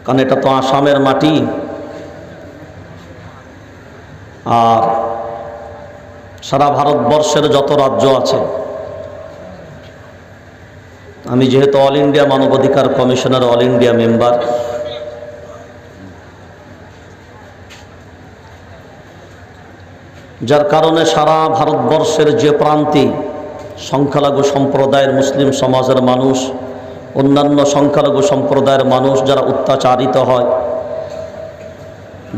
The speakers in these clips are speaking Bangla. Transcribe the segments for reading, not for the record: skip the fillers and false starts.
কারণ এটা তো আসামের মাটি। আর সারা ভারতবর্ষের যত রাজ্য আছে, আমি যেহেতু অল ইন্ডিয়া মানবাধিকার কমিশনের অল ইন্ডিয়া মেম্বার, যার কারণে সারা ভারতবর্ষের যে প্রান্তে সংখ্যালঘু সম্প্রদায়ের মুসলিম সমাজের মানুষ, অন্যান্য সংখ্যালঘু সম্প্রদায়ের মানুষ যারা অত্যাচারিত হয়,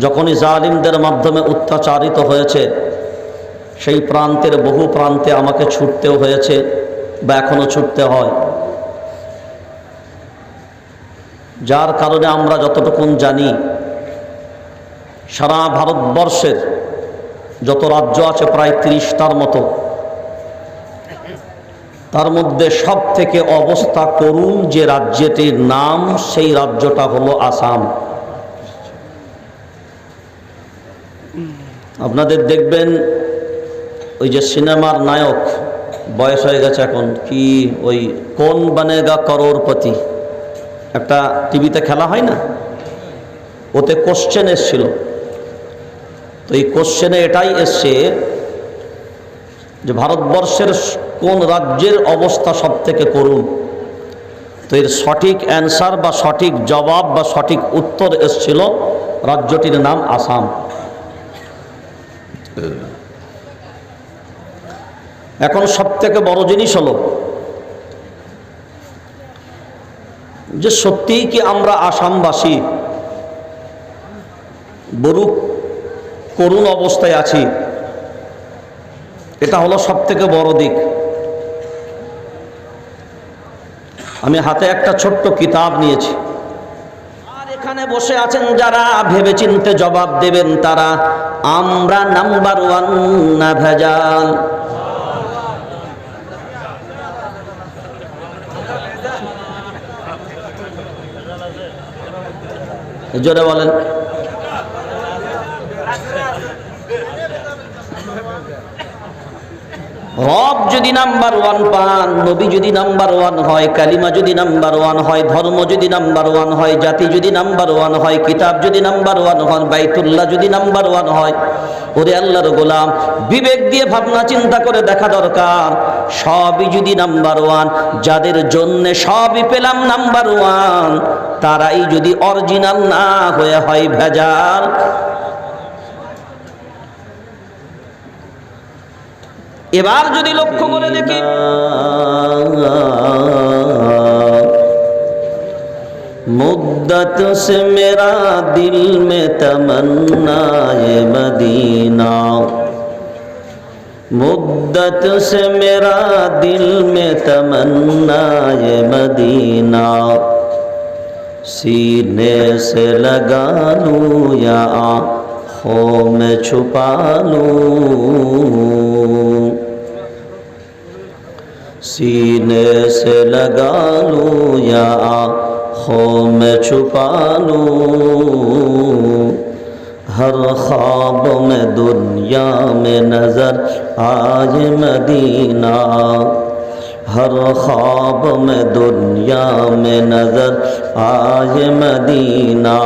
যখনই জালিমদের মাধ্যমে অত্যাচারিত হয়েছে, সেই প্রান্তের বহু প্রান্তে আমাকে ছুটতেও হয়েছে বা এখনও ছুটতে হয়। যার কারণে আমরা যতটুকুন জানি, সারা ভারতবর্ষের যত রাজ্য আছে প্রায় 30টার মতো, তার মধ্যে সব থেকে অবস্থা করুণ যে রাজ্যটির নাম, সেই রাজ্যটা হলো আসাম। আপনাদের দেখবেন ওই যে সিনেমার নায়ক, বয়স হয়ে গেছে এখন, কি ওই কোন বনেগা করোড়পতি, একটা টিভিতে খেলা হয় না, ওতে কোশ্চেন এসছিল। তো এই কোশ্চেনে এটাই এসছে যে ভারতবর্ষের কোন রাজ্যের অবস্থা সব থেকে করুণ। তো এর সঠিক অ্যান্সার বা সঠিক জবাব বা সঠিক উত্তর এসছিল রাজ্যটির নাম আসাম। এখন সব থেকে বড় জিনিস হলো যে সত্যিই কি আমরা আসামবাসী বড় করুণ অবস্থায় আছি? এটা হলো সব থেকে বড় দিক। আমি হাতে একটা ছোট্ট কিতাব নিয়েছি, আর এখানে বসে আছেন যারা ভেবেচিন্তে জবাব দেবেন তারা, আমরা নাম্বার 1 না ভেজাল? জোরে বলেন। রব যদি নাম্বার 1 পান, নবী যদি নাম্বার 1 হয়, কালিমা যদি নাম্বার 1 হয়, ধর্ম যদি নাম্বার 1 হয়, জাতি যদি নাম্বার 1 হয়, কিতাব যদি নাম্বার 1 হয়, বাইতুল্লাহ যদি নাম্বার 1 হয়, ওরে আল্লাহর গোলাম, বিবেক দিয়ে ভাবনা চিন্তা করে দেখা দরকার, সবই যদি নাম্বার 1, যাদের জন্য সবই পেলাম নাম্বার 1, তারাই যদি অরিজিনাল না হয়ে হয় ভেজাল। এবার যদি লক্ষ্য করে দেখি, মুদ্দত সে মেরা দিল মে তমন্না এ মদিনা, মুদ্দত সে মেরা দিল মে তমন্না এ মদিনা, सीने से लगा लूं या आँखों में छुपा लूं, सीने से लगा लूं या आँखों में छुपा लूं, हर ख्वाब में दुनिया में नजर आए मदीना, हर ख्वाब में दुनिया में नजर आए मदीना,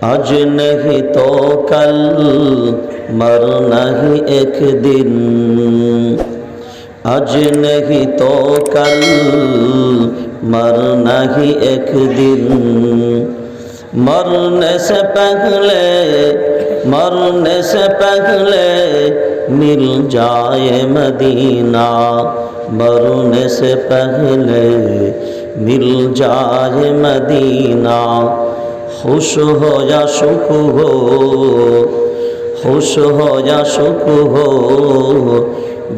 आज नहीं तो कल मरना ही एक दिन, आज नहीं तो कल मरना ही एक दिन, मरने से पहले मिल जाए मदीना, मरने से पहले मिल जाए मदीना, खुश हो या सुख हो, खुश हो या सुख हो,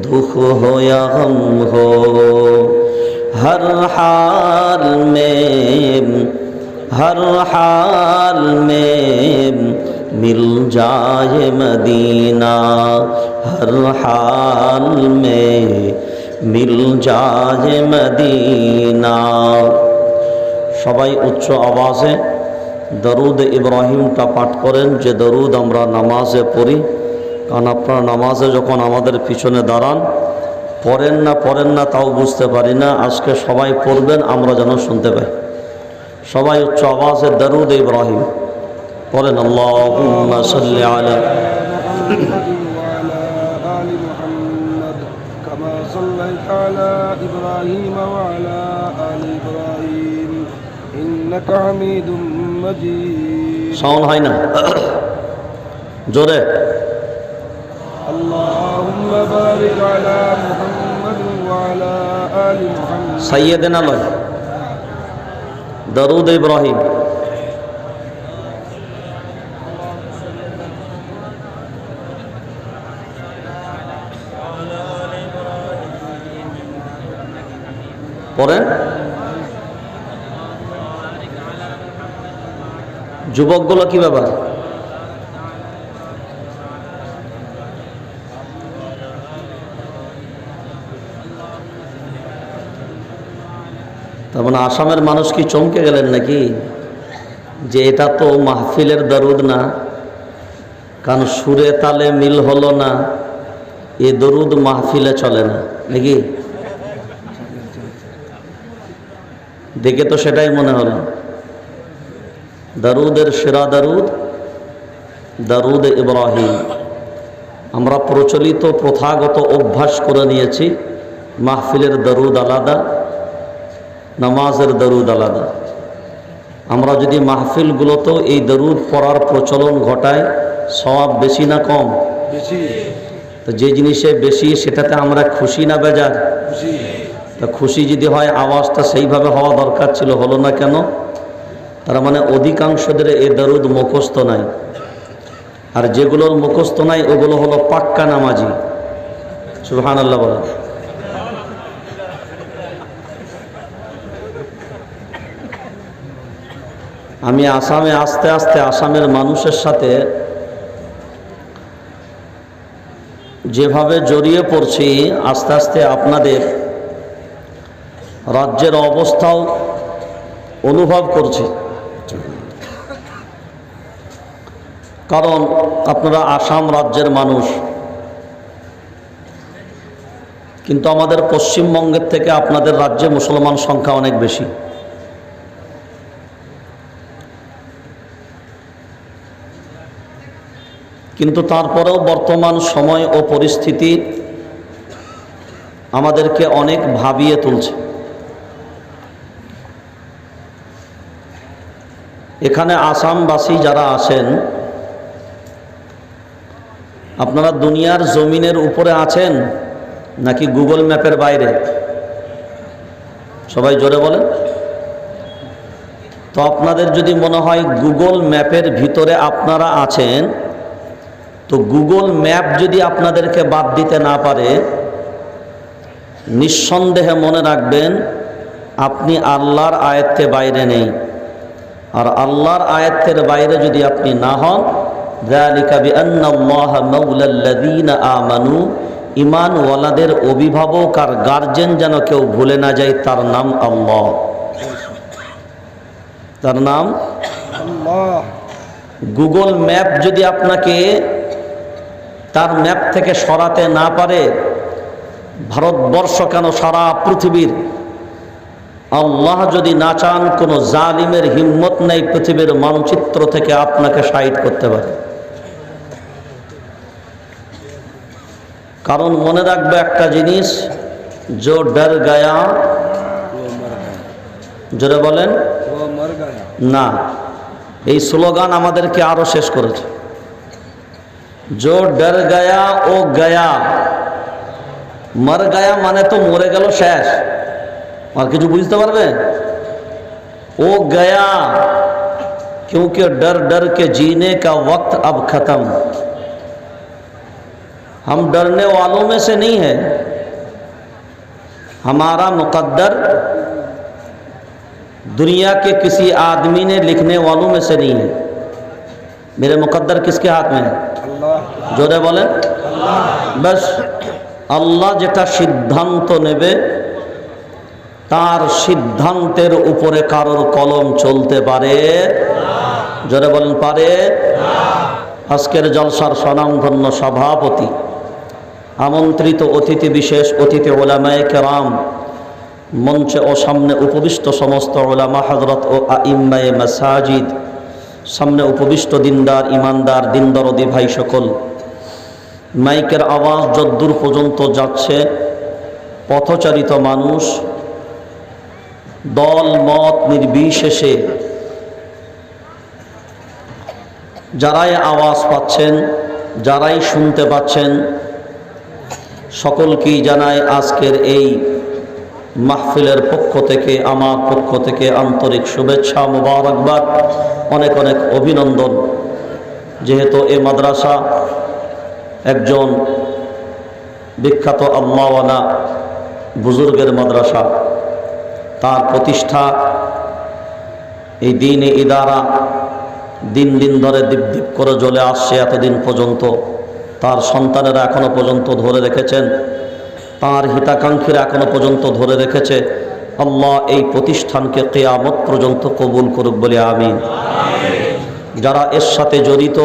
दुख हो या गम हो, हर हाल में मिल जाए मदीना, हर हाल में मिल जाए मदीना। সবাই উচ্চ আওয়াজে দরুদ ইব্রাহিমটা পাঠ করেন, যে দরুদ আমরা নামাজে পড়ি। কারণ আপনারা নামাজে যখন আমাদের পিছনে দাঁড়ান, পড়েন না তাও বুঝতে পারি না। আজকে সবাই পড়বেন, আমরা যেন শুনতে পাই। সবাই উচ্চ আওয়াজে দরুদ ইব্রাহিম বলেন। আল্লাহুম্মা সাল্লি আলা صليت على إبراهيم وعلى آل إبراهيم إنك حميد مجيد সাউন্ড হয় না, জোরে। اللهم بارك على محمد وعلى آل محمد সাইয়্যিদানা লয় দরুদ ইব্রাহিম। পড়েন। যুবকগুলো কি ব্যাপার? তার মানে আসামের মানুষ কি চমকে গেলেন নাকি যে এটা তো মাহফিলের দরুদ না, কারণ সুরে তালে মিল হলো না, এ দরুদ মাহফিলে চলে না নাকি? দেখে তো সেটাই মনে হলো। দরুদের সেরা দরুদ দরুদ ইব্রাহিম। আমরা প্রচলিত প্রথাগত অভ্যাস করে নিয়েছি মাহফিলের দরুদ আলাদা, নামাজের দরুদ আলাদা। আমরা যদি মাহফিলগুলোতেও এই দরুদ পড়ার প্রচলন ঘটাই, সওয়াব বেশি না কম? বেশি। তো যে জিনিসে বেশি সেটাতে আমরা খুশি না বেজার? খুশি। তা খুশি যদি হয় আওয়াজটা সেইভাবে হওয়া দরকার ছিল, হলো না কেন? তার মানে অধিকাংশদের এ দরুদ মুখস্থ নাই, আর যেগুলোর মুখস্থ নাই ওগুলো হলো পাক্কা নামাজি। সুবহানাল্লাহ বলেন। আমি আসামে আস্তে আস্তে আসামের মানুষের সাথে যেভাবে জড়িয়ে পড়ছি, আস্তে আস্তে আপনাদের রাজ্যের অবস্থাও অনুভব করছি। কারণ আপনারা আসাম রাজ্যের মানুষ, কিন্তু আমাদের পশ্চিমবঙ্গের থেকে আপনাদের রাজ্যে মুসলমান সংখ্যা অনেক বেশি। কিন্তু তারপরেও বর্তমান সময় ও পরিস্থিতি আমাদেরকে অনেক ভাবিয়ে তুলছে। এখানে আসামবাসী যারা আছেন, আপনারা দুনিয়ার জমিনের উপরে আছেন নাকি গুগল ম্যাপের বাইরে? সবাই জোরে বলেন। তো আপনাদের যদি মনে হয় গুগল ম্যাপের ভিতরে আপনারা আছেন, তো গুগল ম্যাপ যদি আপনাদেরকে বাদ দিতে না পারে, নিঃসন্দেহে মনে রাখবেন আপনি আল্লাহর আয়াতের বাইরে নেই। আর আল্লাহর আয়াতের বাইরে যদি আপনি না হন, যালিকা বিআন্নাল্লাহা মাওলাল্লাযীনা আমানু, ঈমানওয়ালাদের অভিভাবক আর গার্জেন যেন কেউ ভুলে না যায়, তার নাম আল্লাহ। তার নাম আল্লাহ। গুগল ম্যাপ যদি আপনাকে তার ম্যাপ থেকে সরাতে না পারে, ভারতবর্ষ কেন সারা পৃথিবীর আল্লাহ যদি না চান, কোনো জালিমের হিম্মত নেই পৃথিবীর মানচিত্র থেকে আপনাকে সাইড করতে পারে। কারণ মনে রাখবে একটা জিনিস, জো ডর গায়া, জোরে বলেন না, এই স্লোগান আমাদেরকে আরো শেষ করেছে। জো ডর গায়া ও গায়া, মর গায়া মানে তো মরে গেল, শেষ। আর কিছু বুঝতে পারবে? ও গয়া क्योंकि डर डर के जीने का वक्त अब खत्म। हम डरने वालों में से नहीं है, हमारा मुकद्दर दुनिया के किसी आदमी ने लिखने वालों में से नहीं है। मेरे मुकद्दर किसके हाथ में है? जोरे बोले बस আল্লাহ যেটা সিদ্ধান্ত নেবে, তার সিদ্ধান্তের উপরে কারোর কলম চলতে পারে? জোরে বলেন পারে? আজকের জলসার স্বনামধন্য সভাপতি, আমন্ত্রিত অতিথি বিশেষ অতিথি ওলামায়ে কেরাম, মঞ্চে ও সামনে উপবিষ্ট সমস্ত উলামা হযরত ও আইম্মায়ে মাসাজিদ, সামনে উপবিষ্ট দিনদার ইমানদার দিনদরদি ভাই সকল, মাইকের আওয়াজ যদ্দূর পর্যন্ত যাচ্ছে, পথচারিত মানুষ, দল মত নির্বিশেষে যারাই আওয়াজ পাচ্ছেন, যারাই শুনতে পাচ্ছেন, সকলকেই জানাই আজকের এই মাহফিলের পক্ষ থেকে, আমার পক্ষ থেকে আন্তরিক শুভেচ্ছা, মোবারকবাদ, অনেক অনেক অভিনন্দন। যেহেতু এই মাদ্রাসা একজন বিখ্যাত আল্লাহওয়ালা বুজুর্গের মাদ্রাসা, তার প্রতিষ্ঠা, এই দ্বীনি ইদারা দিন দিন ধরে দীপ দীপ করে জ্বলে আসছে এতদিন পর্যন্ত। তার সন্তানেরা এখনো পর্যন্ত ধরে রেখেছেন, তার হিতাকাঙ্ক্ষীরা এখনো পর্যন্ত ধরে রেখেছে। আল্লাহ এই প্রতিষ্ঠানকে কিয়ামত পর্যন্ত কবুল করুক বলে আমিন। যারা এর সাথে জড়িত,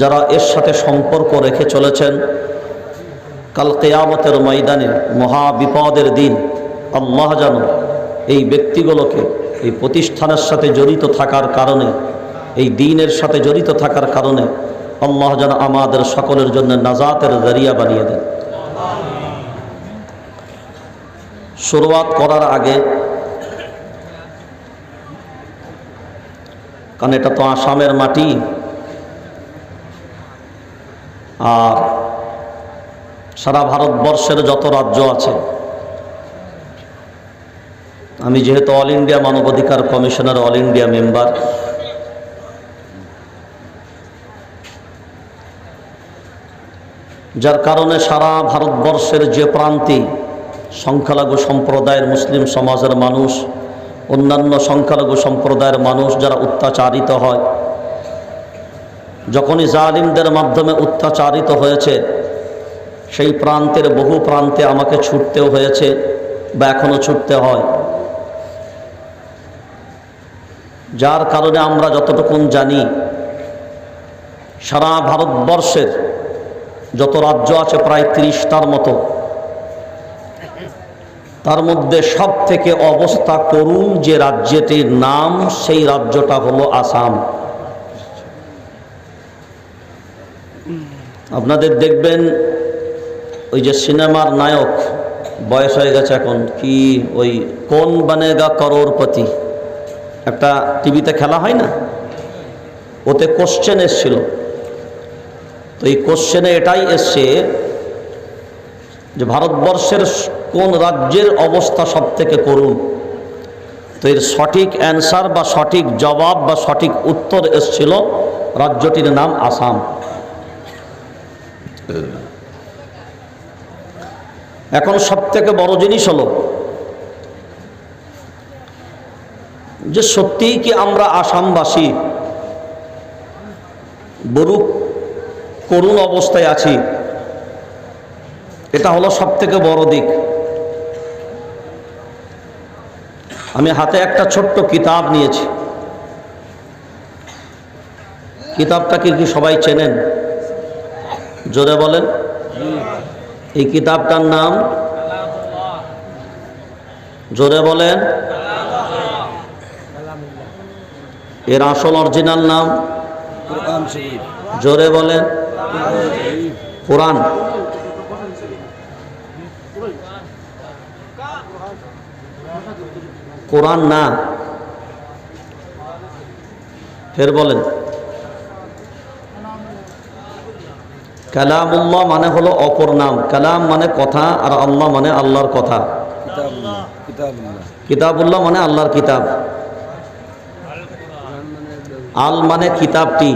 যারা এর সাথে সম্পর্ক রেখে চলেছেন, কাল কিয়ামতের ময়দানে মহা বিপদের দিন আল্লাহ যেন এই ব্যক্তিগুলোকে এই প্রতিষ্ঠানের সাথে জড়িত থাকার কারণে, এই দ্বীনের সাথে জড়িত থাকার কারণে আল্লাহ যেন আমাদের সকলের জন্য নাজাতের জরিয়া বানিয়ে দেন। শুরুয়াত করার আগে, কারণ এটা তো আসামের মাটি, আর সারা ভারতবর্ষের যত রাজ্য আছে, আমি যেহেতু অল ইন্ডিয়া মানবাধিকার কমিশনের অল ইন্ডিয়া মেম্বার, যার কারণে সারা ভারতবর্ষের যে প্রান্তে সংখ্যালঘু সম্প্রদায়ের মুসলিম সমাজের মানুষ, অন্যান্য সংখ্যালঘু সম্প্রদায়ের মানুষ যারা অত্যাচারিত হয়, যখনই জালিমদের মাধ্যমে অত্যাচারিত হয়েছে, সেই প্রান্তের বহু প্রান্তে আমাকে ছুটতেও হয়েছে বা এখনও ছুটতে হয়। যার কারণে আমরা যতটুকুন জানি, সারা ভারতবর্ষের যত রাজ্য আছে প্রায় 30টার মতো, তার মধ্যে সব থেকে অবস্থা করুণ যে রাজ্যটির নাম, সেই রাজ্যটা হলো আসাম। আপনাদের দেখবেন ওই যে সিনেমার নায়ক, বয়স হয়ে গেছে এখন, কি ওই কোন বানেগা করোড়পতি, একটা টিভিতে খেলা হয় না, ওতে কোশ্চেন এসছিল। তো এই কোশ্চেনে এটাই এসছে যে ভারতবর্ষের কোন রাজ্যের অবস্থা সব থেকে করুণ। তো এর সঠিক অ্যান্সার বা সঠিক জবাব বা সঠিক উত্তর এসছিল রাজ্যটির নাম আসাম। এখন সব থেকে বড় জিনিস হলো যে সত্যিই কি আমরা আসামবাসী বড় করুণ অবস্থায় আছি? এটা হলো সব থেকে বড় দিক। আমি হাতে একটা ছোট্ট কিতাব নিয়েছি। কিতাবটাকে কি সবাই চেনেন? জোরে বলেন। এই কিতাবটার নাম, জোরে বলেন। এর আসল অরিজিনাল নাম কোরআন শরীফ। জোরে বলেন। কোরআন। কোরআন না, ফের বলেন। কালামুল্লাহ মানে হলো অপর নাম। কালাম মানে কথা, আর আল্লাহ মানে আল্লাহর কথা। কিতাবুল্লাহ মানে আল্লাহর কিতাব। আল মানে কিতাবটি,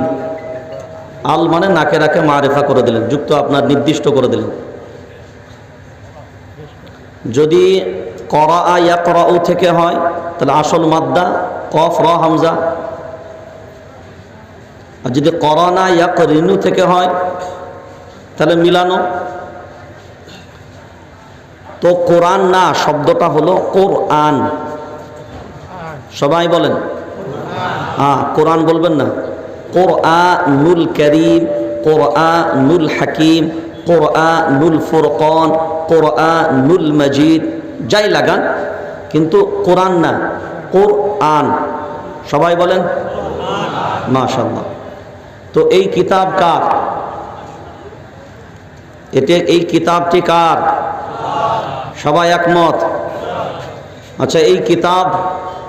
আল মানে নাকে রাখে মারিফা করে দিলেন, যুক্ত আপনার নির্দিষ্ট করে দিলেন। যদি করা ইয়াকরাউ থেকে হয় তাহলে আসল মাদ্দা কফ র হামজা, আর যদি করানা ইয়াকরিনু থেকে হয় তাহলে মিলানো। তো কোরআন না, শব্দটা হলো কোরআন। সবাই বলেন কোরআন বলবেন না। কোরআনুল কারীম, কোরআনুল হাকিম, কোরআনুল ফুরকান, কোরআনুল মজিদ, যাই লাগান, কিন্তু কোরআন না, কোরআন। সবাই বলেন মাশাআল্লাহ। তো এই কিতাব কার? এই কিতাবটি কার? সবাই একমত? আচ্ছা, এই কিতাব,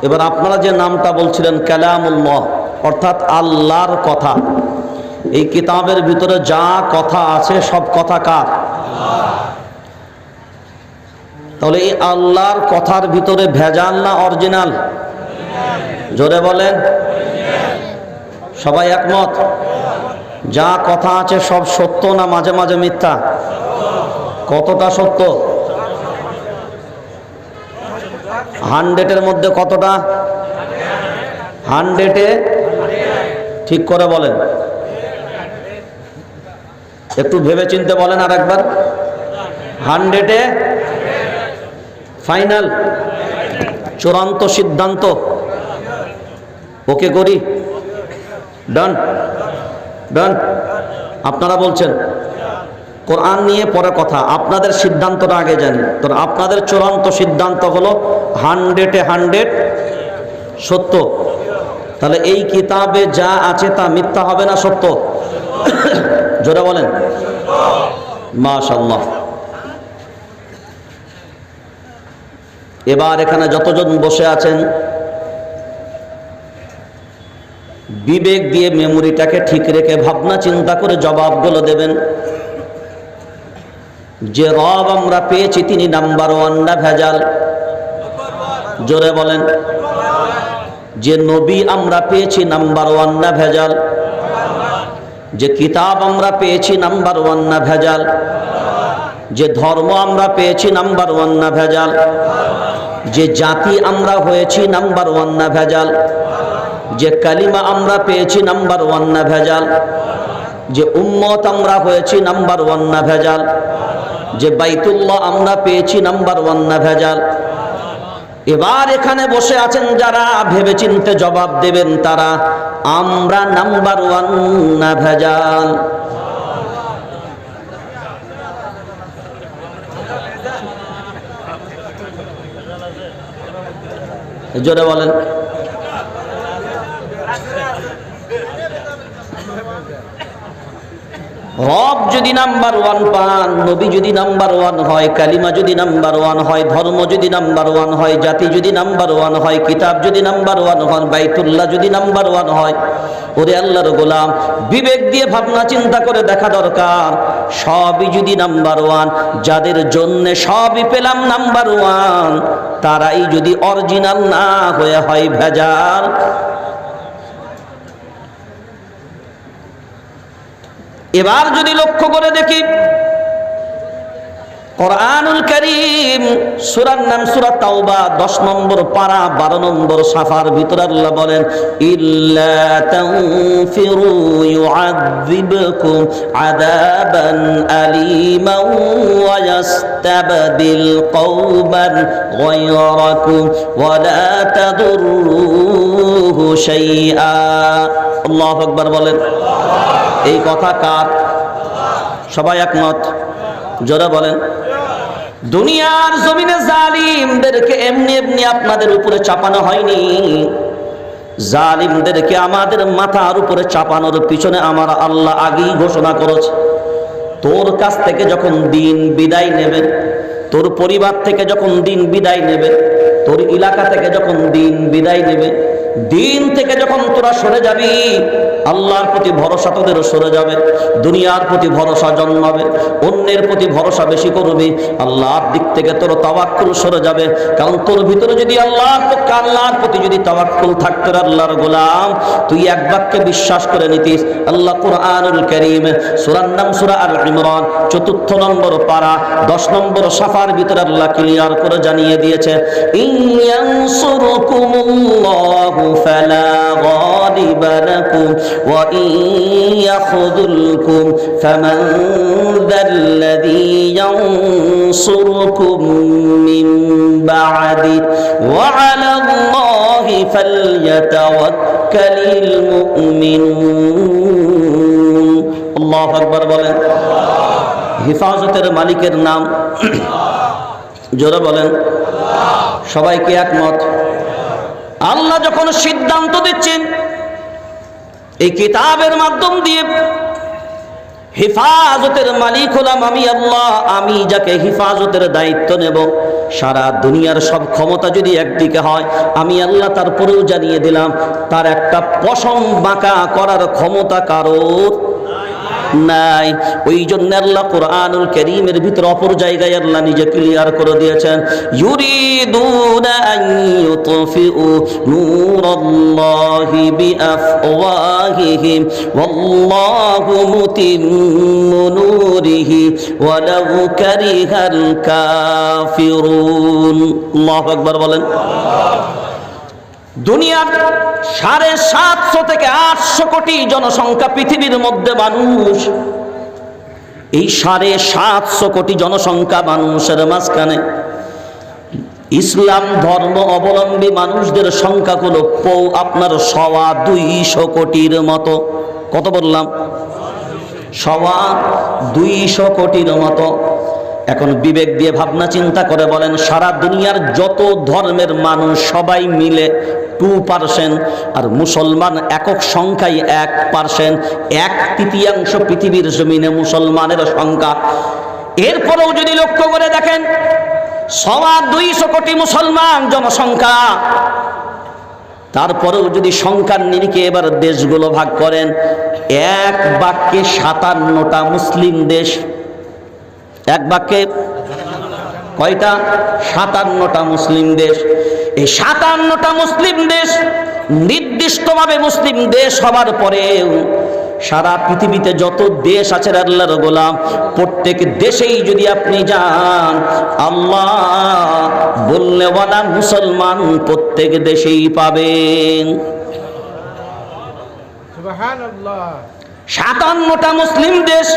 এবার আপনারা যে নামটা বলছিলেন কালামুল্লাহ, অর্থাৎ আল্লাহর কথা, এই কিতাবের ভিতরে যা কথা আছে সব কথা কার? তাহলে এই আল্লাহর কথার ভিতরে ভেজাল না অরিজিনাল? জোরে বলেন। সবাই একমত? যা কথা আছে সব সত্য না মাঝে মাঝে মিথ্যা? কতটা সত্য? 100-এর মধ্যে কতটা? 100-এ ঠিক করে বলেন, একটু ভেবে চিনতে বলেন আর একবার। 100-এ ফাইনাল, চূড়ান্ত সিদ্ধান্ত? ওকে করি? ডান? ডান? আপনারা বলছেন কোরআন নিয়ে পরে কথা, আপনাদের সিদ্ধান্তটা আগে জানি। তো আপনাদের চূড়ান্ত সিদ্ধান্ত হলো 100-এ 100 সত্য। তাহলে এই কিতাবে যা আছে তা মিথ্যা হবে না সত্য? জোরে বলেন মাশাআল্লাহ। এবার এখানে যতজন বসে আছেন, বিবেক দিয়ে মেমোরিটাকে ঠিক রেখে ভাবনা চিন্তা করে জবাবগুলো দেবেন। যে রব আমরা পেয়েছি তিনি নাম্বার 1 না ভেজাল? জোরে বলেন। যে নবী আমরা পেয়েছি নাম্বার 1 না ভেজাল? যে কিতাব আমরা পেয়েছি নাম্বার 1 না ভেজাল? যে ধর্ম আমরা পেয়েছি নাম্বার 1 না ভেজাল? যে জাতি আমরা হয়েছি নাম্বার 1 না ভেজাল? যে কালিমা আমরা পেয়েছি নাম্বার 1 না ভেজাল? যে উম্মত আমরা হয়েছি নাম্বার 1 না ভেজাল? যে বাইতুল্লাহ আমরা পেয়েছি নাম্বার 1 না ভেজাল? এবার এখানে বসে আছেন যারা, ভেবে চিন্তে জবাব দেবেন তারা, আমরা নাম্বার 1 না ভেজাল? জোরে বলেন। রব যদি নাম্বার 1 পান, নবী যদি নাম্বার 1 হয়, কালিমা যদি নাম্বার 1 হয়, ধর্ম যদি নাম্বার 1 হয়, জাতি যদি নাম্বার 1 হয়, কিতাব যদি নাম্বার 1 হয়, বাইতুল্লাহ যদি নাম্বার 1 হয়, ওরে আল্লাহর গোলাম, বিবেক দিয়ে ভাবনা চিন্তা করে দেখা দরকার, সবই যদি নাম্বার 1, যাদের জন্য সবই পেলাম নাম্বার 1, তারাই যদি অরিজিনাল না হয়ে হয় ভেজাল। এবার যদি লক্ষ্য করে দেখি, কোরআনুল কারীম সূরার নাম সূরা তাওবা, 10 নম্বর পারা 12 নম্বর সাফার ভিতরে আল্লাহ বলেন, ইল্লা তানফিরু ইউআযিবকুম আযাবান আলীমান ওয়া ইস্তাবদিল কওমান গায়রাকুম ওয়া লা তাদুররুহু শাইআ। আল্লাহু আকবার বলেন। এই কথা কার? সবাই একমত? জোরে বলেন। দুনিয়ার জমিনে জালিমদেরকে এমনি এমনি আপনাদের উপরে চাপানো হয়নি। জালিমদেরকে আমাদের মাথার উপরে চাপানোর পিছনে আমার আল্লাহ আগেই ঘোষণা করেছে, তোর কাছ থেকে যখন দিন বিদায় নেবে, তোর পরিবার থেকে যখন দিন বিদায় নেবে, তোর এলাকা থেকে যখন দিন বিদায় নেবে, দিন থেকে যখন তোরা সরে যাবি, আল্লাহর প্রতি ভরসা তোদের সরে যাবে, দুনিয়ার প্রতি ভরসা জন্মাবে, অন্যের প্রতি ভরসা বেশি করবি, আল্লাহর দিক থেকে তোর তাওয়াক্কুল সরে যাবে। কারণ তোর ভিতরে যদি আল্লাহর প্রতি যদি তাওয়াক্কুল থাকতো, আল্লাহর গোলাম, তুই এক বাক্যে বিশ্বাস করে নিতিস। আল্লাহ কুরআনুল কারীম সূরার নাম সূরা আল ইমরান 4 নম্বর পারা 10 নম্বর সাফার ভিতরে আল্লাহ ক্লিয়ার করে জানিয়ে দিয়েছে, ইয়ানসুরকুমুল্লাহু ফালা গালিবা লাকুম ওয়া ইয়াখযুলকুম ফামান যাল্লাযী ইয়ানসুরকুম মিন বা'দি ওয়া আলাল্লাহি ফালইয়াতাওয়াক্কালিল মুমিনুন। আল্লাহু আকবার বলেন। হেফাজতের মালিকের নাম জোরে বলেন। সবাইকে একমত? আল্লাহ যখন সিদ্ধান্ত দিচ্ছেন এই কিতাবের মাধ্যম দিয়ে হেফাজতের মালিক হলাম আমি আল্লাহ, আমি যাকে হেফাজতের দায়িত্ব নেব, সারা দুনিয়ার সব ক্ষমতা যদি একদিকে হয়, আমি আল্লাহ তারপরেও জানিয়ে দিলাম তার একটা পশম বাঁকা করার ক্ষমতা কারোর নাই। ওই জন্য আল্লাহ কোরআনুল কারীমের ভিতর অপর জায়গায় আল্লাহ নিজে ক্লিয়ার করে দিয়েছেন, ইউরিদুনা আন ইউতফিউ নূরাল্লাহি বিআফওয়াহিহিম ওয়াল্লাহু মুতিম্মু নূরিহি ওয়ালাউ কারিহাল কাফিরুন। আল্লাহু আকবার বলেন। দুনিয়ার 750 থেকে 800 কোটি জনসংখ্যা পৃথিবীর মধ্যে মানুষ, এই 750 কোটি জনসংখ্যা মানুষের মাঝখানে ইসলাম ধর্ম অবলম্বী মানুষদের সংখ্যা হলো আপনার 225 কোটির মতো। কত বললাম? 225 কোটির মতো। এখন বিবেক দিয়ে ভাবনা চিন্তা করে বলেন, সারা দুনিয়ার যত ধর্মের মানুষ সবাই মিলে 2%, আর মুসলমান একক সংখ্যায় 1%, 1/3 পৃথিবীর জমিনে মুসলমানের সংখ্যা। এরপরেও যদি লক্ষ্য করে দেখেন 225 কোটি মুসলমান জনসংখ্যা, তারপরেও যদি সংখ্যার নিরিখে এবার দেশগুলো ভাগ করেন, এক বাক্যে 57টা মুসলিম দেশ। এক বাক্যে কয়টা? 57টা মুসলিম দেশ। এই 57টা মুসলিম দেশ নির্দিষ্টভাবে মুসলিম দেশ হবার পরেও সারা পৃথিবীতে যত দেশ আছে আল্লাহর গোলাম, প্রত্যেক দেশেই যদি আপনি যান, আল্লাহ বললেওয়ালা মুসলমান প্রত্যেক দেশেই পাবেন। সুবহানাল্লাহ। 57টা মুসলিম দেশ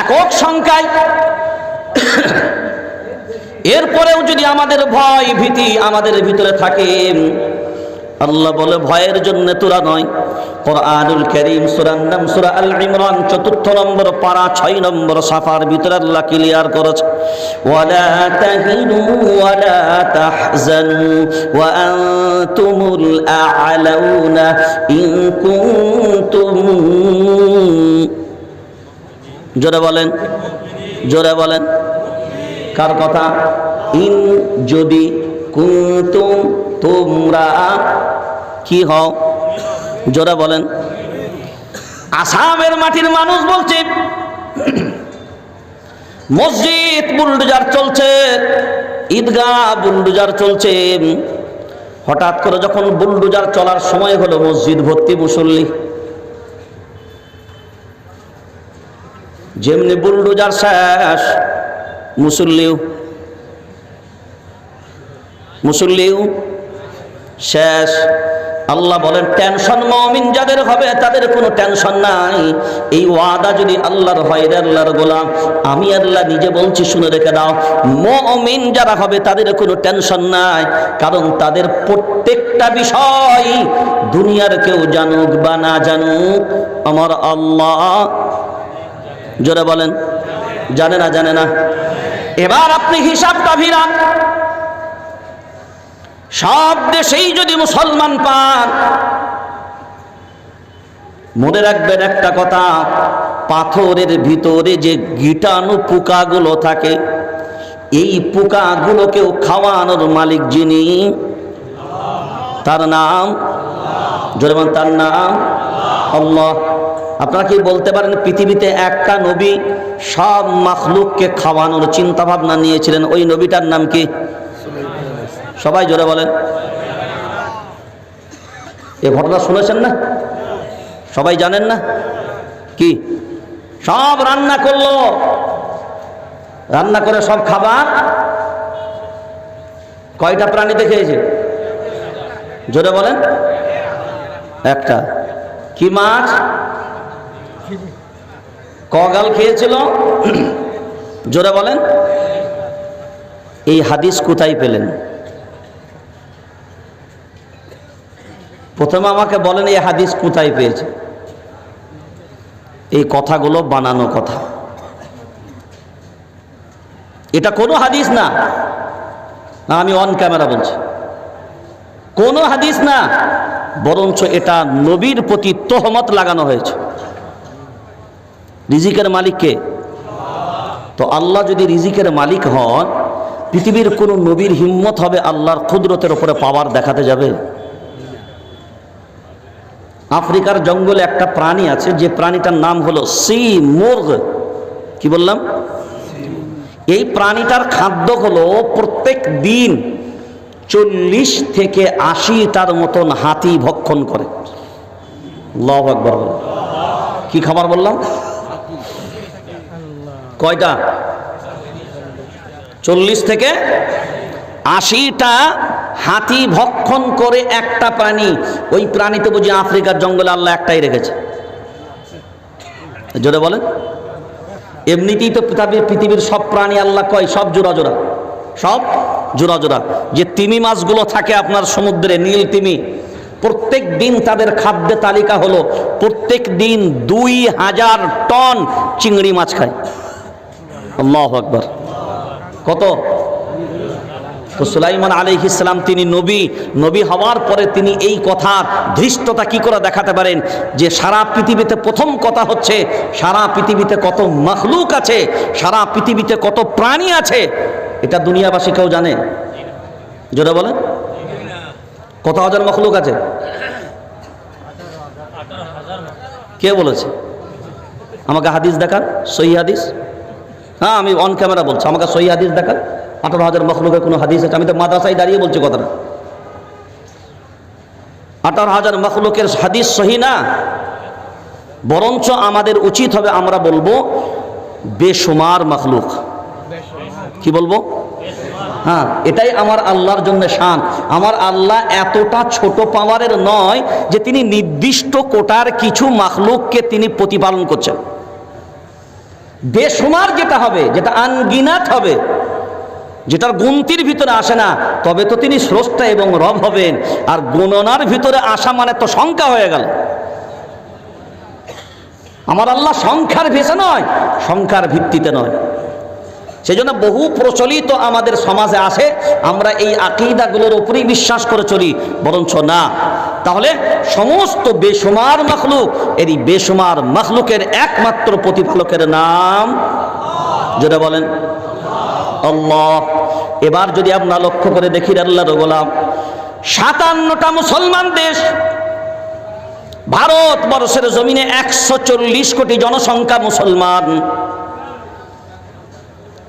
একক সংখ্যায়। এরপরেও যদি আমাদের ভয় ভীতি আমাদের ভিতরে থাকে, আল্লাহ বলে ভয়ের জন্য তোরা নয়। কোরআনুল কারীম সূরার নাম সূরা আল ইমরান 4 নম্বর পারা 6 নম্বর সাফার ভিতরে আল্লাহ ক্লিয়ার করেছে, ওয়ালা তাহিনু ওয়ালা তাহজানু ওয়া আনতুমুল আ'লাউনা ইন কুনতুম। জোরে বলেন, জোরে বলেন। কার কথা? ইন, যদি, কুনতুম, তোমরা কি হও? জোরে বলেন। আসামের মাটির মানুষ বলছে মসজিদ বুলডোজার চলছে, ঈদগাহ বুলডোজার চলছে। হঠাৎ করে যখন বুলডোজার চলার সময় হলো, মসজিদ ভর্তি মুসল্লি। যেমনি বুলডোজার শেষ, মুসল্লিও শেষ। আল্লাহ বলেন টেনশন মুমিন যাদের হবে তাদের কোনো টেনশন নাই। এই ওয়াদা যদি আল্লাহর হয়, আল্লাহর গোলাম, আমি আল্লাহ নিজে বলছি, শুনে রেখে দাও, মুমিন যারা হবে তাদের কোনো টেনশন নাই। কারণ তাদের প্রত্যেকটা বিষয় দুনিয়ার কেউ জানুক বা না জানুক, আমার আল্লাহ, জোরে বলেন, জানে না? জানে না। এবার আপনি হিসাবটা ভিড়ান, সব দেশেই যদি মুসলমান পান, মনে রাখবেন একটা কথা, পাথরের ভিতরে যে গিটাণু পোকাগুলো থাকে, এই পোকাগুলোকেও খাওয়ানোর মালিক যিনি, তার নাম, জোরে বলেন, তার নাম আল্লাহ। আপনারা কি বলতে পারেন পৃথিবীতে একটা নবী সব মাখলুককে খাওয়ানোর চিন্তা ভাবনা নিয়েছিলেন? ওই নবীটার নাম কি? সবাই জোরে বলেন। এ ঘটনা শুনেছেন না? সবাই জানেন না? কি সব রান্না করলো, রান্না করে সব খাবার কয়টা প্রাণীতে খেয়েছে? জোরে বলেন। একটা। কি মাছ? কগাল খেয়েছিল? জোরে বলেন। এই হাদিস কোথায় পেলেন? প্রথমে আমাকে বলেন এই হাদিস কোথায় পেয়েছে? এই কথাগুলো বানানো কথা, এটা কোনো হাদিস না। না, আমি অন ক্যামেরা বলছি, কোনো হাদিস না, বরঞ্চ এটা নবীর প্রতি তোহমত লাগানো হয়েছে। রিজিকের মালিক কে? তো আল্লাহ যদি রিজিকের মালিক হন, পৃথিবীর কোন নবীর হিম্মত হবে আল্লাহর কুদরতের উপরে পাওয়ার দেখাতে যাবে? আফ্রিকার জঙ্গলে একটা প্রাণী আছে, যে প্রাণীটার নাম হলো সি মুরগ। কি বললাম? এই প্রাণীটার খাদ্য হলো প্রত্যেক দিন 40 থেকে 80টার মতন হাতি ভক্ষণ করে। আল্লাহু আকবার। কি খাবার বললাম? কয়টা? 40 থেকে 80টা হাতি ভক্ষণ করে একটা প্রাণী। ওই প্রাণীতে বুঝি আফ্রিকার জঙ্গলে আল্লাহ একটাই রেখেছে। জোরে বলেন। এমনিতেই তো পৃথিবীর সব প্রাণী আল্লাহ কয় সব জোড়া জোড়া, সব জোড়া জোড়া। যে তিমি মাছগুলো থাকে আপনার সমুদ্রে, নীল তিমি, প্রত্যেক দিন তাদের খাদ্য তালিকা হলো প্রত্যেক দিন 2000 টন চিংড়ি মাছ খায়। আল্লাহু আকবার। কত? তো সুলাইমান আলাইহিস সালাম তিনি নবী হওয়ার পরে তিনি এই কথার ধৃষ্টতা কি করে দেখাতে পারেন যে সারা পৃথিবীতে প্রথম কথা হচ্ছে সারা পৃথিবীতে কত মখলুক আছে, সারা পৃথিবীতে কত প্রাণী আছে, এটা দুনিয়াবাসী কেউ জানে? জোরে বলেন। কত হাজার মখলুক আছে? কে বলেছে? আমাকে হাদিস দেখান, সহি হাদিস। হ্যাঁ, আমি অন ক্যামেরা বলছি, আমাকে সহি হাদিস দেখান। 18,000 মখলুকের কোনো হাদিস আছে? আমি তো মাদ্রাসায় দাঁড়িয়ে বলছি কথাটা। 18,000 মখলুকের হাদিস সহি না, বরঞ্চ আমাদের উচিত হবে আমরা বলবো বেশুমার মখলুক। কি বলবো? হ্যাঁ, এটাই আমার আল্লাহর জন্য শান। আমার আল্লাহ এতটা ছোট পাওয়ারের নয় যে তিনি নির্দিষ্ট কোটার কিছু মখলুককে তিনি প্রতিপালন করছেন। বেশুমার যেটা হবে, যেটা আনগিনাত হবে, যেটার গুনতির ভিতরে আসে না, তবে তো তিনি স্রষ্টা এবং রব হবেন। আর গণনার ভিতরে আসা মানে তো সংখ্যা হয়ে গেল। আমার আল্লাহ সংখ্যার ভেসে নয়, সংখ্যার ভিত্তিতে নয়। সেই জন্য বহু প্রচলিত আমাদের সমাজে আসে, আমরা এই আকীদাগুলোর উপরেই বিশ্বাস করে চলি, বরঞ্চ না। তাহলে সমস্ত বেশুমার মখলুক, এই বেশুমার মখলুকের একমাত্র প্রতিপালকের নাম যেটা বলেন আল্লাহ। এবার যদি আমরা লক্ষ্য করে দেখি আল্লাহর গোলাম, 57টা মুসলমান দেশ, ভারতবর্ষের জমিনে 140 কোটি জনসংখ্যা মুসলমান।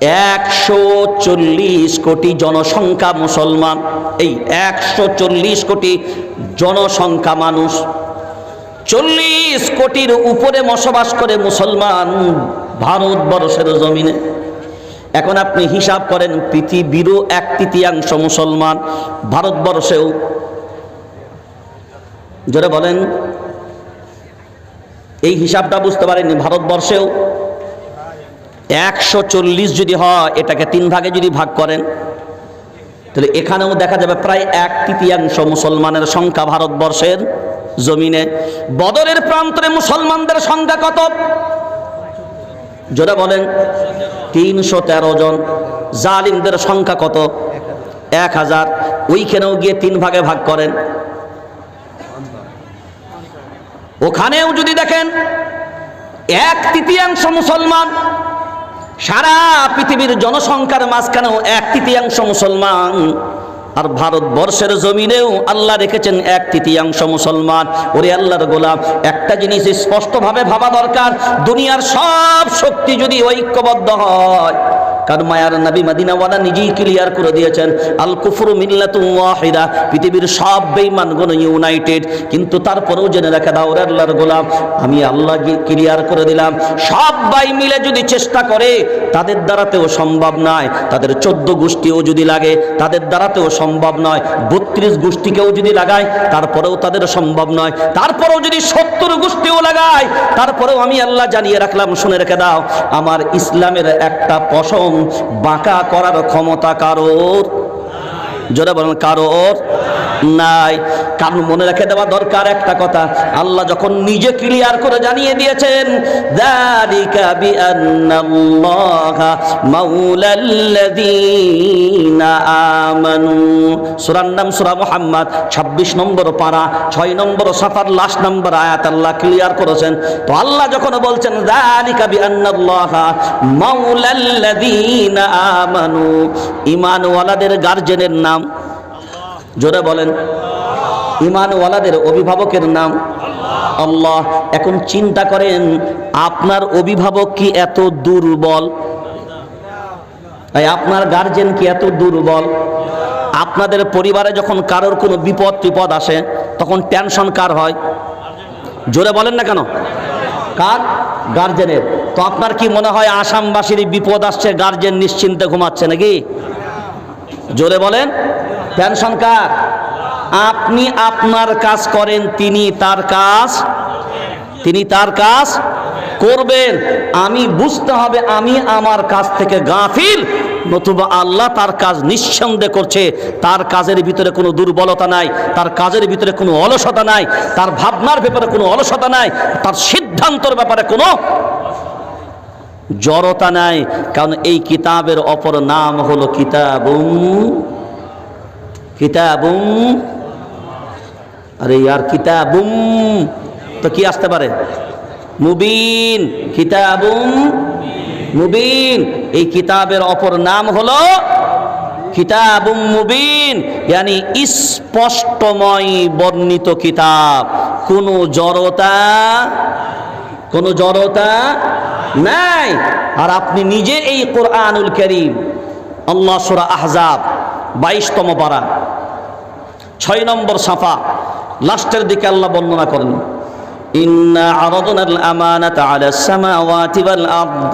140 কোটি জনসংখ্যা মুসলমান। এই 140 কোটি জনসংখ্যা মানুষ, 40 কোটির উপরে বসবাস করে মুসলমান ভারতবর্ষের জমিনে। এখন আপনি হিসাব করেন, পৃথিবীরও 1/3 মুসলমান, ভারতবর্ষেও, জোরে বলেন, এই হিসাবটা বুঝতে পারেননি? ভারতবর্ষেও 140 যদি হয়, এটাকে 3 ভাগে যদি ভাগ করেন, তাহলে এখানেও দেখা যাবে প্রায় 1/3 মুসলমানের সংখ্যা ভারতবর্ষের জমিনে। বদরের প্রান্তরে মুসলমানদের সংখ্যা কত? জোরে বলেন। 313 জন। জালিমদের সংখ্যা কত? 1000। ওইখানেও গিয়ে 3 ভাগে ভাগ করেন, ওখানেও যদি দেখেন 1/3 মুসলমান। সারা পৃথিবীর জনসংখ্যার মাঝখানেও 1/3 মুসলমান। আর ভারতবর্ষের জমিনেও আল্লাহ রেখেছেন 1/3 মুসলমান। ওরে আল্লাহর গোলাম, একটা জিনিস স্পষ্টভাবে ভাবা দরকার, দুনিয়ার সব শক্তি যদি ঐক্যবদ্ধ হয়, কারণ মায়ার নবী মদিনাওয়ালা নিজেই ক্লিয়ার করে দিয়েছেন, আল কুফরু মিল্লাতুন ওয়াহিদা, পৃথিবীর সব বেঈমানগণ ইউনাইটেড। কিন্তু তারপরেও জেনে রাখা দাও ওরে আল্লাহর গোলাম, আমি আল্লাহ ক্লিয়ার করে দিলাম, সবাই মিলে যদি চেষ্টা করে তাদের দ্বারাতেও সম্ভব নয়। তাদের 14 গোষ্ঠীও যদি লাগে তাদের দ্বারাতেও সম্ভব নয়। 32 গোষ্ঠীকেও যদি লাগায় তারপরেও তাদের সম্ভব নয়। তারপরেও যদি 70 গোষ্ঠীও লাগায় তারপরেও আমি আল্লাহ জানিয়ে রাখলাম, শুনে রেখে দাও, আমার ইসলামের একটা পশম বাঁকা করার ক্ষমতা কারোর, জোরে বলেন, কারোর নাই। কারণ মনে রেখে দেওয়া দরকার একটা কথা, আল্লাহ যখন নিজে ক্লিয়ার করে জানিয়ে দিয়েছেন যালিকা বিআন্নাল্লাহা মাওলাল্লাযীনা আমানু, সূরার নাম সূরা মুহাম্মদ 26 নম্বর পারা 6 নম্বর সাফার লাস্ট নম্বর আয়াত আল্লাহ ক্লিয়ার করেছেন। তো আল্লাহ যখন বলছেন যালিকা বিআন্নাল্লাহা মাওলাল্লাযীনা আমানু, ঈমানওয়ালাদের গার্জেনের নাম জোরে বলেন, ঈমানওয়ালাদের অভিভাবকের নাম আল্লাহ। এখন চিন্তা করেন আপনার অভিভাবক কি এত দুর্বল? আপনার গার্জেন কি এত দুর্বল? আপনাদের পরিবারে যখন কারোর কোনো বিপদ আসে তখন টেনশন কার হয়? জোরে বলেন না কেন? কার? গার্জেনের। তো আপনার কি মনে হয় আসামবাসীর বিপদ আসছে গার্জেন নিশ্চিন্তে ঘুমাচ্ছে নাকি? জোরে বলেন, টেনশন কার? আপনি আপনার কাজ করেন, তিনি তার কাজ করবেন। আমি বুঝতে হবে আমি আমার কাজ থেকে গাফিল, নতুবা আল্লাহ তার কাজ নিঃসন্দেহ করছে। তার কাজের ভিতরে কোনো দুর্বলতা নাই, তার কাজের ভিতরে কোনো অলসতা নাই, তার ভাবনার ব্যাপারে কোনো অলসতা নাই, তার সিদ্ধান্তের ব্যাপারে কোনো জড়তা নাই। কারণ এই কিতাবের অপর নাম হলো কিতাবুম। আরে ইয়ার কিতাবুম তো কি আসতে পারে? মুবিন। কিতাবুম মুবিন, এই কিতাবের অপর নাম হলো কিতাবুম মুবিন, ইয়ানি স্পষ্টময় বর্ণিত কিতাব। কোনো জড়তা নাই। আর আপনি নিজে এই কোরআনুল কারীম, আল্লাহ সূরা আহজাব 22তম পারা 6 নম্বর সাফা লাস্টের দিকে আল্লাহ বর্ণনা করেন, ইন্না আরাদনাল আমানাতা আলাস সামাওয়াতি ওয়াল আরদ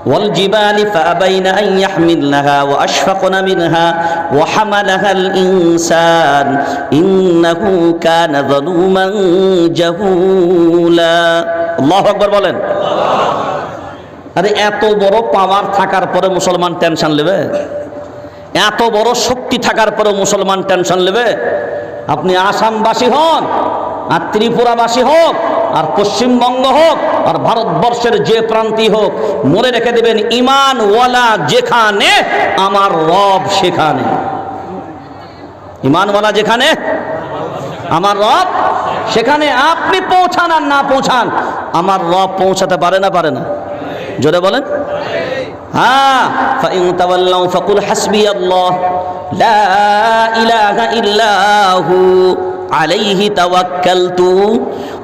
ওয়াল জিবালি ফাআবাইনা আন ইয়াহমিলনাহা ওয়া আশফাকনা মিনহা ওয়া হামালাহাল ইনসান ইন্নাহু কানা যালুমান জাহুলা। আল্লাহু আকবার বলেন। আরে এত বড় পাওয়ার থাকার পরে মুসলমান টেনশন নেবে? এত বড় শক্তি থাকার পরে মুসলমান টেনশন নেবে? আপনি আসামবাসী হন, আর ত্রিপুরাবাসী হোক, আর পশ্চিমবঙ্গ হোক, আর ভারতবর্ষের যে প্রান্তি হোক, মনে রেখে দেবেন ঈমানওয়ালা যেখানে আমার রব সেখানে। ঈমানওয়ালা যেখানে আমার রব সেখানে। আপনি পৌঁছান আর না পৌঁছান, আমার রব পৌঁছাতে পারে না? জোরে বলেন। হ্যাঁ, ফাইন তাওয়াল্লাউ ফাকুল হাসবিয়াল্লাহ লা ইলাহা ইল্লাহু আলাইহি তাওয়াক্কালতু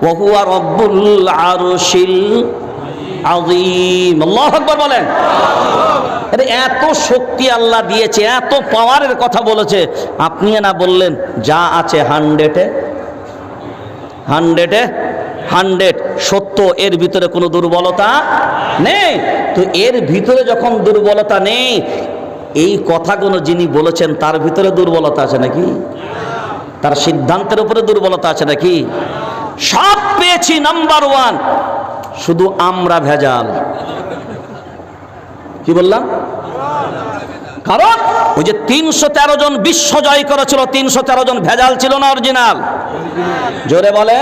ওয়া হুয়া রাব্বুল আরশিল আযীম। আল্লাহু আকবার বলেন। আরে এত শক্তি আল্লাহ দিয়েছে, এত পাওয়ারের কথা বলেছে, আপনি না বললেন যা আছে 100 সত্য, এর ভিতরে কোনো দুর্বলতা নেই। তো এর ভিতরে যখন দুর্বলতা নেই, এই কথাগুলো যিনি বলেছেন তার ভিতরে দুর্বলতা আছে নাকি? তার সিদ্ধান্তের উপরে দুর্বলতা আছে নাকি? সব পেয়েছি নাম্বার 1, শুধু আমরা ভেজাল। কি বললাম? কারণ ওই যে 313 জন বিশ্ব জয় করেছিল, 313 জন ভেজাল ছিল না অরিজিনাল? জোরে বলে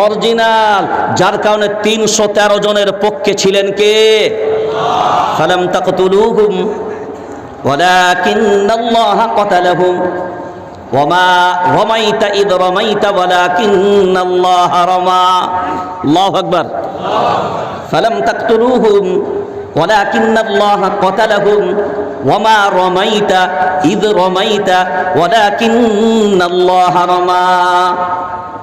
অরিজিনাল। যার কারণে 313 জনের পক্ষে ছিলেন কে? ফালাম তাকতুলুহুম ওয়ালাকিন্নাল্লাহা কাতালাহুম ওয়ামা রামাইতা ইদ রামাইতা ওয়ালাকিন্নাল্লাহা রামা। আল্লাহু আকবার। ফালাম তাকতুলুহুম ওয়ালাকিন্নাল্লাহা কাতালাহুম ওয়ামা রামাইতা ইদ রামাইতা ওয়ালাকিন্নাল্লাহা রামা।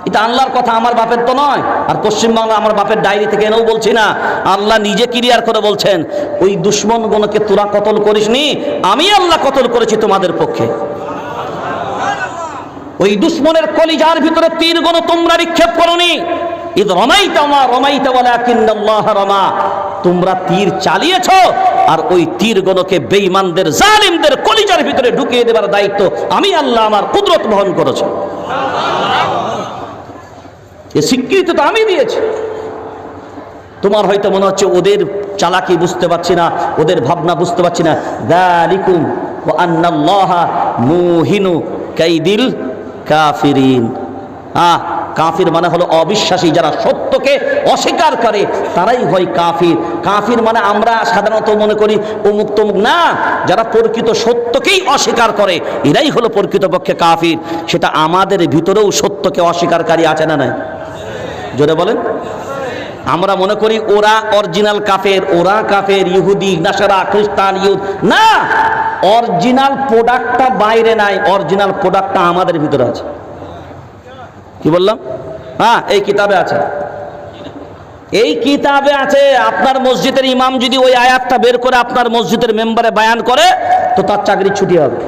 এটা আল্লাহর কথা, আমার বাপের তো নয়। আর পশ্চিমবাংলা আমার বাপের ডায়েরি থেকে এনেও বলছি না, আল্লাহ নিজে ক্লিয়ার করে বলছেন, ওই দুশ্মনগুলোকে তোরা কতল করিসনি, আমি আল্লাহ কতল করেছি তোমাদের পক্ষে। ওই দুশ্মনের কলিজার ভিতরে তীরগুলো তোমরা নিক্ষেপ করনি। ইদ রামাইতা ওয়া রামাইতা ওয়ালাকিন্নাল্লাহা রামা। তোমরা তীর চালিয়েছো, আর ওই তীরগুলোকে বেঈমানদের জালিমদের কলিজার ভিতরে ঢুকিয়ে দেবার দায়িত্ব আমি আল্লাহ আমার কুদরত বহন করেছি। এ স্বীকৃতি তো আমি দিয়েছি। তোমার হয়তো মনে হচ্ছে ওদের চালাকি বুঝতে পারছি না, ওদের ভাবনা বুঝতে পারছি না। যালিকুম ওয়া আন্নাল্লাহা মুহিনু কাইদিল কাফিরিন। কাফির মানে হলো অবিশ্বাসী, যারা সত্যকে অস্বীকার করে তারাই হয় কাফির। কাফির মানে আমরা সাধারণত মনে করি অমুক তমুক, না, যারা প্রকৃত সত্যকেই অস্বীকার করে এরাই হলো প্রকৃতপক্ষে কাফির। সেটা আমাদের ভিতরেও সত্যকে অস্বীকারী আছে না নাই? জোরে বলেন। আমরা মনে করি ওরা অরিজিনাল কাফের, ওরা কাফের, ইহুদি নাসারা খ্রিস্টান ইহুদ, না, অরিজিনাল প্রোডাক্টটা বাইরে নাই, অরিজিনাল প্রোডাক্টটা আমাদের ভিতরে আছে। কি বললাম? এই কিতাবে আছে, এই কিতাবে আছে। আপনার মসজিদের ইমাম যদি ওই আয়াতটা বের করে আপনার মসজিদের মেম্বারে বায়ান করে তো তার চাকরি ছুটি হবে।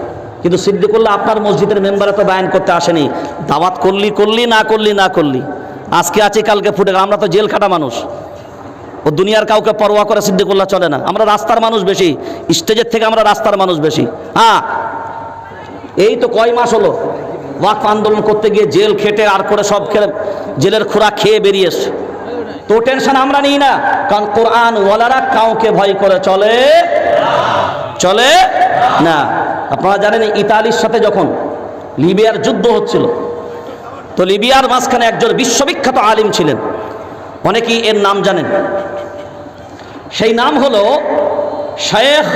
কিন্তু সিদ্দিকুল্লাহ আপনার মসজিদের মেম্বারে তো বায়ান করতে আসেনি, দাওয়াত করলি না করলি, আজকে আছে কালকে ফুটে। আমরা তো জেল খাটা মানুষ, ও দুনিয়ার কাউকে পরোয়া করে সিদ্দিকুল্লাহ চলে না। আমরা রাস্তার মানুষ বেশি, স্টেজের থেকে আমরা রাস্তার মানুষ বেশি। এই তো কয় মাস হলো ওয়াকফ আন্দোলন করতে গিয়ে জেল খেটে আর করে সব খেলে জেলের খোরাক খেয়ে বেরিয়ে এসছে। তো টেনশন আমরা নিই না, কারণ কোরআন ওয়ালারা কাউকে ভয় করে চলে না। আপনারা জানেন ইতালির সাথে যখন লিবিয়ার যুদ্ধ হচ্ছিল, তো লিবিয়ার মাঝখানে একজন বিশ্ববিখ্যাত আলিম ছিলেন, অনেকেই এর নাম জানেন। সেই নাম হলো শেখ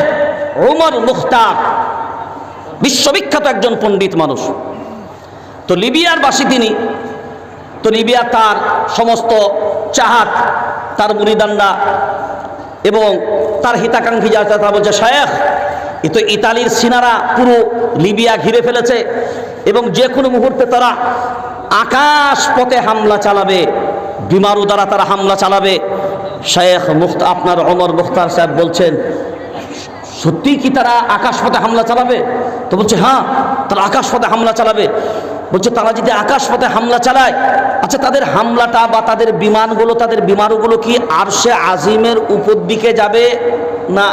ওমর মুখতার, বিশ্ববিখ্যাত একজন পণ্ডিত মানুষ। তো লিবিয়ার বাসী তিনি, তো লিবিয়া তার সমস্ত চাহাত, তার মুরিদানরা এবং তার হিতাকাঙ্ক্ষী যারা, তারা বলছে শেখ, এ তো ইতালির সিনারা পুরো লিবিয়া ঘিরে ফেলেছে এবং যে কোনো মুহূর্তে তারা আকাশ পথে হামলা চালাবে, বিমারু দ্বারা তারা হামলা চালাবে। শেখ আপনার ওমর মুখতার সাহেব বলছেন, সত্যিই কি তারা আকাশপথে হামলা চালাবে? তো বলছে হ্যাঁ, তারা আকাশপথে হামলা চালাবে। বলছে তারা যদি আকাশপথে হামলা চালায়, আচ্ছা তাদের হামলাটা বা তাদের বিমানগুলো, তাদের বিমানগুলো কি আরশে আজিমের উপর দিকে যাবে না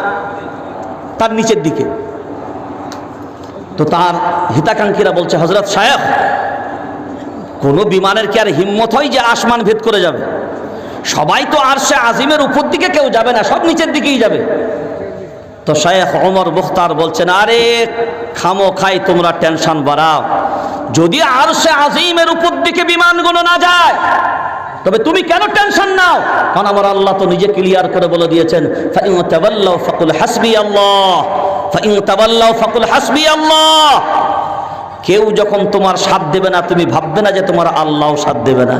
তার নিচের দিকে? তো তার হিতাকাঙ্ক্ষীরা বলছে হযরত সাহেব, কোনো বিমানের কি আর হিম্মত হয় যে আসমান ভেদ করে যাবে? সবাই তো আরশে আজিমের উপর দিকে কেউ যাবে না, সব নিচের দিকেই যাবে। তো শেখ ওমর মুখতার বলছেন, আরে খামোখাই তোমরা টেনশন বাড়াও, যদি আরশে আজিমের উপর দিকে বিমানগুলো না যায় তবে তুমি কেন টেনশন নাও? কারণ আমার আল্লাহ তো নিজে ক্লিয়ার করে বলে দিয়েছেন, ফাইন তাওয়াল্লাউ ফাকুল হাসবিয়াল্লাহ, ফাইন তাওয়াল্লাউ ফাকুল হাসবিয়াল্লাহ। কেউ যখন তোমার সাথ দেবে না তুমি ভাববে না যে তোমার আল্লাহ সাথ দেবে না।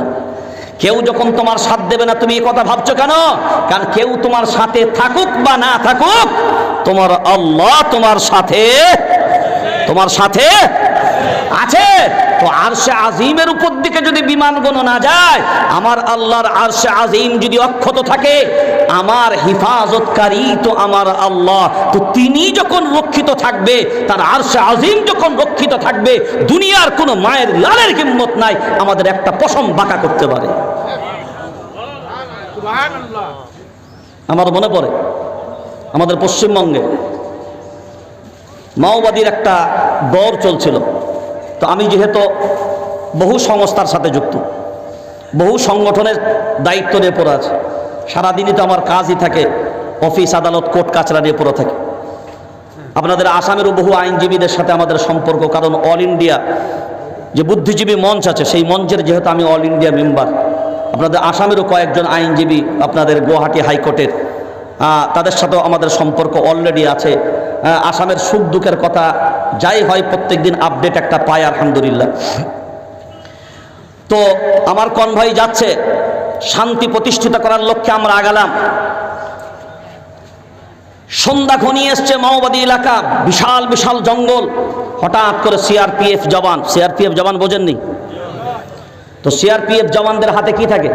কেউ যখন তোমার সাথ দেবে না তুমি এই কথা ভাবছো কেন? কারণ কেউ তোমার সাথে থাকুক বা না থাকুক, তোমার আল্লাহ তোমার সাথে আছে। তো আরশে আজিমের উপর দিকে যদি বিমানগুলো না যায়, আমার আল্লাহর আরশে আজিম যদি অক্ষত থাকে, আমার হিফাজতকারী তো আমার আল্লাহ, তো তিনি যখন রক্ষিত থাকবে, তার আরশে আজিম যখন রক্ষিত থাকবে, দুনিয়ার কোনো মায়ের লালের হিম্মত নাই আমাদের একটা পশম বাঁকা করতে পারে। আমার মনে পড়ে আমাদের পশ্চিমবঙ্গে মাওবাদীর একটা দৌড় চলছিল। তো আমি যেহেতু বহু সংস্থার সাথে যুক্ত, বহু সংগঠনের দায়িত্ব নিয়ে পড়ে আছে, সারাদিনই তো আমার কাজই থাকে অফিস আদালত কোর্ট কাছরা নিয়ে পড়ে থাকে। আপনাদের আসামেরও বহু আইনজীবীদের সাথে আমাদের সম্পর্ক, কারণ অল ইন্ডিয়া যে বুদ্ধিজীবী মঞ্চ আছে সেই মঞ্চের যেহেতু আমি অল ইন্ডিয়া মেম্বার। আপনাদের আসামেরও কয়েকজন আইনজীবী আপনাদের গুয়াহাটি হাইকোর্টের, তাদের সাথেও আমাদের সম্পর্ক অলরেডি আছে। আসামের সুখ দুঃখের কথা যাই হয় প্রত্যেক দিন আপডেট একটা পাই আলহামদুলিল্লাহ। তো আমার কনভয় যাচ্ছে, শান্তি প্রতিষ্ঠিত করার লক্ষ্যে আমরা আগালাম। সন্ধ্যা ঘনিয়ে এসছে, মাওবাদী এলাকা, বিশাল বিশাল জঙ্গল। হঠাৎ করে সিআরপিএফ জওয়ান বোঝেননি তো, সিআরপিএফ জওয়ানদের হাতে কি থাকে?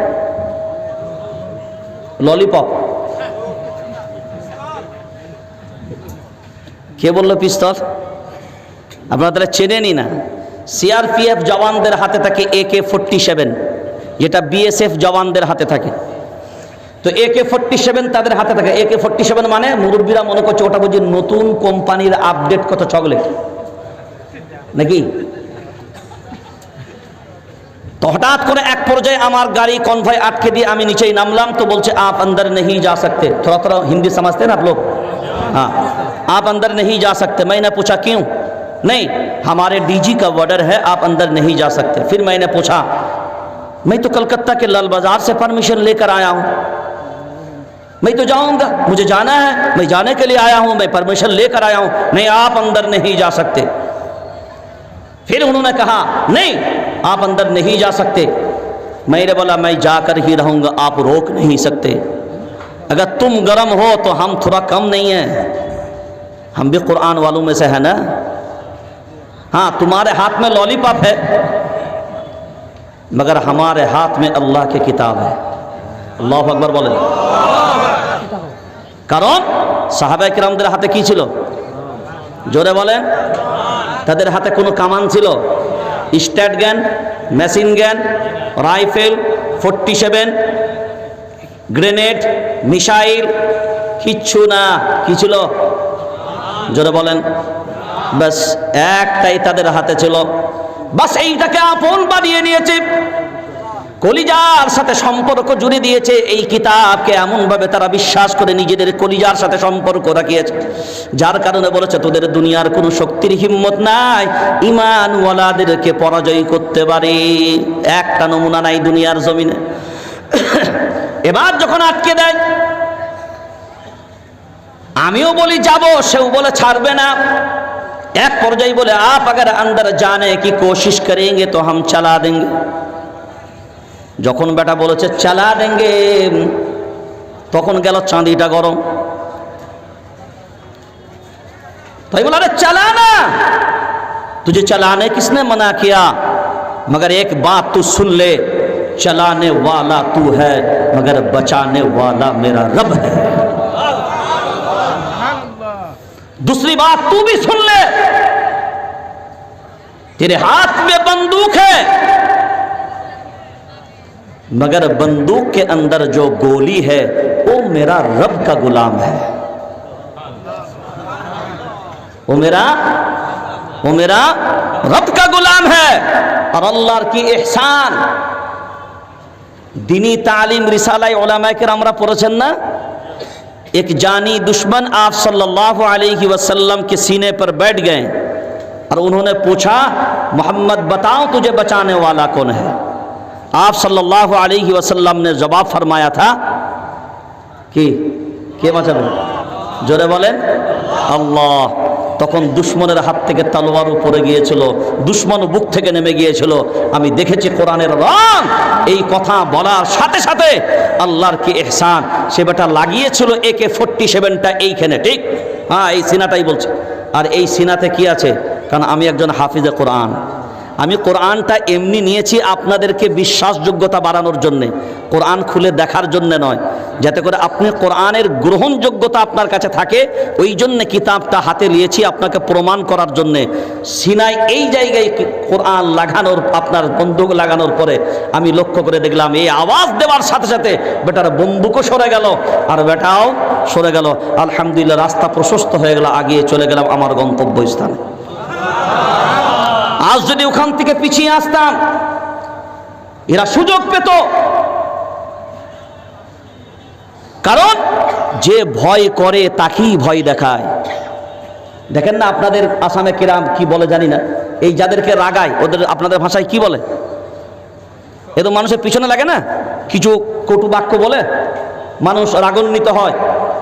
ললিপপ। কে বললো পিস্তল? আপনারা তাহলে চেনেনই না। সিআরপিএফ জওয়ানদের হাতে থাকে AK-47, যেটা বিএসএফ জওয়ানদের হাতে থাকে। তো AK-47 তাদের হাতে থাকে। AK-47 মানে মুরব্বীরা মনে করছে ওটা বুঝি নতুন কোম্পানির আপডেট কত চকলেট নাকি। তো হঠাৎ করে এক পর্যায়ে আমার গাড়ি কনভয় আটকে দিয়ে আমি নিচেই নামলাম। তো বলছে আপ अंदर नहीं जा सकते। थोड़ा थोड़ा हिंदी समझते हैं ना आप लोग? हाँ, आप अंदर नहीं जा सकते। मैंने पूछा क्यों? नहीं हमारे डीजी का ऑर्डर है, आप अंदर नहीं जा सकते। फिर मैंने पूछा, मैं तो कलकत्ता के लाल बाजार से परमिशन लेकर आया हूँ, मैं तो जाऊंगा, मुझे जाना है, मैं जाने के लिए आया हूँ, मैं परमिशन लेकर आया हूँ। नहीं आप अंदर नहीं जा सकते। फिर उन्होंने कहा नहीं आप अंदर नहीं जा सकते। मैंने बोला मैं जाकर ही रहूंगा, आप रोक नहीं सकते। अगर तुम गर्म हो तो हम थोड़ा कम नहीं है, हम भी कुरान वालों में से है ना। हाँ तुम्हारे हाथ में लॉलीपॉप है, मगर हमारे हाथ में अल्लाह की किताब है। अल्लाहु আকবার বলেন। কারণ সাহাবায়ে কিরামদের হাতে কি ছিল? জোরে বলেন। তাদের হাতে কোনো কামান ছিল? স্ট্যাট গান, machine gun, rifle, 47, grenade, missile কিচ্ছু না। কি ছিল? জোরে বলেন। বাস একটাই তাদের হাতে ছিল, বাস এইটাকে আপন বানিয়ে নিয়েছে, কলিজার সাথে সম্পর্ক জুড়ে দিয়েছে। এই কিতাবকে এমনভাবে তারা বিশ্বাস করে নিজেদের কলিজার সাথে সম্পর্ক রাখিয়েছে, যার কারণে বলেছে তোদের দুনিয়ার কোনো শক্তির হিম্মত নাই ঈমানওয়ালাদেরকে পরাজয় করতে পারে। একটা নমুনা নাই দুনিয়ার জমিনে। এবার যখন আটকে দেয়, আমিও বলি যাব, সেও বলে ছাড়বে না। এক পর্যায়ে বলে आप अगर अंदर जाने की कोशिश करेंगे तो हम चला देंगे। যখন বেটা বলেছে চালা দেंगे, তখন গেল চাঁদিটা গরম। তাই বলে अरे चला ना, तुझे चलाने किसने मना किया, मगर एक बात तू सुन ले, चलाने वाला तू है मगर बचाने वाला मेरा रब है। दूसरी बात तू भी सुन ले, तेरे हाथ में बंदूक है मगर बंदूक के अंदर जो गोली है वो मेरा रब का गुलाम है, वो मेरा रब का गुलाम है। और अल्लाह की एहसान दीनी तालीम रिसाला उलमा किरामरा पढ़ेছেন ना। एक जानी दुश्मन आप सल्लल्लाहु अलैहि वसल्लम के सीने पर बैठ गए और उन्होंने पूछा मोहम्मद बताओ तुझे बचाने वाला कौन है। आप सल्लल्लाहु अलैहि वसल्लम ने जवाब फरमाया था कि কে বাঁচাবে? জোরে বলেন আল্লাহ। তখন দুশমনের হাত থেকে তলোয়ার উপরে গিয়েছিল, দুশমন বুক থেকে নেমে গিয়েছিল। আমি দেখেছি কোরআনের রং। এই কথা বলার সাথে সাথে আল্লাহর কি ইহসান, সে বেটা লাগিয়েছিল AK-47টা এইখানে, ঠিক হ্যাঁ এই সিনাটাই বলছে। আর এই সিনাতে কি আছে? কারণ আমি একজন হাফিজে কোরআন, আমি কোরআনটা এমনি নিয়েছি আপনাদেরকে বিশ্বাসযোগ্যতা বাড়ানোর জন্যে, কোরআন খুলে দেখার জন্য নয়, যাতে করে আপনি কোরআনের গ্রহণযোগ্যতা আপনার কাছে থাকে। ওই জন্যে কিতাবটা হাতে নিয়েছি আপনাকে প্রমাণ করার জন্যে। সিনায় এই জায়গায় কোরআন লাগানোর, আপনার বন্দুক লাগানোর পরে আমি লক্ষ্য করে দেখলাম এই আওয়াজ দেওয়ার সাথে সাথে বেটার বন্দুকও সরে গেল আর বেটাও সরে গেল। আলহামদুলিল্লাহ রাস্তা প্রশস্ত হয়ে গেল, আগিয়ে চলে গেলাম আমার গন্তব্যস্থানে। আজ যদি ওখান থেকে পিছিয়ে আসতাম এরা সুযোগ পেত। কারণ যে ভয় করে তাকেই ভয় দেখায়। দেখেন না আপনাদের আসামে কিরাম কি বলে জানি না, এই যাদেরকে রাগায় ওদের আপনাদের ভাষায় কি বলে? এ তো মানুষের পিছনে লাগে না, কিছু কটু বাক্য বলে মানুষ রাগান্বিত হয়।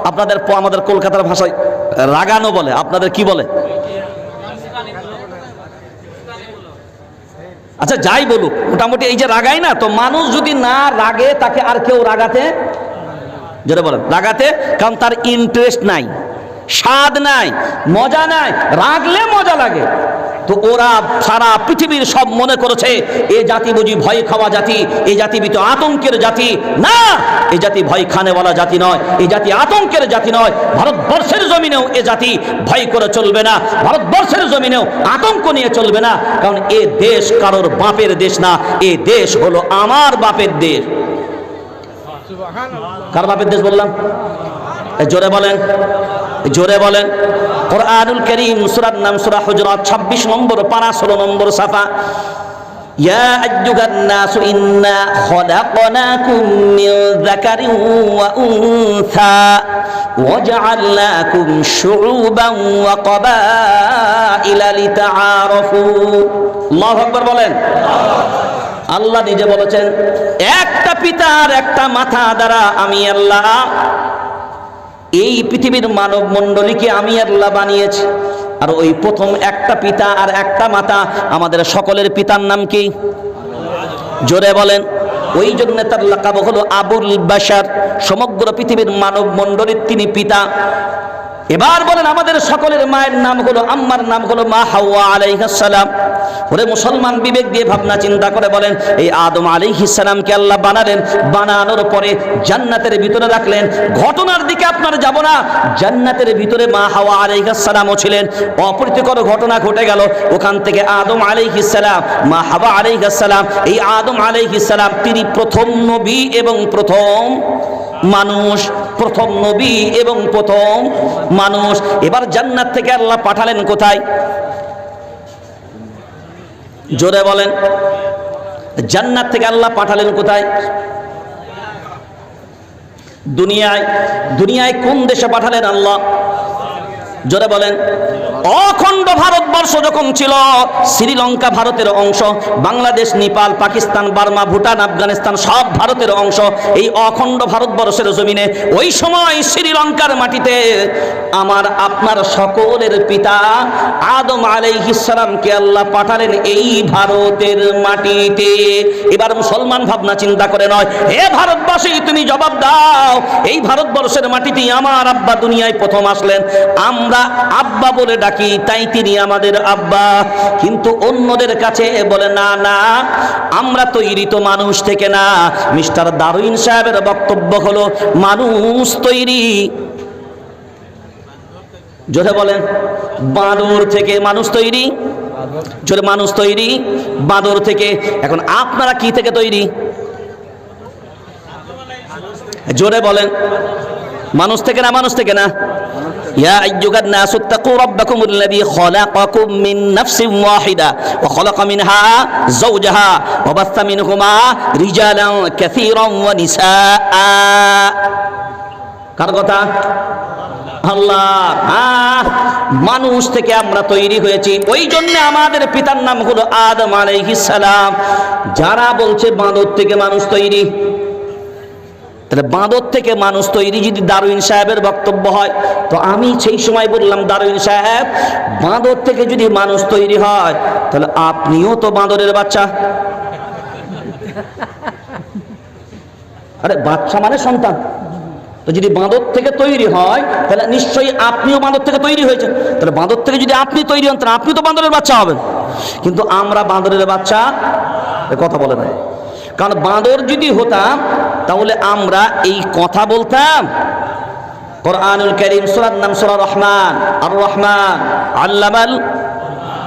আপনাদের আমাদের কলকাতার ভাষায় রাগানো বলে, আপনাদের কি বলে? আচ্ছা যাই বলুক, মোটামুটি এই যে রাগায় না, তো মানুষ যদি না রাগে তাকে আর কেউ রাগাতে, যেটা বলেন রাগাতে, কারণ তার ইন্টারেস্ট নাই, স্বাদ নাই, মজা নাই। রাগলে মজা লাগে। তো ওরা সারা পৃথিবীর সব মনে করেছে এ জাতি বুঝি ভয় খাওয়া জাতি, এই জাতি বিত আতঙ্কের জাতি। না, এই জাতি ভয় খানেওয়ালা জাতি নয়, এই জাতি আতঙ্কের জাতি নয়। ভারতবর্ষের জমিনেও এ জাতি ভয় করে চলবে না, ভারতবর্ষের জমিনেও আতঙ্ক নিয়ে চলবে না। কারণ এ দেশ কারোর বাপের দেশ না, এ দেশ হলো আমার বাপের দেশ। কার বাপের দেশ বললাম? জোরে বলেন, জোরে বলেন। কুরআনুল কারীম সূরার নাম সূরা হুজুরাত 26 নম্বর পারা 16 নম্বর সাফা। ইয়া আইয়ুহান নাসু ইন্না খলাকনাকুম মিন যাকারিন ওয়া উনসা ওয়া জাআলনাকুম শুউবান ওয়া ক্বাবাইলা লিতাআরাফু। আল্লাহু আকবার বলেন। আল্লাহ নিজে বলেছেন, একটা পিতার একটা মাথা দ্বারা আমি আল্লাহ এই পৃথিবীর মানব মণ্ডলীকে আমি আল্লাহ বানিয়েছি। আর ওই প্রথম একটা পিতা আর একটা মাতা, আমাদের সকলের পিতার নাম কি? জোরে বলেন। ওই জন্য তার লাকাব হলো আবুল বাশার, সমগ্র পৃথিবীর মানব মণ্ডলীর তিনি পিতা। এবার বলেন, আমাদের সকলের মায়ের নাম হলো, আম্মার নাম হলো মা হাওয়া আলাইহিস সালাম। ওরে মুসলমান, বিবেক দিয়ে ভাবনা চিন্তা করে বলেন, এই আদম আলাইহিস সালামকে আল্লাহ বানালেন, বানানোর পরে জান্নাতের ভিতরে রাখলেন। ঘটনার দিকে আপনার যাব না, জান্নাতের ভিতরে মা হাওয়া আলাইহিস সালামও ছিলেন। অপ্রীতিকর ঘটনা ঘটে গেল, ওখান থেকে আদম আলাইহিস সালাম, মা হাওয়া আলাইহিস সালাম, এই আদম আলাইহিস সালাম তিনি প্রথম নবী এবং প্রথম মানুষ, প্রথম নবী এবং প্রথম মানুষ। এবার জান্নাত থেকে আল্লাহ পাঠালেন কোথায়? জোরে বলেন। জান্নাত থেকে আল্লাহ পাঠালেন কোথায়? দুনিয়ায়। দুনিয়ায় কোন দেশে পাঠালেন আল্লাহ? জোরে বলেন। অখণ্ড ভারতবর্ষ যখন ছিল, শ্রীলঙ্কা ভারতের অংশ, বাংলাদেশ, নেপাল, পাকিস্তান, বার্মা, ভুটান, আফগানিস্তান সব ভারতের অংশ। এই অখণ্ড ভারতবর্ষের জমিনে ওই সময় শ্রীলঙ্কার মাটিতে আমার আপনার সকলের পিতা আদম আলাইহিস সালামকে আল্লাহ পাঠালেন এই ভারতের মাটিতে। এবার মুসলমান ভাবনা চিন্তা করে নয়, হে ভারতবাসী তুমি জবাব দাও, এই ভারতবর্ষের মাটিতে আমার আব্বা দুনিয়ায় প্রথম আসলেন, আমরা আব্বা বলে ডাকি, তাই তিনি আমাদের আব্বা। কিন্তু অন্যদের কাছে বলে না না, আমরা তৈরি তো মানুষ থেকে না। মিস্টার ডারউইন সাহেবের বক্তব্য হলো মানুষ তৈরি, জোরে বলেন, বাঁদর থেকে মানুষ তৈরি। জোরে, মানুষ তৈরি বাঁদর থেকে। এখন আপনারা কি থেকে তৈরি? জোরে বলেন। মানুষ থেকে না? মানুষ থেকে না? ইয়া আইয়ুহান নাসু তাকু রাব্বাকুমুল্লাযী খালাকাকুম মিন নাফসিন ওয়াহিদা ওয়া খালাকা মিনহা যাওজাহা ওয়া বাসসা মিনহুমা রিজালান কাসীরান ওয়া নিসাআ। কার কথা? আল্লাহ। মানুষ থেকে আমরা তৈরি হয়েছি, ওই জন্য আমাদের পিতার নাম হলো আদম আলাইহিস সালাম। যারা বলছে বাঁদর থেকে মানুষ তৈরি, তাহলে বাঁদর থেকে মানুষ তৈরি যদি ডারউইন সাহেবের বক্তব্য হয়, তো আমি সেই সময় বললাম, ডারউইন সাহেব, বাঁদর থেকে যদি মানুষ তৈরি হয়, তাহলে আপনিও তো বাঁদরের বাচ্চা। আরে বাচ্চা মানে সন্তান, তো যদি বাঁদর থেকে তৈরি হয় তাহলে নিশ্চয়ই আপনিও বাঁদর থেকে তৈরি হয়েছে। তাহলে বাঁদর থেকে যদি আপনি তৈরি হন, তাহলে আপনি তো বাঁদরের বাচ্চা হবেন। কিন্তু আমরা বাঁদরের বাচ্চা, কথা বলে না। কারণ বাঁদর যদি হতাম তাহলে আমরা এই কথা বলতাম। কোরআনুল কারীম সূরার নাম সূরা রহমান। আর রহমান আল্লামাল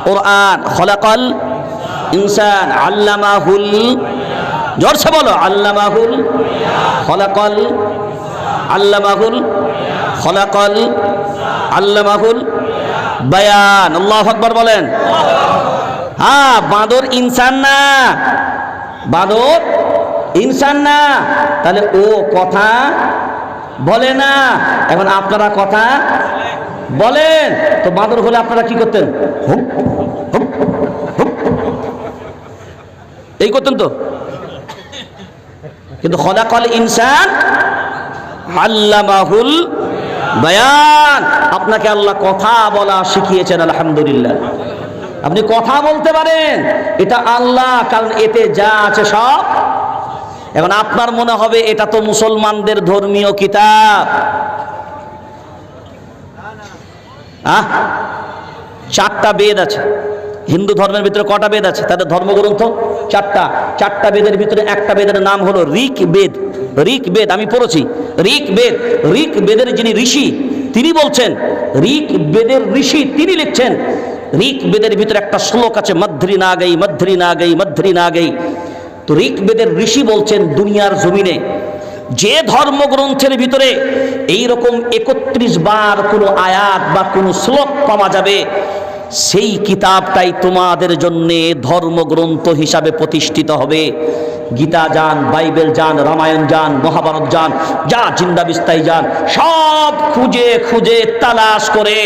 কোরআন, খলাকাল ইনসান, আল্লামাহুল, জোরসে বলো, আল্লামাহুল খলাকাল, আল্লামাহুল খলাকাল, আল্লামাহুল বায়ান। আল্লাহু আকবার বলেন। হ্যাঁ, বাঁদর ইনসান না, বাঁদর ইনসান না। তাহলে ও কথা বলে না। এখন আপনারা কথা বলেন, তো বাঁদর হলে আপনারা কি করতেন? হুপ হুপ হুপ, এই করতেন তো। কিন্তু খলাকাল ইনসান আল্লামাহুল বায়ান, আপনাকে আল্লাহ কথা বলা শিখিয়েছেন। আলহামদুলিল্লাহ, আপনি কথা বলতে পারেন, এটা আল্লাহ, কারণ এতে যা আছে সব। এখন আপনার মনে হবে এটা তো মুসলমানদের ধর্মীয় কিতাব। চারটা বেদ আছে হিন্দু ধর্মের ভিতরে। কটা বেদ আছে? তাদের ধর্মগ্রন্থ চারটা। চারটা বেদের ভিতরে একটা বেদের নাম হলো ঋক বেদ। ঋক বেদ আমি পড়েছি। ঋক বেদ, ঋক বেদের যিনি ঋষি তিনি বলছেন, ঋক বেদের ঋষি তিনি লিখছেন, ঋক বেদের ভিতরে একটা শ্লোক আছে, মধ্রি না গই, মধ্রি না গই, মধ্রি না গই। তো ঋক বেদের ঋষি বলছেন, দুনিয়ার জমিনে যে ধর্মগ্রন্থের ভিতরে এইরকম 31 বার কোনো আয়াত বা কোনো শ্লোক পাওয়া যাবে, সেই কিতাবটাই তোমাদের জন্য ধর্মগ্রন্থ হিসাবে প্রতিষ্ঠিত হবে। গীতা যান, বাইবেল যান, রামায়ণ যান, মহাভারত যান, যা জিন্দাবিস্তাই যান, সব খুঁজে খুঁজে তালাশ করে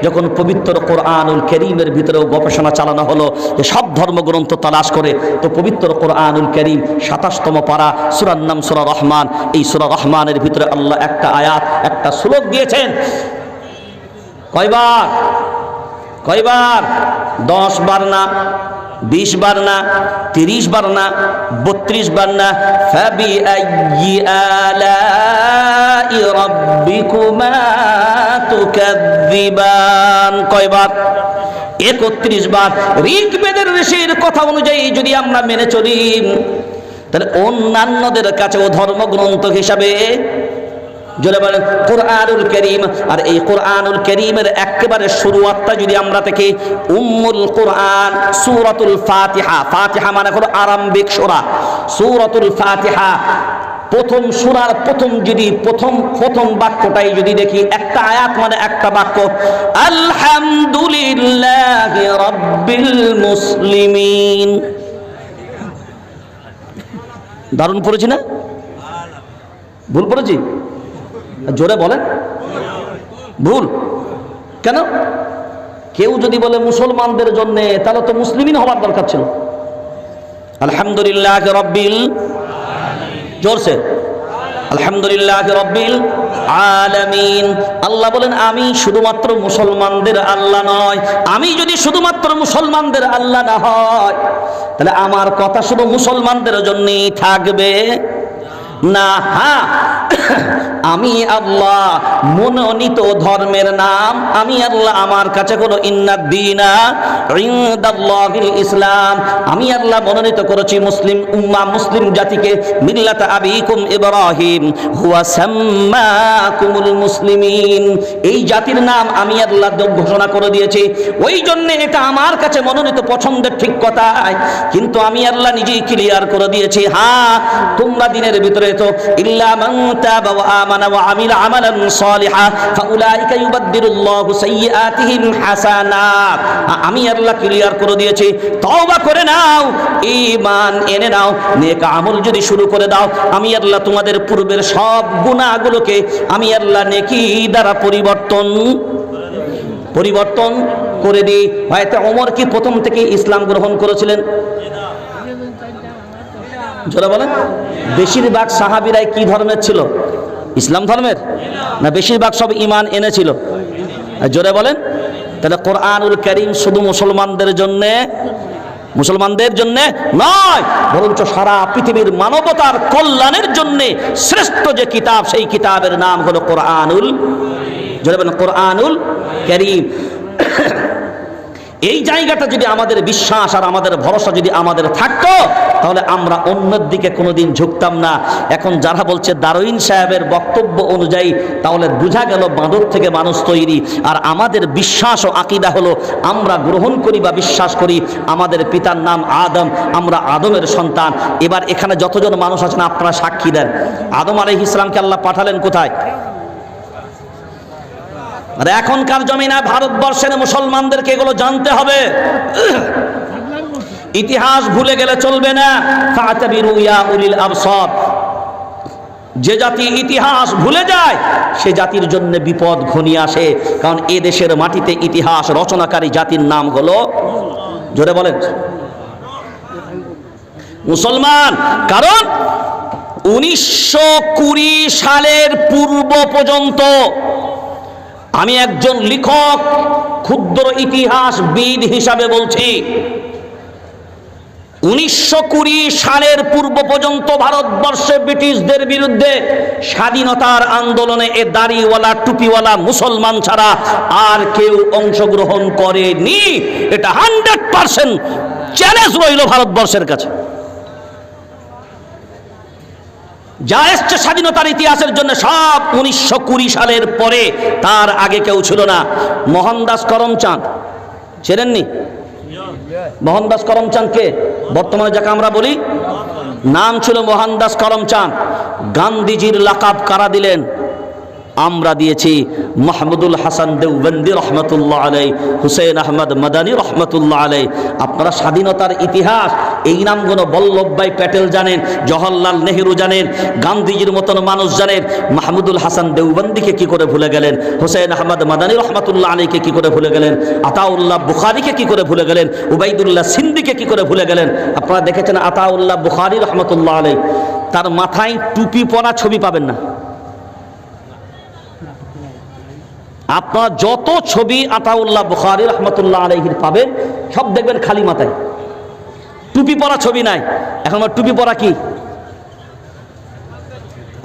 যখন পবিত্র কোরআনুল কারীমের ভিতরেও গবেষণা চালানো হলো যে সব ধর্মগ্রন্থ তালাশ করে, তো পবিত্র কোরআনুল কারীম 27তম পারা, সূরার নাম সূরা রহমান। এই সূরা রহমানের ভিতরে আল্লাহ একটা আয়াত, একটা শ্লোক দিয়েছেন। কয়বার? কয়বার? 10 বার না, 20 বার না, 30 বার না, 32 বার না। ফাবিআইয়ি আলাই রাব্বিকুমা তুকাযযিবান। কয়বার? 31 বার। ঋগ্বেদের ঋষির কথা অনুযায়ী যদি আমরা মেনে চলি, তাহলে অন্যান্যদের কাছেও ধর্মগ্রন্থ হিসাবে, জোরে বলেন, কোরআনুল কারীম। আর এই কোরআনুল কারীমের একেবারে শুরুয়াতটা যদি আমরা দেখি, উম্মুল কোরআন সূরাতুল ফাতিহা। ফাতিহা মানে হলো আরম্ভিক সূরা, সূরাতুল ফাতিহা। প্রথম সূরার প্রথম যদি প্রথম বাক্যটাই যদি দেখি, একটা আয়াত মানে একটা বাক্য, আলহামদুলিল্লাহি রাব্বিল মুসলিমিন। দারুণ পড়েছি না? ভুল পড়েছি? জোরে বলেন, ভুল কেন? কেউ যদি বলে মুসলমানদের জন্য, তাহলে তো মুসলিমিন হওয়ার দরকার ছিল। আলহামদুলিল্লাহ রাব্বিল, জোরসে আলহামদুলিল্লাহ রাব্বিল আলামিন। আল্লাহ বলেন আমি শুধুমাত্র মুসলমানদের আল্লাহ নয়। আমি যদি শুধুমাত্র মুসলমানদের আল্লাহ না হয়, তাহলে আমার কথা শুধু মুসলমানদের জন্যই থাকবে না। হ্যাঁ, আমি আল্লাহ মনোনীত ধর্মের নাম, আমি আল্লাহ, আমার কাছে কোনো ইন্নাদ্দীনা ইনদাল্লাহিল ইসলাম। আমি আল্লাহ মনোনীত করেছি মুসলিম উম্মাহ, মুসলিম জাতিকে, মিল্লাত আবিকুম ইব্রাহিম হুয়া সাম্মাকুমুল মুসলিমিন। এই জাতির নাম আমি আল্লাহ ঘোষণা করে দিয়েছি। ওই জন্য এটা আমার কাছে মনোনীত, পছন্দের, ঠিক কথাই, কিন্তু আমি আল্লাহ নিজেই ক্লিয়ার করে দিয়েছি। হ্যাঁ, তোমরা দিনের ভিতরে তো ইল্লা মান তাবা ওয়া আমানা ওয়া আমিলা আমালান সালিহা ফাউলাইকা ইউবাদদিলুল্লাহু সাইয়্যাতিহিম হাসানাত। আমি আল্লাহ ক্লিয়ার করে দিয়েছি, তওবা করে নাও, ঈমান এনে নাও, নেক আমল যদি শুরু করে দাও, আমি আল্লাহ তোমাদের পূর্বের সব গুনাহগুলোকে আমি আল্লাহ নেকি দ্বারা পরিবর্তন করে দিই। হয়তো ওমর কি প্রথম থেকে ইসলাম গ্রহণ করেছিলেন? জোরে বলেন। বেশিরভাগ সাহাবীরাই কি ধর্মের ছিল? ইসলাম ধর্মের না? বেশিরভাগ সব ঈমান এনেছিল। জোরে বলেন। তাহলে কোরআনুল কারীম শুধু মুসলমানদের জন্য নয়, বরঞ্চ সারা পৃথিবীর মানবতার কল্যাণের জন্য শ্রেষ্ঠ যে কিতাব, সেই কিতাবের নাম হলো কোরআনুল, জোরে বলেন, কোরআনুল কারীম। এই জায়গাটা যদি আমাদের বিশ্বাস আর আমাদের ভরসা যদি আমাদের থাকতো, তাহলে আমরা অন্যের দিকে কোনোদিন ঝুঁকতাম না। এখন যারা বলছে দারুইন সাহেবের বক্তব্য অনুযায়ী, তাহলে বোঝা গেল বাঁদর থেকে মানুষ তৈরি। আর আমাদের বিশ্বাস ও আকীদা হলো, আমরা গ্রহণ করি বা বিশ্বাস করি আমাদের পিতার নাম আদম, আমরা আদমের সন্তান। এবার এখানে যতজন মানুষ আছেন আপনারা সাক্ষী দেন, আদম আলাইহিস সালামকে আল্লাহ পাঠালেন কোথায়? আর এখনকার জমিনে ভারতবর্ষের মুসলমানদেরকে এগুলো জানতে হবে। ইতিহাস ভুলে গেলে চলবে না। ফাতাবিরু ইয়া উলিল আবসার। যে জাতি ইতিহাস ভুলে যায়, সে জাতির জন্য বিপদ ঘনিয়ে আসে। কারণ এ দেশের মাটিতে ইতিহাস রচনাকারী জাতির নাম হলো, জোরে বলেন, মুসলমান। কারণ 1920 সালের পূর্ব পর্যন্ত আমি একজন লেখক, ক্ষুদ্র ইতিহাসবিদ হিসাবে বলছি, 1920 সালের পূর্ব পর্যন্ত ভারতবর্ষে ব্রিটিশদের বিরুদ্ধে স্বাধীনতার আন্দোলনে এ দাড়িওয়ালা টুপিওয়ালা মুসলমান ছাড়া আর কেউ অংশগ্রহণ করেনি। এটা 100% চ্যালেঞ্জ রইল ভারতবর্ষের কাছে। যা এসছে স্বাধীনতার ইতিহাসের জন্য সব 1920 সালের পরে, তার আগে কেউ ছিল না। মোহনদাস করমচাঁদ চেনেননি? মোহনদাস করমচাঁদকে বর্তমানে যাকে আমরা বলি, নাম ছিল মোহনদাস করমচাঁদ। গান্ধীজির লাকাব কারা দিলেন? আমরা দিয়েছি মাহমুদুল হাসান দেওবন্দি রহমতুল্লাহ আলাই, হুসেন আহমদ মাদানী রহমতুল্লাহ আলাই। আপনারা স্বাধীনতার ইতিহাস এই নামগুলো বল্লভভাই প্যাটেল জানেন, জওহরলাল নেহেরু জানেন, গান্ধীজির মতন মানুষ জানেন। মাহমুদুল হাসান দেওবন্দিকে কি করে ভুলে গেলেন? হুসেন আহমদ মাদানী রহমতুল্লাহ আলাইকে কি করে ভুলে গেলেন? আতাউল্লাহ বুখারীকে কি করে ভুলে গেলেন? উবাইদুল্লাহ সিন্দিকে কি করে ভুলে গেলেন? আপনারা দেখেছেন আতাউল্লাহ বুখারী রহমতুল্লাহ আলাই, তার মাথায় টুপি পরা ছবি পাবেন না। আপনারা যত ছবি আতাউল্লাহ বুখারী রহমতুল্লাহ আলাইহির পাবেন সব দেখবেন খালি মাথায়, টুপি পরা ছবি নাই। এখন টুপি পরা কি?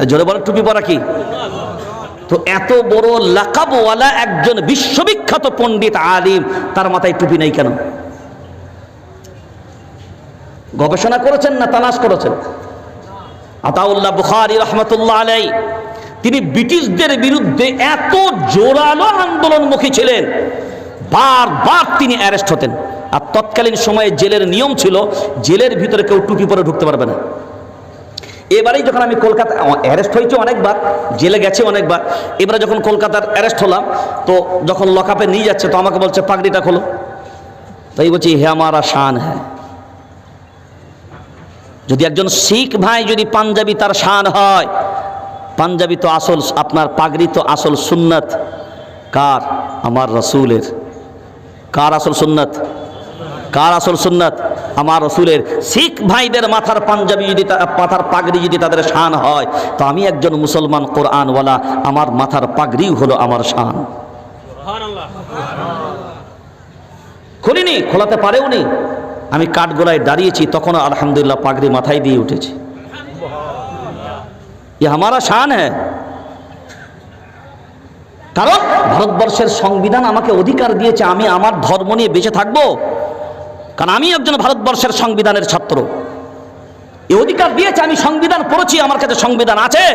জোরে বলেন, টুপি পরা কি? তো এত বড় লাকাবওয়ালা একজন বিশ্ববিখ্যাত পণ্ডিত আলিম, তার মাথায় টুপি নেই কেন? গবেষণা করেছেন না তালাশ করেছেন? আতাউল্লাহ বুখারী রহমতুল্লাহ আলাই তিনি ব্রিটিশদের বিরুদ্ধে এত জোরালো আন্দোলনমুখী ছিলেন, বারবার তিনি অ্যারেস্ট হতেন। আর তৎকালীন সময়ে জেলের নিয়ম ছিল জেলের ভিতরে কেউ টুপি পরে ঢুকতে পারবে না। এবারেই যখন আমি কলকাতা অ্যারেস্ট হয়েছি অনেকবার, জেলে গেছে অনেকবার, এবারে যখন কলকাতার অ্যারেস্ট হলাম তো যখন লকআপে নিয়ে যাচ্ছে তো আমাকে বলছে পাগড়িটা খোলো। তাই বলছি হে আমারা শান হ্যাঁ। যদি একজন শিখ ভাই যদি পাঞ্জাবি তার শান হয়, পাঞ্জাবি তো আসল, আপনার পাগড়ি তো আসল সুন্নত কার? আমার রসুলের। কার আসল সুন্নত? কার আসল সুন্নত? আমার রসুলের। শিখ ভাইদের মাথার পাঞ্জাবি যদি, মাথার পাগড়ি যদি তাদের শান হয়, তো আমি একজন মুসলমান কোরআনওয়ালা, আমার মাথার পাগড়ি হলো আমার শান। খুলিনি, খোলাতে পারেও নি। আমি কাঠগোলায় দাঁড়িয়েছি তখন আলহামদুলিল্লাহ পাগড়ি মাথায় দিয়ে উঠেছি। ये हमारा शान है। কারণ ভারতবর্ষের সংবিধান আমাকে অধিকার দিয়েছে আমি আমার ধর্ম নিয়ে বেঁচে থাকব, কারণ আমি একজন ভারতবর্ষের সংবিধানের ছাত্র। এই অধিকার দিয়েছে, আমি সংবিধান পড়েছি, আমার কাছে সংবিধান আছে।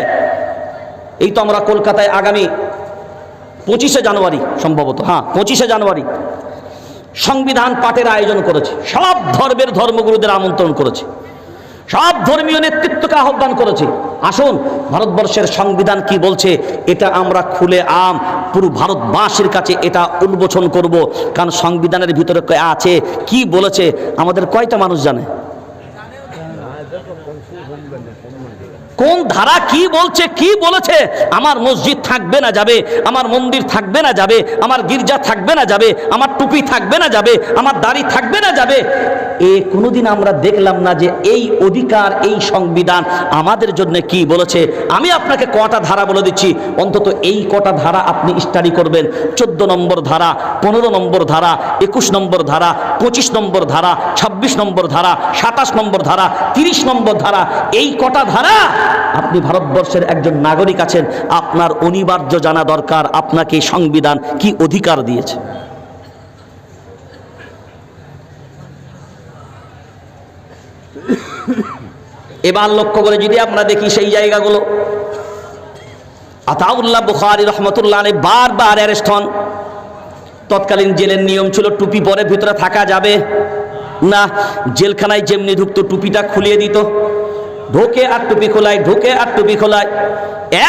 এই তো আমরা কলকাতায় আগামী 25শে জানুয়ারি, সম্ভবত হ্যাঁ 25শে জানুয়ারি সংবিধান পাঠের আয়োজন করেছি। সব ধর্মের ধর্মগুরুদের আমন্ত্রণ করেছি, সব ধর্মীয় নেতৃত্বকে আহ্বান করেছি। আসুন ভারতবর্ষের সংবিধান কি বলছে এটা আমরা খুলে আম পুরো ভারতবাসীর কাছে এটা উন্মোচন করব। কারণ সংবিধানের ভিতরে আছে কি বলেছে আমাদের কয়টা মানুষ জানে? কোন ধারা কি বলছে, কি বলেছে? আমার মসজিদ থাকবে না যাবে, আমার মন্দির থাকবে না যাবে, আমার গির্জা থাকবে না যাবে, আমার টুপি থাকবে না যাবে, আমার দাড়ি থাকবে না যাবে। কোনোদিন আমরা দেখলাম না যে এই অধিকার, এই সংবিধান আমাদের জন্য কি বলেছে। আমি আপনাকে কটা ধারা বলে দিচ্ছি, অন্তত এই কটা ধারা আপনি স্টাডি করবেন। 14 নম্বর ধারা, 15 নম্বর ধারা, 21 নম্বর ধারা, 25 নম্বর ধারা, 26 নম্বর ধারা, 27 নম্বর ধারা, 30 নম্বর ধারা। এই কটা ধারা আপনি ভারতবর্ষের একজন নাগরিক আছেন, আপনার অনিবার্য জানা দরকার আপনাকে সংবিধান কি অধিকার দিয়েছে। এবার লক্ষ্য করে যদি আমরা দেখি সেই জায়গাগুলো, আতাউল্লাহ বুখারী রহমতুল্লাহ আলাইহি বারবার অ্যারেস্ট হন। তৎকালীন জেলের নিয়ম ছিল টুপি পরে ভিতরে থাকা যাবে না। জেলখানায় যেমনি ঢুকতো টুপিটা খুলিয়ে দিত, ঢোকে আর টুপি খোলায়, ঢোকে আর টুপি খোলায়।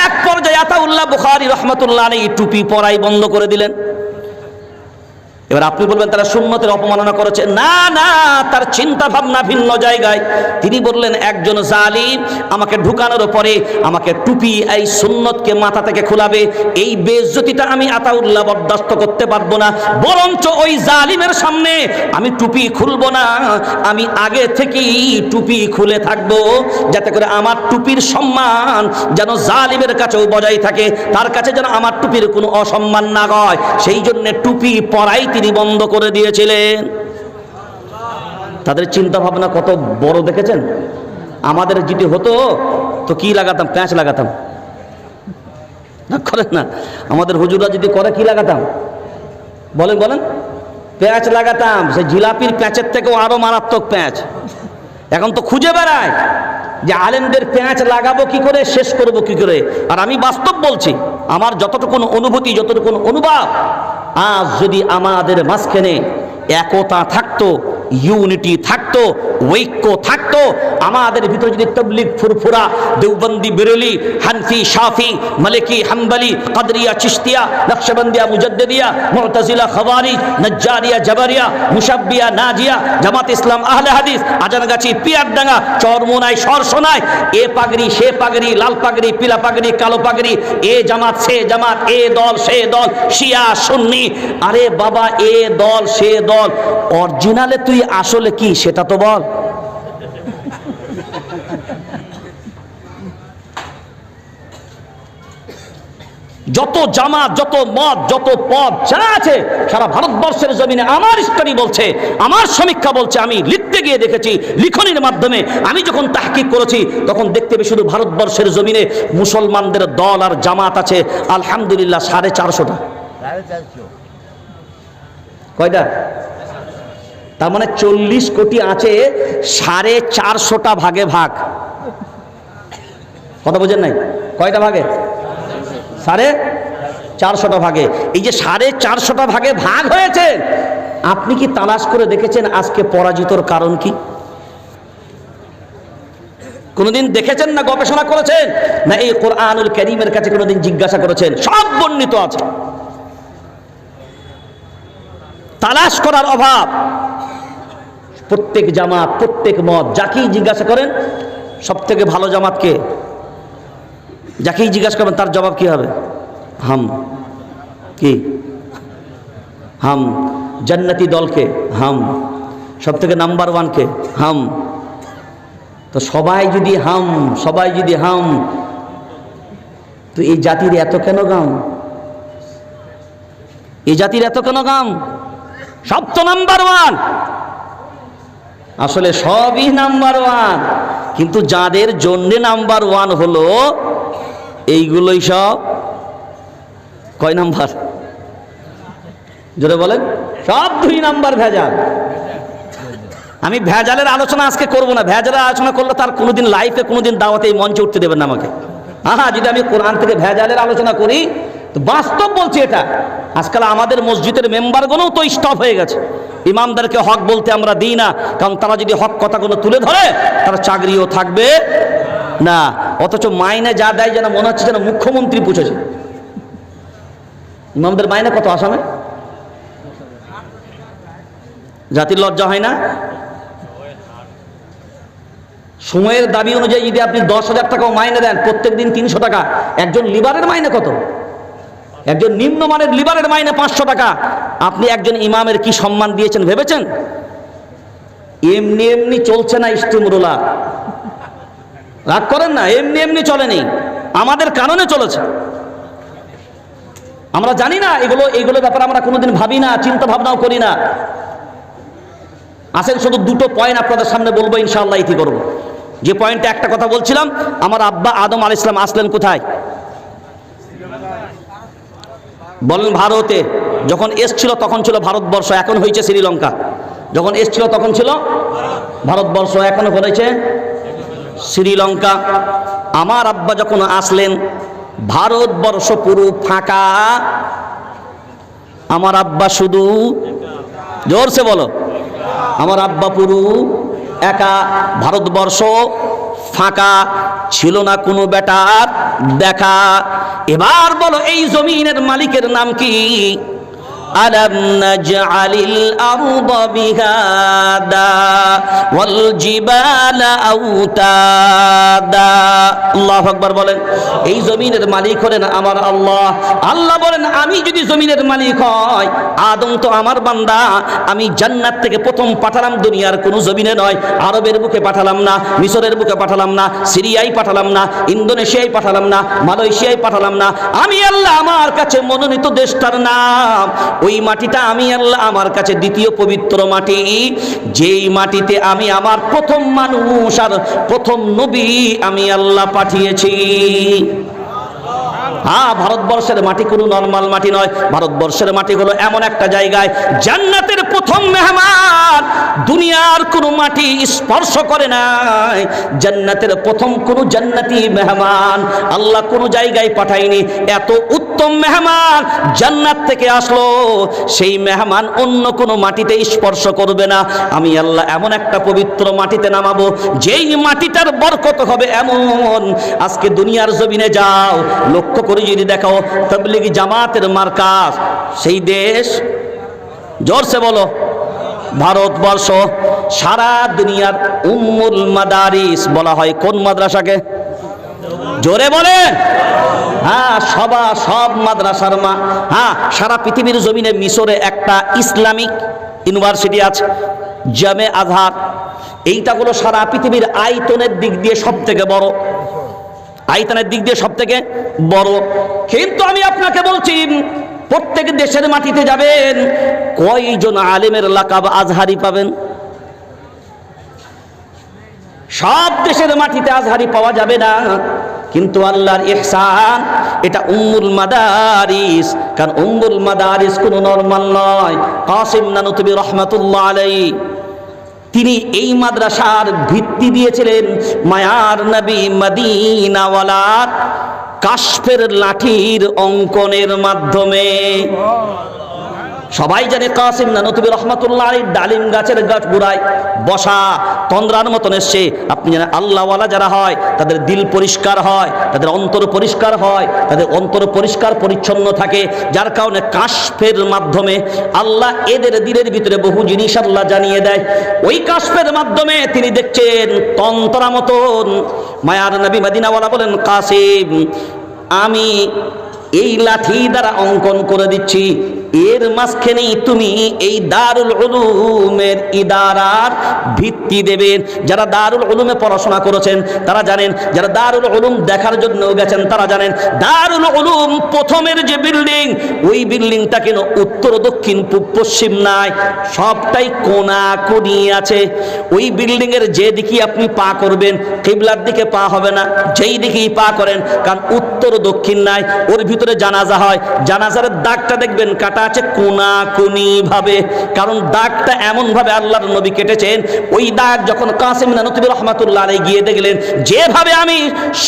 এক পর্যায়ে আতাউল্লাহ বুখারী রহমতুল্লাহ আলাইহি টুপি পরাই বন্ধ করে দিলেন। এবার আপনি বলবেন তারা সুন্নতের অপমাননা করেছে। না না, তার চিন্তা ভাবনা ভিন্ন জায়গায়। তিনি বললেন একজন জালিম আমাকে ঢুকানোর পরে আমাকে টুপি এই সুন্নতকে মাথা থেকে খোলাবে, এই বেইজ্জতিটা আমি আতাউল্লাহ বরদাস্ত করতে পারবো না। বরঞ্চ ওই জালিমের সামনে আমি টুপি খুলবো না, আমি আগে থেকেই টুপি খুলে থাকবো, যাতে করে আমার টুপির সম্মান যেন জালিমের কাছেও বজায় থাকে, তার কাছে যেন আমার টুপির কোনো অসম্মান না হয়। সেই জন্য টুপি পরাই তিনি বন্ধ করে দিয়েছিলেন। তাদের চিন্তা ভাবনা কত বড় দেখেছেন। আমাদের যেটি হতো তো কি লাগাতাম? প্যাঁচ লাগাতাম না, করেন না? আমাদের হুজুরা যদি করে কি লাগাতাম? বলেন বলেন। প্যাঁচ লাগাতাম, সে জিলাপির প্যাঁচের থেকেও আরো মারাত্মক প্যাঁচ। এখন তো খুঁজে বেড়ায় যে আলেমদের প্যাঁচ লাগাবো কি করে, শেষ করব কি করে। আর আমি বাস্তব বলছি, আমার যতটুকু অনুভূতি, যতটুকু অনুভব, আজ যদি আমাদের মাঝখানে একতা থাকতো ইউনিটি থাকতো, ঐক্য থাকতো, আমাদের ভিতরে যদি তাবলীগ ফুরফুরা, দেওবন্দি, বেরেলি, হানফি, শাফি, মালিকি, হাম্বলি, কাদরিয়া, চিশতিয়া, নকশবন্দিয়া, মুজাদ্দিদিয়া, মু'তাজিলা, খাওয়ারিজ, নজ্জারিয়া, জাবারিয়া, মুশাব্বিয়া, নাজিয়া, জামাত ইসলাম, আহলে হাদিস, আজানগাছি, পিয়ারডাঙ্গা, চরমোনাই, সরসোনাই, এ পাগড়ি, সে পাগড়ি, লাল পাগড়ি, পিলা পাগড়ি, কালো পাগড়ি, এ জামাত, সে জামাত, এ দল, সে দল, শিয়া, সুন্নি। আরে বাবা, এ দল, সে দল, অরিজিনালে তুই আসলে কি সেটা তো বল। যত জামাত, যত মত, যত পদ যা আছে সারা ভারতবর্ষের জমিনে, আমার স্টাডি বলছে, আমার সমীক্ষা বলছে, আমি লিখতে গিয়ে দেখেছি, লিখনির মাধ্যমে আমি যখন তাহকিক করেছি, তখন দেখতে পেয়ে শুধু ভারতবর্ষের জমিনে মুসলমানদের দল আর জামাত আছে আলহামদুলিল্লাহ 450টা। কয়টা? তার মানে 40 কোটি আছে 450টা ভাগে ভাগ। কথা বোঝেন নাই? কয়টা ভাগে? 450টা ভাগে। এই যে 450টা ভাগে ভাগ হয়েছে, আপনি কি তালাশ করে দেখেছেন আজকে পরাজিতর কারণ কি? কোনদিন দেখেছেন না গবেষণা করেছেন না এই কোরআনুল কারীমের কাছে কোনদিন জিজ্ঞাসা করেছেন? সব বর্ণিত আছে, তালাশ করার অভাব। প্রত্যেক জামাত, প্রত্যেক মত, যাকেই জিজ্ঞাসা করেন সব থেকে ভালো জামাত কে, যাকেই জিজ্ঞাসা করবেন তার জবাব কি হবে? হাম। কি হাম? জান্নাতি দলকে হাম। সব থেকে নাম্বার 1 কে হাম। তো সবাই যদি হাম, সবাই যদি হাম, তো এই জাতির এত কেন গাম? এই জাতির এত কেন গাম? সব তো নাম্বার 1, আসলে সবই নাম্বার 1, কিন্তু যাদের জন্য নাম্বার 1 হলো এইগুলোই সব কয় নাম্বার? জোরে বলেন। সব 2 নাম্বার ভেজাল। আমি ভেজালের আলোচনা আজকে করব না, ভেজালের আলোচনা করলে তার কোনোদিন লাইফে কোনোদিন দাওয়াতে এই মঞ্চে উঠতে দেবেন না আমাকে। হ্যাঁ, যদি আমি কোরআন থেকে ভেজালের আলোচনা করি, তো বাস্তব বলছি এটা। আজকাল আমাদের মসজিদের মেম্বারগুলোও তো স্টপ হয়ে গেছে। ইমামদারকে হক বলতে আমরা দিই না, কারণ তারা যদি হক কথাগুলো তুলে ধরে তারা চাকরিও থাকবে না। অথচ মাইনে যা দেয় যেন মনে হচ্ছে যেন মুখ্যমন্ত্রী পুষেছে। ইমামদের মাইনে কত আসামে? জাতির লজ্জা হয় না? সময়ের দাবি অনুযায়ী যদি আপনি 10,000 টাকাও মাইনে দেন, প্রত্যেক দিন 300 টাকা, একজন লিবারের মাইনে কত? একজন নিম্নমানের লিবারের মাইনে 500 টাকা। আপনি একজন ইমামের কি সম্মান দিয়েছেন ভেবেছেন? এমনি এমনি চলছে না স্টিম রোলার, রাগ করেন না, এমনি এমনি চলেনি, আমাদের কারণে চলেছে। আমরা জানি না এগুলো ব্যাপারে আমরা কোনোদিন ভাবি না, চিন্তা ভাবনাও করি না। আসেন শুধু 2টো পয়েন্ট আপনাদের সামনে বলবো, ইনশাআল্লাহ ইতি করব। যে পয়েন্টে একটা কথা বলছিলাম, আমার আব্বা আদম আলাইহিস সালাম আসলেন কোথায়? বলেন ভারতে। যখন এসছিল তখন ছিল ভারতবর্ষ, এখন হয়েছে শ্রীলঙ্কা। যখন এসছিল তখন ছিল ভারতবর্ষ, এখন হয়েছে শ্রীলঙ্কা। আমার আব্বা যখন আসলেন, ভারতবর্ষ পুরো ফাঁকা, আমার আব্বা শুধু, জোরসে বলো, আমার আব্বা পুরো একা, ভারতবর্ষ ফাঁকা, ছিল না কোনো বেটার দেখা। এবার বলো এই জমিনের মালিকের নাম কি? আলাম নাজআলিল আরদা বিহাদা ওয়াল জিবালা আওতাদা। আল্লাহু আকবার বলেন। এই জমিনের মালিক হলেন আমার আল্লাহ। আল্লাহ বলেন, আমি যদি জমিনের মালিক হয়, আদম তো আমার বান্দা, আমি জান্নাত থেকে প্রথম পাঠালাম দুনিয়ার কোনো জমিনে নয়। আরবের বুকে পাঠালাম না, মিশরের বুকে পাঠালাম না, সিরিয়ায় পাঠালাম না, ইন্দোনেশিয়ায় পাঠালাম না, মালয়েশিয়ায় পাঠালাম না। আমি আল্লাহ আমার কাছে মনোনীত দেশটার নাম, ওই মাটিটা আমি আল্লাহ আমার কাছে দ্বিতীয় পবিত্র মাটি, যেই মাটিতে আমি আমার প্রথম মানুষ আর প্রথম নবী আমি আল্লাহ পাঠিয়েছি। হ্যাঁ, ভারতবর্ষের মাটি কোনো নর্মাল মাটি নয়। ভারতবর্ষের মাটি হলো এমন একটা জায়গায় জান্নাতের প্রথম মেহমান দুনিয়ার কোনো মাটি স্পর্শ করে নাই। জান্নাতের প্রথম কোনো জান্নাতি মেহমান আল্লাহ কোনো জায়গায় পাঠায়নি। এত উত্তম মেহমান জান্নাত থেকে আসলো, সেই মেহমান অন্য কোনো মাটিতে স্পর্শ করবে না। আমি আল্লাহ এমন একটা পবিত্র মাটিতে নামাবো, যেই মাটিটার বরকত হবে এমন। আজকে দুনিয়ার জমিনে যাও, লক্ষ্য করে যদি দেখো, তাবলীগী জামাতের মার্কাজ সেই দেশ, জোরসে বলো, ভারতবর্ষ। সারা দুনিয়ার উম্মুল মাদারিস বলা হয় কোন মাদ্রাসাকে? জোরে বলে। হ্যাঁ, সব মাদ্রাসার মা। হ্যাঁ, সারা পৃথিবীর জমিনে মিশরে একটা ইসলামিক ইউনিভার্সিটি আছে, জামে আজহার। এইটা হলো সারা পৃথিবীর আয়তনের দিক দিয়ে সব থেকে বড়, আয়তনের দিক দিয়ে সব থেকে বড়। কিন্তু আমি আপনাকে বলছি, প্রত্যেক দেশের মাটিতে যাবেন, কয়জন আলেমের লাকাব আজহারি পাবেন? সব দেশের মাটিতে আজহারি পাওয়া যাবে না। কিন্তু আল্লাহর ইহসান, এটা উম্মুল মাদারিস। কারণ উম্মুল মাদারিস কোনো নরমাল নয়। কাসিম নানুতুবি রহমাতুল্লাহ আলাইহি, তিনি এই মাদ্রাসার ভিত্তি দিয়েছিলেন মায়ার নবী মদিনাওয়ালার কাশফের লাঠির অঙ্কনের মাধ্যমে। সবাই জানে কাসিম নানুতুবি রহমাতুল্লাহ আলাইহি ডালিম গাছের গাছ গুড়ায় বসা তন্দ্রার মতন এসছে। আপনি জানেন আল্লাহওয়ালা যারা হয় তাদের দিল পরিষ্কার হয়, তাদের অন্তর পরিষ্কার হয়, তাদের অন্তর পরিষ্কার পরিচ্ছন্ন থাকে, যার কারণে কাশফের মাধ্যমে আল্লাহ এদের দিলের ভিতরে বহু জিনিস আল্লাহ জানিয়ে দেয়। ওই কাশফের মাধ্যমে তিনি দেখছেন তন্ত্রা মতন। মায়ার নবী মদিনাওয়ালা বলেন, কাসিম, আমি এই লাঠি দ্বারা অঙ্কন করে দিচ্ছি, এর মাঝখানেই তুমি এই দারুল উলুমের ইদারার ভিত্তি দেবেন। যারা দারুল উলুমে পড়াশোনা করেছেন তারা জানেন, যারা দারুল উলুম দেখার জন্য গেছেন তারা জানেন, দারুল উলুম প্রথমের যে বিল্ডিং, ওই বিল্ডিংটা কেন উত্তর দক্ষিণ পূব পশ্চিম নাই, সবটাই কোণাকুণি আছে। ওই বিল্ডিং এর যে দিকে আপনি পা করবেন কিবলার দিকে পা হবে না, যেই দিকেই পা করেন, কারণ উত্তর দক্ষিণ নাই। ওর ভিতরে জানাজা হয়, জানাজার দাগটা দেখবেন কাটা আছে কোণাকুণি ভাবে, কারণ দাগটা এমন ভাবে আল্লাহর নবী কেটেছেন। ওই দাগ যখন কাসিম নানুতুবি রহমাতুল্লাহ আলাইহি গিয়ে দেখলেন, যেভাবে আমি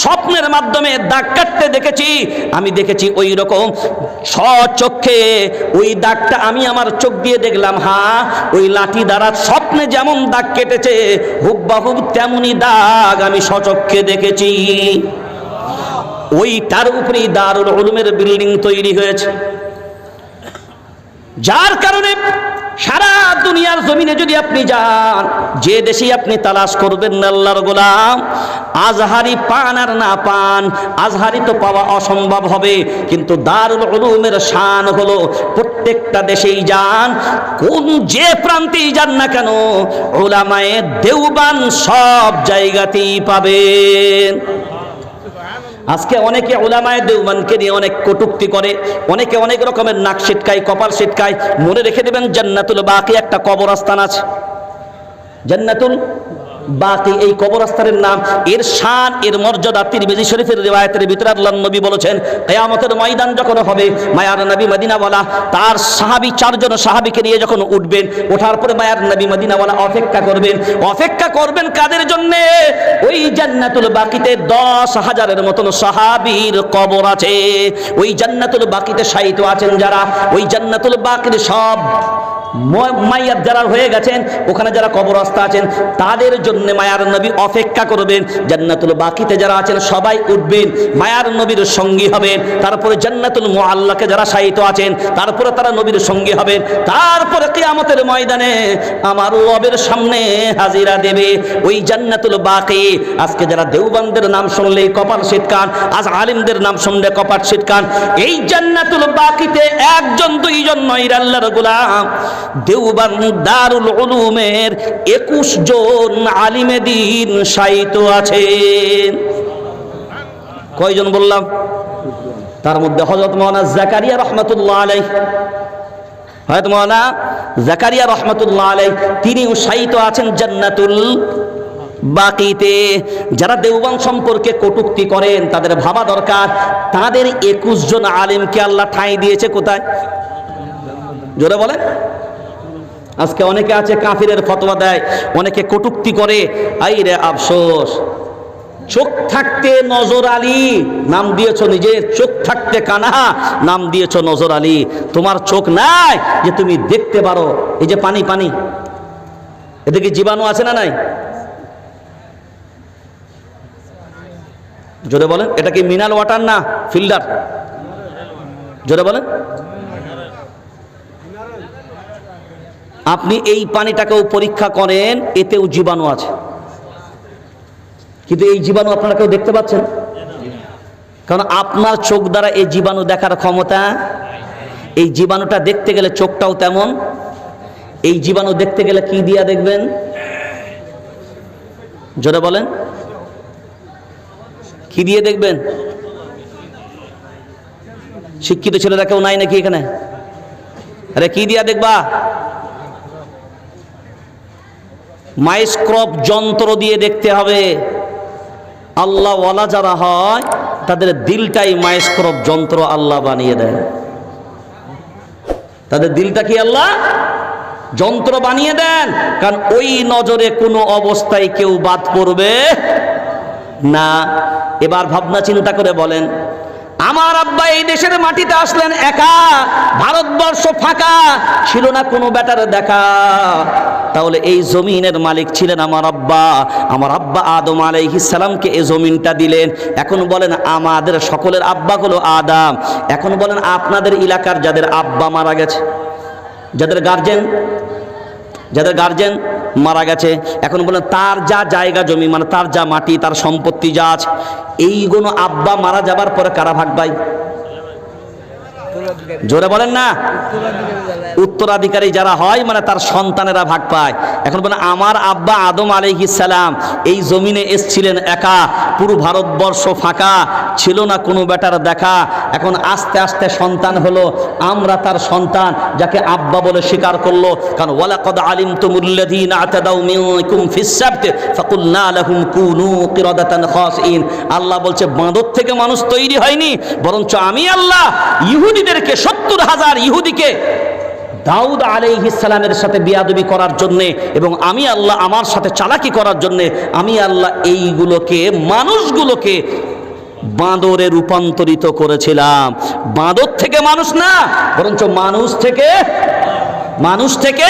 স্বপ্নের মাধ্যমে দাগ কাটতে দেখেছি, আমি দেখেছি ওই রকম স্বচক্ষে ওই দাগটা আমি আমার চোখ দিয়ে দেখলাম। হ্যাঁ, ওই লাঠি দ্বারা স্বপ্নে যেমন দাগ কেটেছে হুবহুব তেমনি দাগ আমি স্বচক্ষে দেখেছি। ওইটার উপরেই দারুল উলুমের বিল্ডিং তৈরি হয়েছে। যার কারণে সারা দুনিয়ার জমিনে যদি আপনি যান, যে দেশে আপনি তালাশ করবেন না আল্লাহর গোলাম, আজহারি পান আর না পান, আজহারি তো পাওয়া অসম্ভব হবে। কিন্তু দারুল উলুমের শান হলো প্রত্যেকটা দেশেই যান, কোন যে প্রান্তেই যান না কেন, উলামায়ে দেওবান সব জায়গাতেই পাবেন। আজকে অনেকে উলামায়ে দেওবানকে নিয়ে অনেক কটূক্তি করে, অনেকে অনেক রকমের নাক ছিটকায়, কপাল ছিটকায়। মনে রেখে দেবেন, জান্নাতুল বাকি একটা কবরস্থান আছে, জান্নাতুল বাকি, এই কবরস্থানের নাম, এর শান, এর মর্যাদা তিরমিজি শরীফের রিওয়ায়াতের ভিতরে আল্লাহর নবী বলেছেন, কিয়ামতের ময়দান যখন হবে, মায়ার নবী মদিনাওয়ালা তার সাহাবী, 4 জন সাহাবীকে নিয়ে যখন উঠবেন, ওঠার পরে মায়ার নবী মদিনাওয়ালা অপেক্ষা করবেন। অপেক্ষা করবেন কাদের জন্য? ওই জান্নাতুল বাকিতে 10,000-এর মতন সাহাবীর কবর আছে। ওই জান্নাতুল বাকিতে শায়িত আছেন যারা, ওই জান্নাতুল বাকির সব মাইয়াত যারা হয়ে গেছেন, ওখানে যারা কবরস্থ আছেন, তাদের জন্য মায়ার নবী অপেক্ষা করবেন। জান্নাতুল বাকিতে যারা আছেন সবাই উঠবেন, মায়ার নবীর সঙ্গী হবেন। তারপরে জান্নাতুল মুআল্লাকে যারা শায়িত আছেন, তারপরে তারা নবীর সঙ্গী হবেন। তারপরে কিয়ামতের ময়দানে আমার রবের সামনে হাজিরা দেবে ওই জান্নাতুল বাকি। আজকে যারা দেওবানদের নাম শুনলেই কপাল ছিটকান, আজ আলিমদের নাম শুনলে কপাল ছিটকান। এই জান্নাতুল বাকিতে 1 জন 2 জন নয়, আল্লাহর গোলাম, দেওবান দারুল উলুমের 21 জন আলিমে দ্বীন শায়িত আছেন। কয়জন বললাম? তার মধ্যে হযরত মাওলানা জাকারিয়া রহমাতুল্লাহ আলাইহি, হযরত মাওলানা জাকারিয়া রহমাতুল্লাহ আলাইহি তিনিও শায়িত আছেন জান্নাতুল বাকিতে যারা দেওবন্দ সম্পর্কে কটূক্তি করেন তাদের ভাবা দরকার তাদের 21 জন আলেমকে আল্লাহ ঠাঁই দিয়েছে কোথায়? জোরে বলেন। আজকে অনেকে আছে কাফিরের ফতোয়া দেয়, অনেকে কটূক্তি করে, আই রে আফসোস। চোখ থাকতে নজর আলী নাম দিয়েছো, নিজের চোখ থাকতে কানা নাম দিয়েছো নজর আলী। তোমার চোখ নাই যে তুমি দেখতে পারো। এই যে পানি পানি, এদিকে জীবাণু আছে না নাই? জোরে বলেন। এটা কি মিনারেল ওয়াটার না ফিল্টার? জোরে বলেন। আপনি এই পানিটাকেও পরীক্ষা করেন, এতেও জীবাণু আছে, কিন্তু এই জীবাণু আপনারা কেউ দেখতে পাচ্ছেন? কারণ আপনার চোখ দ্বারা এই জীবাণু দেখার ক্ষমতা। এই জীবাণুটা দেখতে গেলে চোখটাও তেমন। এই জীবাণু দেখতে গেলে কি দিয়া দেখবেন? জোরে বলেন, কি দিয়ে দেখবেন? শিক্ষিত ছেলেরা কেউ নাই নাকি এখানে? আরে কি দিয়া দেখবা? মাইক্রোস্কোপ যন্ত্র দিয়ে দেখতে হবে। আল্লাহ ওয়ালা যারা হয় তাদের দিলটাই মাইক্রোস্কোপ যন্ত্র আল্লাহ বানিয়ে দেয়। তাদের দিলটা কি আল্লাহ যন্ত্র বানিয়ে দেন, কারণ ওই নজরে কোনো অবস্থায় কেউ বাদ পড়বে না। এবার ভাবনা চিন্তা করে বলেন, আমার আব্বা এই দেশের মাটিতে আসলেন একা, ভারতবর্ষ ফাঁকা, ছিল না কোনো বেটার দেখা। তাহলে এই জমিনের মালিক ছিলেন আমার আব্বা। আমার আব্বা আদম আলাইহিস সালামকে এই জমিনটা দিলেন। এখন বলেন আমাদের সকলের আব্বা হলো আদম। এখন বলেন আপনাদের এলাকার যাদের আব্বা মারা গেছে, যাদের গার্জেন মারা গেছে, এখন বলেন তার যা জায়গা জমি, মানে তার যা মাটি, তার সম্পত্তি যা আছে, এইগুলো আব্বা মারা যাবার পরে কারা ভাগ পায়? জোরে বলেন না। উত্তরাধিকারী যারা হয় মানে তার সন্তানেরা ভাগ পায়। এখন বলেন আমার আব্বা আদম আলাইহিস সালাম এই জমিনে এসেছিলেন একা, পুরো ভারতবর্ষ ফাঁকা, ছিল না কোনো বেটার দেখা। এখন আস্তে আস্তে সন্তান হলো, আমরা তার সন্তান, যাকে আব্বা বলে স্বীকার করলো। কারণ ওয়ালাকাদ আলিমতুমুল্লাযীনা আতাদাউ মিনকুম ফিস সাবত ফাকুলনা লাহুম কুনু কিরাদাতান খাসিন। আল্লাহ বলছে বাঁদর থেকে মানুষ তৈরি হয়নি, বরঞ্চ আমি আল্লাহ ইহুদিদেরকে 70,000 ইহুদিকে দাউদ আলাইহিস সালামের সাথে বিয়াদবি করার জন্যে, এবং আমি আল্লাহ আমার সাথে চালাকি করার জন্যে আমি আল্লাহ এইগুলোকে, মানুষগুলোকে বাঁদরে রূপান্তরিত করেছিলাম। বাঁদর থেকে মানুষ না, বরঞ্চ মানুষ থেকে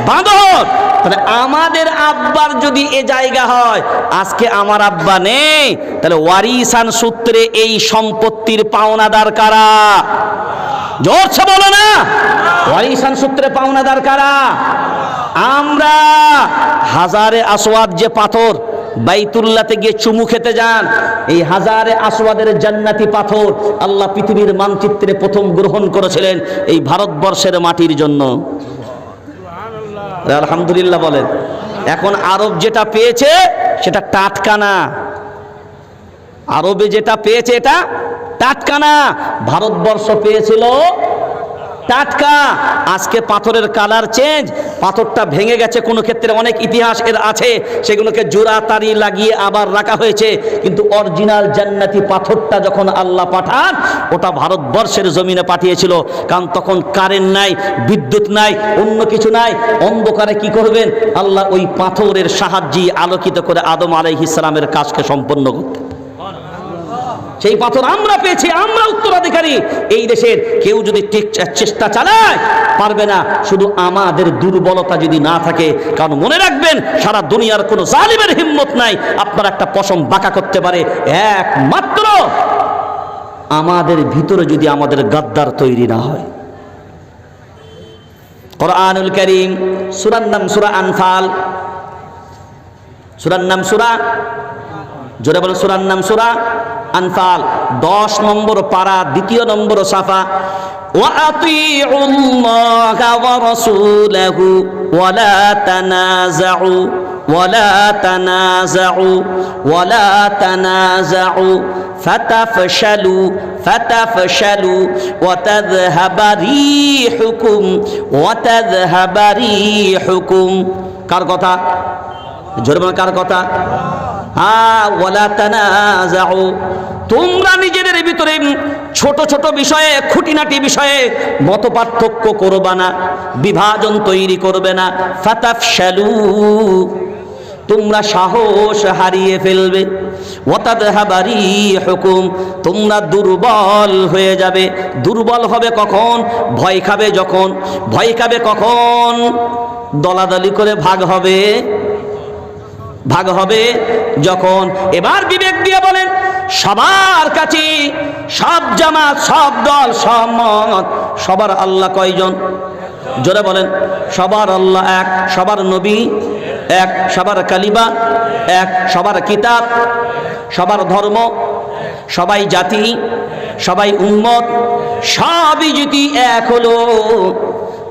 বাঁদর। তাহলে আমাদের আব্বার যদি এ জায়গা হয়, আজকে আমার আব্বা নেই, তাহলে ওয়ারিসান সূত্রে এই সম্পত্তির পাওনাদার কারা? জোরছে বলো না। ওয়ারিসান সূত্রে পাওনাদার কারা? আমরা। হাজারে আসওয়াদ যে পাথর, বাইতুল্লাহতে গিয়ে চুমু খেতে যান, এই হাজারে আসওয়াদের জান্নাতি পাথর আল্লাহ পৃথিবীর মানচিত্রে প্রথম গ্রহণ করেছিলেন এই ভারতবর্ষের মাটির জন্য। আলহামদুলিল্লাহ বলেন। এখন আরব যেটা পেয়েছে সেটা টাটকা না। আরবে যেটা পেয়েছে এটা টাটকা না, ভারতবর্ষ পেয়েছিল টাটকা। আজকে পাথরের কালার চেঞ্জ, পাথরটা ভেঙে গেছে, কোনো ক্ষেত্রে অনেক ইতিহাস এর আছে, সেগুলোকে জোড়া তারি লাগিয়ে আবার রাখা হয়েছে। কিন্তু অরিজিনাল জান্নাতি পাথরটা যখন আল্লাহ পাঠান, ওটা ভারতবর্ষের জমিনে পাঠিয়েছিল। কারণ তখন কারেন্ট নাই, বিদ্যুৎ নাই, অন্য কিছু নাই, অন্ধকারে কি করবেন? আল্লাহ ওই পাথরের সাহায্যে আলোকিত করে আদম আলাইহিস সালামের কাজকে সম্পন্ন করতেন। সেই পাথর আমরা পেয়েছি, আমরা উত্তরাধিকারী। এই দেশের কেউ যদি চেষ্টা চালায় পারবে না, শুধু আমাদের দুর্বলতা যদি না থাকে। কারণ মনে রাখবেন, সারা দুনিয়ার কোনো জালিমের হিম্মত নাই আপনার একটা পশম বাঁকা করতে পারে, একমাত্র আমাদের ভিতরে যদি আমাদের গাদ্দার তৈরি না হয়। কোরআনুল কারীম সূরার নাম সূরা আনফাল, সূরার নাম সূরা, জোরে বলেন, সূরার নাম সূরা আনফাল, 10 নম্বর পারা, 2 নম্বর সাফা। ওয়া আতিউল্লাহা ওয়া রাসূলাহু ওয়া লা তানাযাউ ওয়া লা তানাযাউ ফাতাফশালু ওয়া তাযহাবা রিহুকুম। কার কথা? জোরে বলেন কার কথা? হ্যাঁ, ওয়ালা তানাজাউ, তোমরা নিজেদের ভিতরে ছোট ছোট বিষয়ে, খুঁটিনাটি বিষয়ে মত পার্থক্য করবে না, বিভাজন তৈরি করবে না। ফাতাফশালু, তোমরা সাহস হারিয়ে ফেলবে। ওয়াতাদহাবা রিহুকুম, তোমরা দুর্বল হয়ে যাবে। দুর্বল হবে কখন? ভয় খাবে যখন। ভয় খাবে কখন? দলাদলি করে ভাগ হবে যখন। এবার বিবেক দিয়ে বলেন, সবার কাছে, সব জামাত, সব দল, সব মত, সবার আল্লাহ কয়জন? জোরে বলেন। সবার আল্লাহ এক, সবার নবী এক, সবার কালিমা এক, সবার কিতাব, সবার ধর্ম, সবাই জাতি, সবাই উম্মত, সবই যদি এক হলো,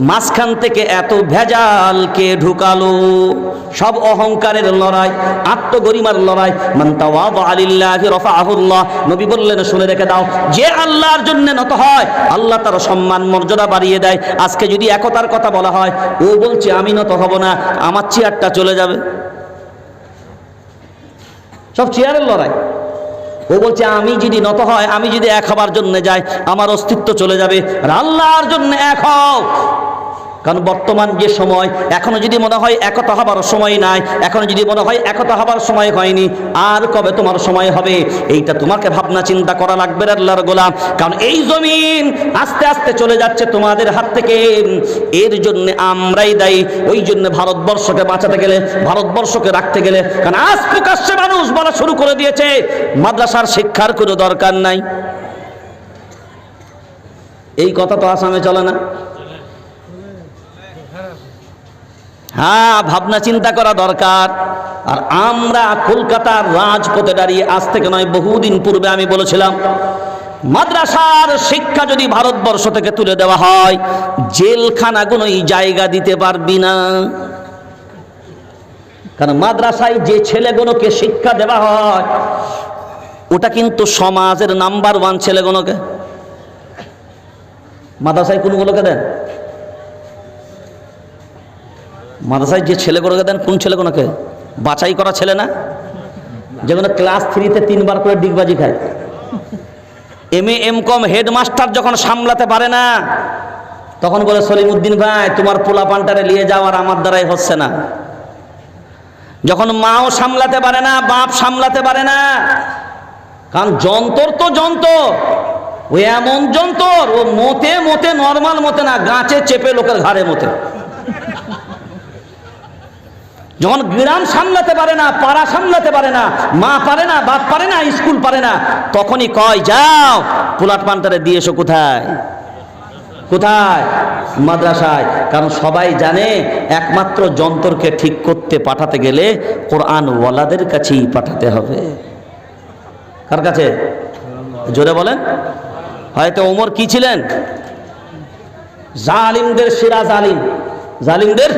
মাঝখান থেকে এত ভেজাল কে ঢুকালো? সব অহংকারের লড়াই, আত্মগরিমার লড়াই। মান তাওয়াদা লিল্লাহি রাফাআহুল্লাহ, নবী বললেন শুনে রেখে দাও, যে আল্লাহর জন্য নত হয় আল্লাহ তার সম্মান মর্যাদা বাড়িয়ে দেয়। আজকে যদি একতার কথা বলা হয়, ও বলছে আমি নত হব না, আমার চেয়ারটা চলে যাবে। সব চেয়ারের লড়াই। ও বলছে আমি যদি নত হয়, আমি যদি এক হবার জন্য যাই, আমার অস্তিত্ব চলে যাবে। আর আল্লাহর জন্য এক হও। কারণ বর্তমান যে সময়, এখনো যদি মনে হয় একতা হবার সময় নাই, এখনো যদি মনে হয় একতা হবার সময় হয়নি, আর কবে তোমার সময় হবে? এইটা তোমাকে ভাবনা চিন্তা করা লাগবে আল্লাহর গোলাম। কারণ এই জমিন আস্তে আস্তে চলে যাচ্ছে তোমাদের হাত থেকে। এর জন্য আমরাই দায়ী। ওই জন্য ভারতবর্ষকে বাঁচাতে গেলে, ভারতবর্ষকে রাখতে গেলে, কারণ আজ প্রকাশ্যে মানুষ বলা শুরু করে দিয়েছে মাদ্রাসার শিক্ষার কোনো দরকার নাই। এই কথা তো আসামে চলে না। হ্যাঁ, ভাবনা চিন্তা করা দরকার। আর আমরা কলকাতার রাজপথে দাঁড়িয়ে, আজ থেকে নয় বহুদিন পূর্বে আমি বলেছিলাম, মাদ্রাসার শিক্ষা যদি ভারতবর্ষ থেকে তুলে দেওয়া হয়, জেলখানাগুলোই জায়গা দিতে পারবি না। কারণ মাদ্রাসায় যে ছেলেগুলোকে শিক্ষা দেওয়া হয়, ওটা কিন্তু সমাজের নাম্বার 1 ছেলেগুলোকে। মাদ্রাসায় কোনগুলোকে দেন? মাদ্রাসায় যে ছেলেগুলোকে দেন, কোন ছেলেগুলোকে? বাছাই করা ছেলে না, যেগুলো ক্লাস 3-তে 3বার করে ডিগবাজি খায়। MA MCom হেডমাস্টার যখন সামলাতে পারে না, তখন বলে সলিমউদ্দিন ভাই তোমার পোলা পান্টারে নিয়ে যাওয়ার আমার দ্বারাই হচ্ছে না। যখন মাও সামলাতে পারে না, বাপ সামলাতে পারে না, কারণ যন্তর তো যন্তর, ও এমন যন্তর, ও মতে মতে নর্মাল মতে না, গাছে চেপে লোকের ঘাড়ে মতে। যখন গ্রাম সামলাতে পারে না, পাড়া সামলাতে পারে না, মা পারে না, বাপ পারে না, স্কুল পারে না, তখনই কয় যাও পোলাট পান্টারে দিয়ে এসো। কোথায়? কোথায়? মাদ্রাসায়। কারণ সবাই জানে একমাত্র যন্ত্রকে ঠিক করতে পাঠাতে গেলে কোরআন ওয়ালাদের কাছেই পাঠাতে হবে। কার কাছে? জোরে বলেন। হয়তো ওমর কি ছিলেন? জালিমদের সেরা জালিম, জালিমদের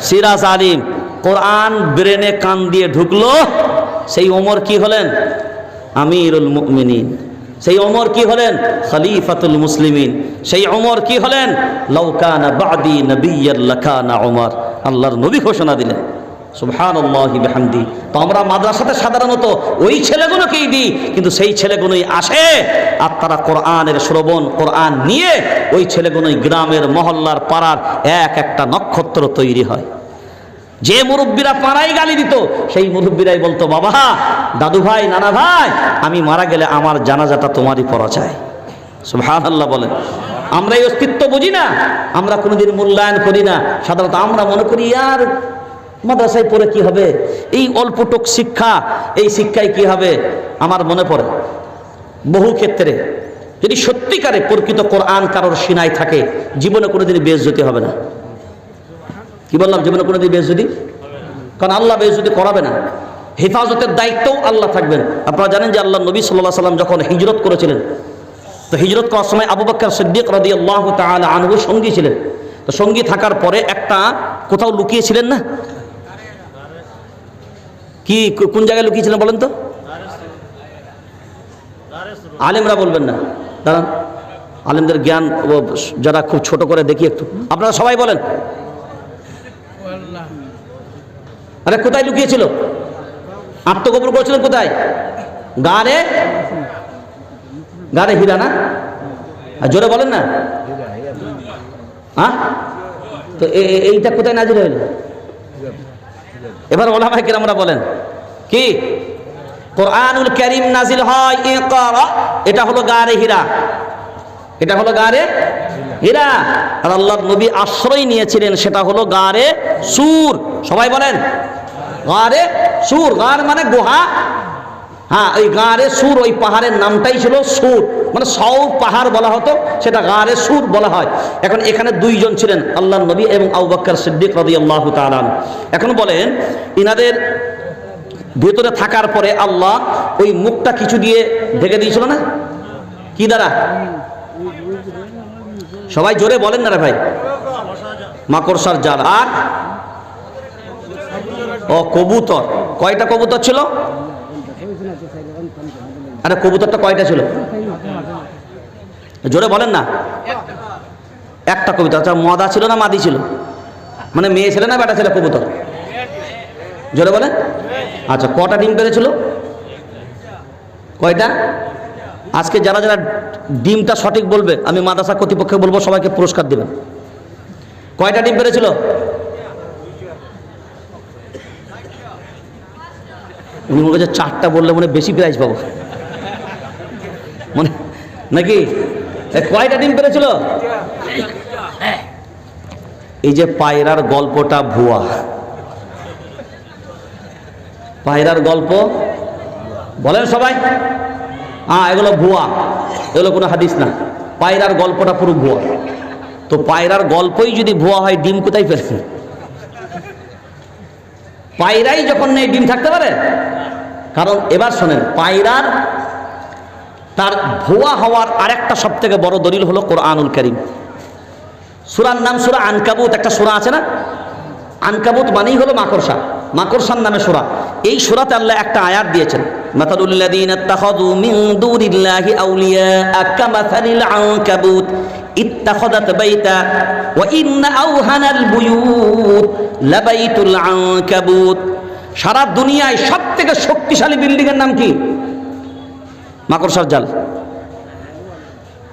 সেরা জালিম। কোরআন ব্রেনে কান দিয়ে ঢুকলো, সেই ওমর কি হলেন? আমিরুল মুমিনিন। সেই ওমর কি হলেন? খলিফাতুল মুসলিমিন। সেই ওমর কি হলেন? লাউ কানা বাদি নবিয়্যান লাকানা ওমর। আল্লাহর নবী ঘোষণা দিলেন। সুবহানাল্লাহি বিহামদি। তো আমরা মাদ্রাসাতে সাধারণত ওই ছেলেগুলোকেই দিই, কিন্তু সেই ছেলেগুলোই আসে আর তারা কোরআনের শ্রবণ, কোরআন নিয়ে ওই ছেলেগুলোই গ্রামের, মহল্লার, পাড়ার এক একটা নক্ষত্র তৈরি হয়। যে মুরব্বীরা পাড়ায় গালি দিত, সেই মুরব্বীরাই বলতো বাবা, দাদু ভাই, নানা ভাই, আমি মারা গেলে আমার জানাজাটা তোমারই পড়া চাই। সুবহানাল্লাহ বলেন। আমরা এই অস্তিত্ব বুঝি না, আমরা কোনোদিন মূল্যায়ন করি না। সাধারণত আমরা মনে করি আর মাদ্রাসায় পড়ে কি হবে, এই অল্পটুক শিক্ষা, এই শিক্ষায় কি হবে। আমার মনে পড়ে বহু ক্ষেত্রে যদি সত্যিকারে প্রকৃত কোরআন কারোর সিনায় থাকে, জীবনে কোনোদিন বেইজ্জতি হবে না। কি বললাম? জীবনে কোনোদিন বেইজ্জতি, কারণ আল্লাহ বেইজ্জতি করাবে না। হেফাজতের দায়িত্বও আল্লাহ থাকবেন। আপনারা জানেন যে আল্লাহ নবী সাল্লাল্লাহু আলাইহি সাল্লাম যখন হিজরত করেছিলেন, তো হিজরত করার সময় আবু বকর সিদ্দিক রাদিয়াল্লাহু তাআলা আনহু সঙ্গী ছিলেন। তো সঙ্গী থাকার পরে একটা কোথাও লুকিয়েছিলেন না? কি, কোন জায়গায় লুকিয়েছিলেন বলেন তো? আলেমরা বলবেন না, দাঁড়ান, আলেমদের জ্ঞান যারা খুব ছোট করে দেখি একটু। আপনারা সবাই বলেন। আরে কোথায় লুকিয়েছিল? আত্মগোপন করেছিলেন কোথায়? গাড়ে হীরা না? আর জোরে বলেন না। হ্যাঁ, তো এইটা কোথায় নাজিল হইল? এবার ওলামায়ে কেরামরা বলেন কি? কোরআনুল কারীম নাজিল হয় ইকরা, এটা হলো গারে হীরা, এটা হলো গারে হীরা। আর আল্লাহর নবী আশ্রয় নিয়েছিলেন সেটা হলো গারে সুর। সবাই বলেন গারে সুর। গার মানে গুহা। হ্যাঁ, ওই গারে সুর, ওই পাহাড়ের নামটাই ছিল সুর, মানে সৌর পাহাড় বলা হতো, সেটা গারে সুর বলা হয়। এখন এখানে দুইজন ছিলেন, আল্লাহর নবী এবং আবু বকর সিদ্দিক রাদিয়াল্লাহু তাআলা। এখন বলেন, ইনাদের ভেতরে থাকার পরে আল্লাহ ওই মুখটা কিছু দিয়ে ঢেকে দিয়েছিল না? কি দ্বারা? সবাই জোরে বলেন না রে ভাই। মাকড়সার জাল। আর ও কবুতর। কয়টা কবুতর ছিল? আরে কবুতরটা কয়টা ছিল? জোরে বলেন না। একটা কবুতর। আচ্ছা, মদা ছিল না মাদি ছিল? মানে মেয়ে ছেলে না বেটা ছেলে কবুতর? জোরে বলেন। আচ্ছা, কটা ডিম পেড়েছিল? কয়টা? আজকে যারা যারা ডিমটা সঠিক বলবে, আমি মাদ্রাসা কর্তৃপক্ষকে বলবো সবাইকে পুরস্কার দেবেন। কয়টা ডিম পেড়েছিল? উনি মনে করছে চারটা বললে মনে বেশি প্রাইজ পাবো মনে নাকি? কয়টা ডিম পেড়েছিল? এই যে পায়রার গল্পটা ভুয়া। পায়রার গল্প বলেন সবাই। এগুলো ভুয়া, এগুলো কোনো হাদিস না। পায়রার গল্পটা পুরো ভুয়া। তো পায়রার গল্পই যদি ভুয়া হয়, ডিম কোথায় পেয়েছে? পায়রাই যখন নেই, ডিম থাকতে পারে? কারণ এবার শোনেন, পায়রার তার ভুয়া হওয়ার আরেকটা সব থেকে বড় দলিল হলো কোরআনুল কারীম। সূরার নাম সূরা আনকাবুত। একটা সূরা আছে না? আনকাবুত মানেই হলো মাকড়সা। মাকড়সার নামে সূরা। এই সূরাতে আল্লাহ একটা আয়াত দিয়েছেন, মাতালুল লাযীনা ইত্তাখাযু মিন দুনিল্লাহি আউলিয়া কামাসালিল আনকাবুত ইত্তাখাযাত বাইতা ওয়া ইন্না আওহানাল বুয়ুত লাবাইতুল আনকাবুত। সারা দুনিয়ায় সবথেকে শক্তিশালী বিল্ডিং এর নাম কি? মাকড়সার জাল।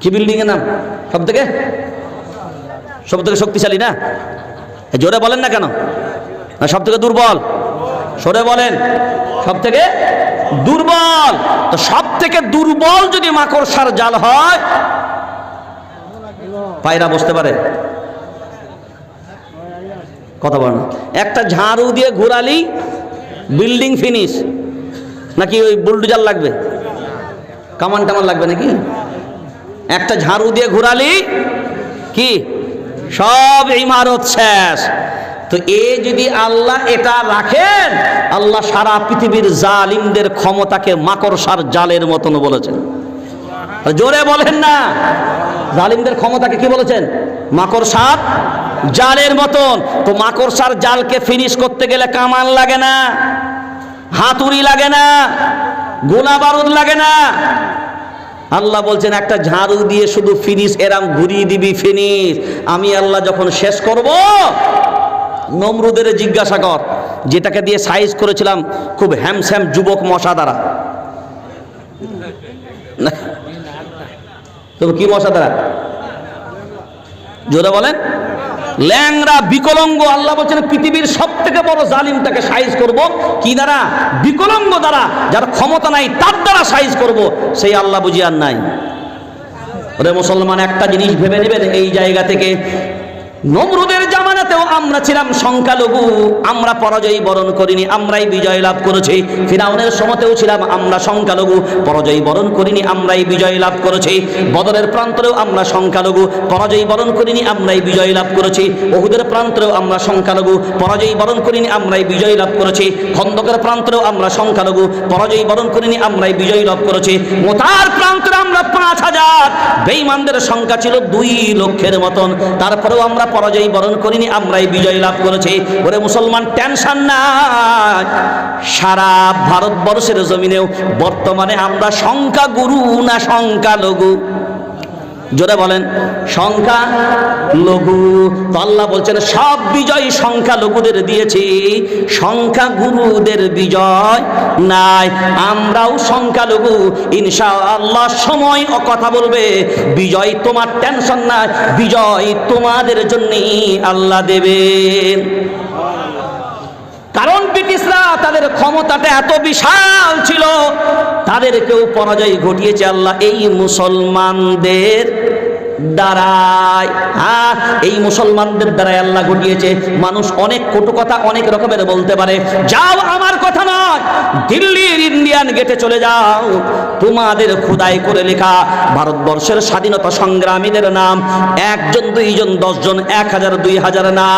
কি বিল্ডিং এর নাম সবথেকে শক্তিশালী না? জোরে বলেন না কেন? সব থেকে দুর্বল? সরে বলেন। সব থেকে দুর্বল। তো সব থেকে দুর্বল যদি মাকড়সার জাল হয়, পায়রা বসতে পারে? কথা বল না। একটা ঝাড়ু দিয়ে ঘুরালি বিল্ডিং ফিনিশ, নাকি ওই বুলডোজার লাগবে, কামান টামান লাগবে নাকি? একটা ঝাড়ু দিয়ে ঘুরালি কি সব ইমারত শেষ। তো যদি আল্লাহ এটা রাখেন, আল্লাহ সারা পৃথিবীর জালিমদের ক্ষমতাকে মাকড়সার জালের মতন বলেছেন। জোরে বলেন না। জালিমদের ক্ষমতাকে কি বলেছেন? মাকড়সার জালের মতন। তো মাকড়সার জালকে ফিনিশ করতে গেলে কামান লাগে না, হাতুড়ি লাগে না, গোলা বারুদ লাগে না। আল্লাহ বলছেন একটা ঝাড়ু দিয়ে শুধু ফিনিশ, এরাম ঘুরিয়ে দিবি ফিনিশ। আমি আল্লাহ যখন শেষ করব, নমরুদের জিজ্ঞাসা কর, যেটাকে দিয়ে সাইজ করেছিলাম খুব হ্যামস্যাম যুবক মশা দ্বারা। তবে কি মশা দ্বারা? জোরে বলেন। ল্যাংরা বিকলঙ্গ। আল্লাহ বলছেন পৃথিবীর সব থেকে বড় জালিমটাকে সাইজ করব কি দ্বারা? বিকলঙ্গ দ্বারা। যার ক্ষমতা নাই তার দ্বারা সাইজ করব। সেই আল্লাহ বুঝি আর নাই? ওরে মুসলমান, একটা জিনিস ভেবে নেবেন এই জায়গা থেকে, নমরুদের জামানাতেও আমরা ছিলাম সংখ্যালঘু, আমরা পরাজয় বরণ করিনি, আমরাই বিজয় লাভ করেছি। ফিরাউনের সময়তেও ছিলাম আমরা সংখ্যালঘু, পরাজয় বরণ করিনি, আমরাই বিজয় লাভ করেছি। বদরের প্রান্তরেও আমরা সংখ্যালঘু, পরাজয় বরণ করিনি, আমরাই বিজয় লাভ করেছি। উহুদের প্রান্তরেও আমরা সংখ্যালঘু, পরাজয় বরণ করিনি, আমরাই বিজয় লাভ করেছি। খন্দকের প্রান্তরেও আমরা সংখ্যালঘু, পরাজয় বরণ করিনি, আমরাই বিজয় লাভ করেছি। মোতার প্রান্তরে আমরা 5000, বেঈমানদের সংখ্যা ছিল 2 লক্ষের মতন, তারপরেও আমরা পরাজয় বরণ করিনি, আমরাই বিজয় লাভ করেছি। ওরে মুসলমান, টেনশন নাই। সারা ভারতবর্ষের জমিনেও বর্তমানে আমরা সংখ্যাগুরু না সংখ্যালঘু? জোরে বলেন সংখ্যা লঘু। তো আল্লাহ বলছেন সব বিজয় সংখ্যা লঘুদের দিয়েছি, সংখ্যা গুরুদের বিজয় নাই। আমরাও সংখ্যা লঘু, ইনশাআল্লাহ সময় ও কথা বলবে, বিজয় তোমার টেনশন নাই, বিজয় তোমাদের জন্যই আল্লাহ দেবেন। কারণ ব্রিটিশরা তাদের ক্ষমতাটা এত বিশাল ছিল, তাদেরকেও পরাজয় ঘটিয়েছে আল্লাহ এই মুসলমানদের দ্বারাই। এই মুসলমানদের দ্বারাই আল্লাহ ঘটিয়েছে। মানুষ অনেক কটু কথা অনেক রকমের বলতে পারে, যাও আমার কথা নয়, দিল্লির ইন্ডিয়ান গেটে চলে যাও, তোমাদের খোদাই করে লেখা ভারতবর্ষের স্বাধীনতা সংগ্রামীদের নাম 1 জন 2 জন 10 জন 1000 2000 না,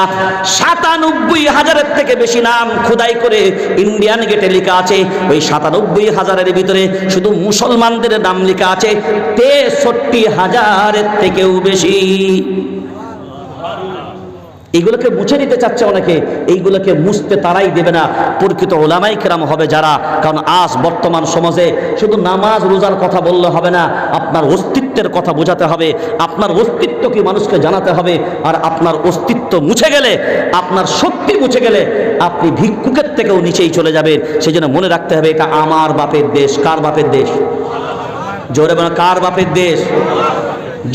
97,000-এর থেকে বেশি নাম খোদাই করে ইন্ডিয়ান গেটে লেখা আছে। ওই 97,000-এর ভিতরে শুধু মুসলমানদের নাম লেখা আছে 63,000-এর থেকেও বেশি। এইগুলোকে মুছে নিতে চাচ্ছে অনেকে, এইগুলোকে মুছতে তারাই দেবে না, প্রকৃত ওলামাই কেরাম হবে যারা। কারণ আজ বর্তমান সমাজে শুধু নামাজ রোজার কথা বললে হবে না, আপনার অস্তিত্বের কথা বোঝাতে হবে, আপনার অস্তিত্ব কি মানুষকে জানাতে হবে। আর আপনার অস্তিত্ব মুছে গেলে, আপনার শক্তি মুছে গেলে আপনি ভিক্ষুকের থেকেও নিচেই চলে যাবেন। সেই জন্য মনে রাখতে হবে এটা আমার বাপের দেশ। কার বাপের দেশ? জোরে বলেন, কার বাপের দেশ?